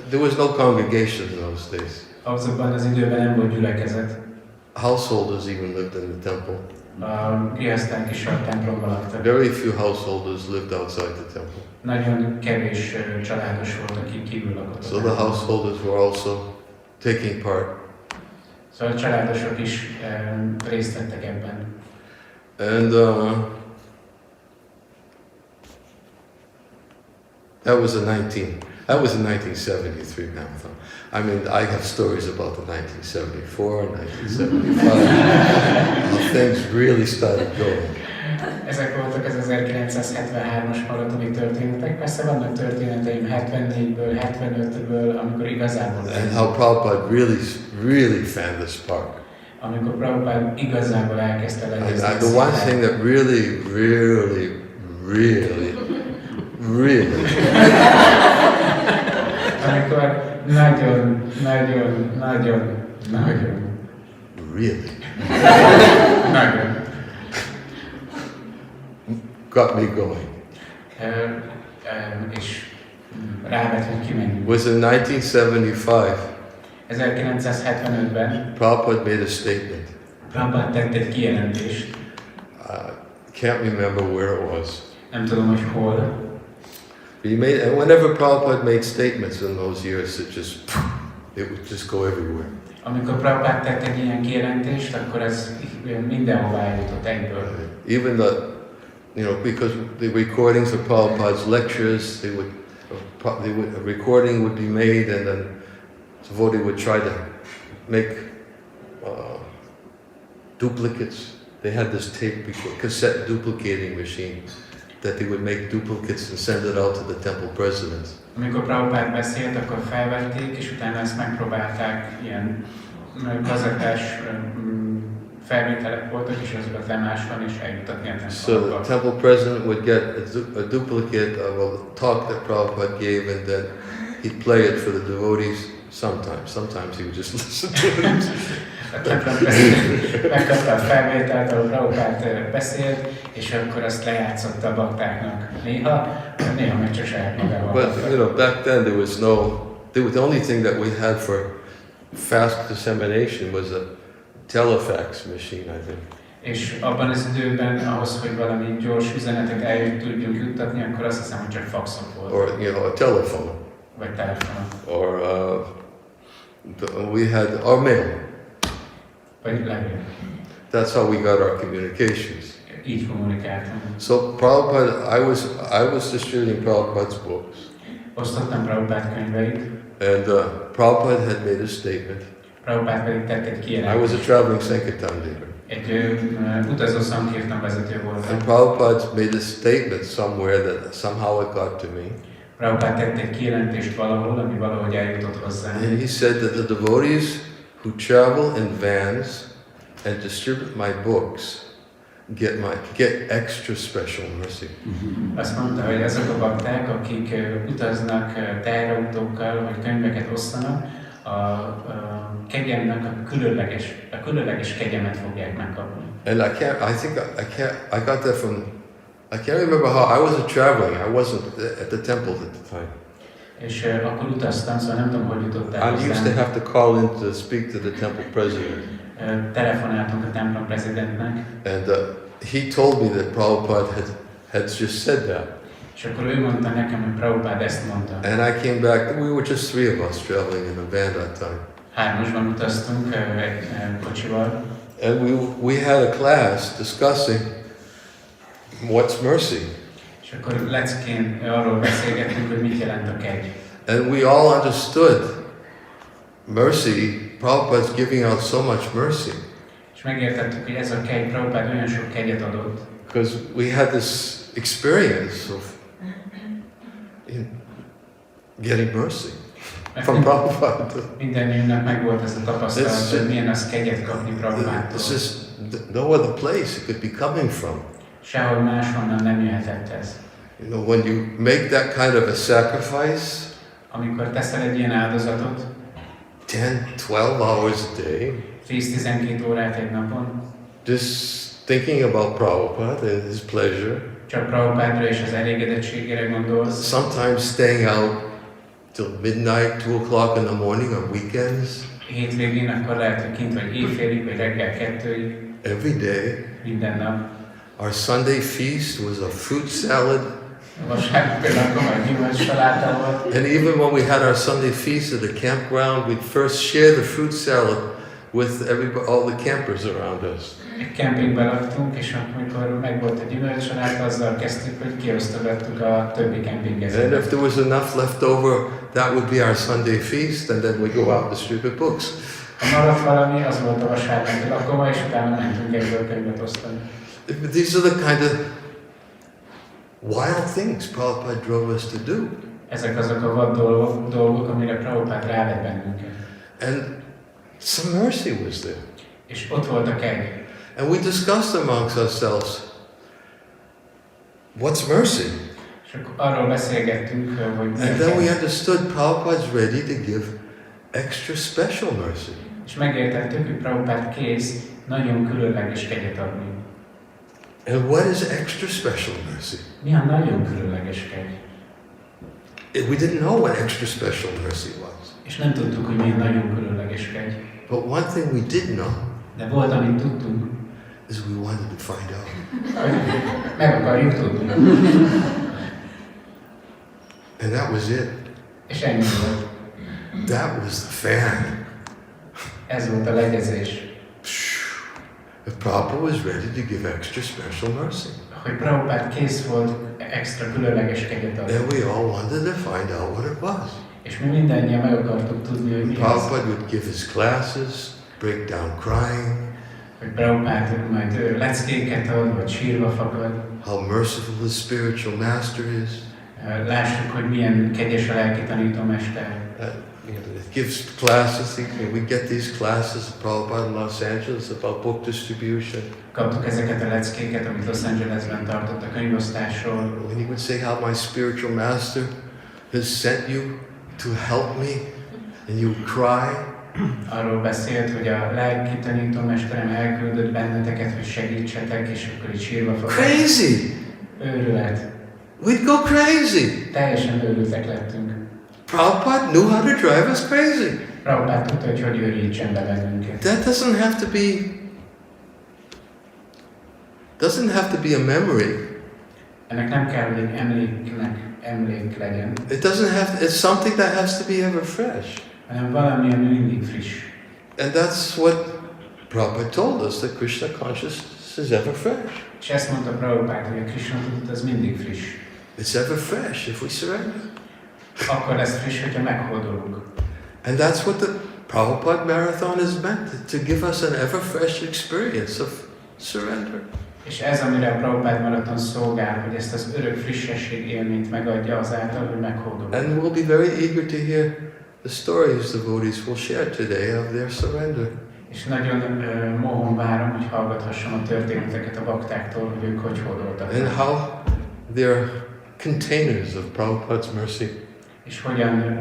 There was no congregation in those days. Azokban az időben nem volt gyülekezet. Householders even lived in the temple. Kiházták is a templomban laktak. Very few householders lived outside the temple. Nagyon kevés családos volt, akik kívül lakott. So the householders were also taking part. Szóval a családosok is részt vettek ebben. And that was a 1973 marathon. I mean, I have stories about the 1974, 1975. How things really started going. Ezek voltak az 1973-as maratoni történetek. Persze vannak történeteim 74-ből, 75-ből, amikor igazából... And how Prabhupada really fanned the spark. Amikor Prabhupada igazából elkezdte legyezni. And the one thing that really amikor nagyon got me going és rávet, hogy kimenjünk. was in 1975. 1975-ben Prabhupada made a statement. Prabhupada tett egy kijelentést. Can't remember where it was. Nem tudom, hogy hol. He made, and whenever Prabhupada made statements in those years, it would just go everywhere. Amikor Prabhupada tett egy ilyen kijelentést, akkor ez mindenhová eljutott egyből. Even because the recordings of Prabhupada's lectures, a recording would be made, and then the devotee would try to make duplicates. They had this cassette duplicating machine that they would make duplicates and send it out to the temple presidents. Amikor Prabhupada beszélt, akkor felvették, és utána ezt megpróbálták, ilyen kazettás felvételek voltak, és azokat lemásolni és eljutatni a templomba. So the temple president would get a duplicate of a talk that Prabhupada gave, and then he'd play it for the devotees. Sometimes he would just listen to it. A templom president megkapta a felvételt, ahol Prabhupada beszélt, és akkor azt lejátszotta a baktáknak. Néha meg csak saját magával. But back then the only thing that we had for fast dissemination was a telefax machine, I think. És abban az időben ahhoz, hogy valami gyors üzenetet tudjunk juttatni, akkor azt hiszem, hogy csak faxok volt. Or a telephone. Vagy telefon. Or we had our mail. Vagy levél. That's how we got our communications. Így kommunikáltam. So Prabhupada, I was distributing Prabhupada's books. Osztottam Prabhupada könyveit. And Prabhupada had made a statement. Prabhupada pedig tett egy kijelentést. I was a traveling Sankirtan leader. Egy utazó Sankirtan vezető voltam. And Prabhupada made a statement somewhere that somehow it got to me. Prabhupada tett egy kijelentést valahol, ami valahogy eljutott hozzám. And he said that the devotees who travel in vans and distribute my books get extra special mercy. Azt mondta, hogy azok a bakták, akik utaznak teherautókkal, vagy könyveket osztanak, a kegyemnek a különleges kegyemet fogják megkapni. And I got that from, I can't remember how, I wasn't traveling, I wasn't at the temple at the time. És akkor utaztam, szóval nem tudom, hogy jutott el I used to have to call in to speak to the temple president. Telefonáltunk a templom prezidentnek. And he told me that Prabhupada had just said that. És akkor ő mondta nekem, hogy Prabhupada ezt mondta. And I came back, we were just three of us traveling in a van that time. Hármasban utaztunk egy kocsival. And we had a class discussing what's mercy. És akkor leckén arról beszélgettünk, hogy mit jelent a kegy. And we all understood mercy, Prabhupada's giving out so much mercy. És megértettük, hogy ez a kegy, Prabhupád olyan sok kegyet adott. Because we had this experience of getting mercy from Prabhupada. Mindennyiunknak megvolt ez a tapasztalat, hogy milyen az kegyet kapni Prabhupádtól. This is no other place it could be coming from. Sehol máshonnan nem jöhetett ez. You know, when you make that kind of a sacrifice, Amikor teszel egy ilyen áldozatot, 10-12 hours a day, 10-12 órát egy napon, just thinking about Prabhupada and his pleasure, csak Prabhupádra és az elégedettségére gondolsz, sometimes staying out till midnight, 2 o'clock in the morning on weekends, hétvégén akkor lehet, hogy kint vagy éjfélig, vagy reggel 2-ig, every day. minden nap. Our Sunday feast was a fruit salad. Vasárnap például komoly gyümölcssaláta volt. And even when we had our Sunday feast at the campground, we'd first share the fruit salad with everybody, all the campers around us. Egy kempingben laktunk, és amikor megvolt a gyümölcsaláta, azzal kezdtük, hogy kiosztogattuk a többi And kempingezőt. if there was enough left over, that would be our Sunday feast, and then we go out and distribute books. Ha maradt valami, az volt a vasárnapi lakoma, és utána mentünk egyből könyvet osztani. These are the kind of wild things Prabhupada drove us to do. Ezek azok a vad dolgok, amire Prabhupád rávett bennünket. And some mercy was there. És ott volt a kegy. And we discussed amongst ourselves, what's mercy? És akkor arról beszélgettünk, hogy mi And a then we kegy. understood Prabhupada's ready to give extra special mercy. És megértettük, hogy Prabhupád kész nagyon különleges kegyet adni. And what is extra special mercy? Mi a nagyon különleges kegy? We didn't know what extra special mercy was. És nem tudtuk, hogy milyen nagyon különleges kegy. But one thing we did know De volt, amit tudtunk, is we wanted to find out. hogy meg akarjuk tudni. And that was it. És ennyi volt. That was the fan. Ez volt a legyezés. If Prabhupada was ready to give extra special mercy. Hogy Prabhupád kész volt extra különleges kegyet adni. And we all wanted to find out what it was. És mi mindannyian meg akartuk tudni, hogy mi ez. Prabhupada would give his classes, break down crying, Hogy Prabhupád majd leckéket ad, vagy sírva fakad. how merciful his spiritual master is. Lássuk, hogy milyen kegyes a lelki tanítómester. It gives classes. We get these classes at Prabhupada in Los Angeles about book distribution. Kaptuk ezeket a leckéket, amit Los Angelesben tartott a könyvosztásról. When he would say how my spiritual master has sent you to help me, and you cry. Arról beszélt, hogy a lelki tanítómesterem elküldött benneteket, hogy segítsetek, és akkor így sírva fakad. Crazy! Őrület. We'd go crazy. Teljesen őrültek lettünk. Prabhupada knew how to drive us crazy. Prabhupád tudta, hogy őrítsen be bennünket. That doesn't have to be a memory. Ennek nem kell, hogy egy emlék legyen, It's something that has to be ever fresh. hanem valami, ami mindig friss. And that's what Prabhupada told us, that Krishna consciousness is ever fresh. És ezt mondta Prabhupád, hogy a Krishna tudat az mindig friss. It's ever fresh if we surrender. Akkor lesz friss, hogyha meghódolunk. And that's what the Prabhupada Marathon is meant, to give us an ever fresh experience of surrender. És ez, amire a Prabhupád maraton szolgál, hogy ezt az örök frissesség élményt megadja azáltal, hogy meghódolunk. And we'll be very eager to hear the stories devotees will share today of their surrender. És nagyon mohon várom, hogy hallgathassam a történeteket a baktáktól, hogy ők hogy hódoltak. And how they're containers of Prabhupada's mercy. És hogyan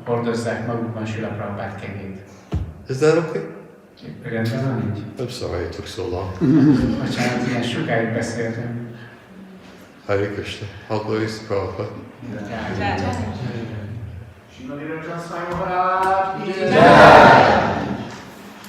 hordozzák magukban Srila Prabhupád kegyét. Is that okay? Rendben van így? I'm sorry it took so long. Bocsánat, ilyen sokáig beszéltem. Hare Krishna. All glories to Prabhupada. Jai. Srila Niranjana Maharaja Sankirtana.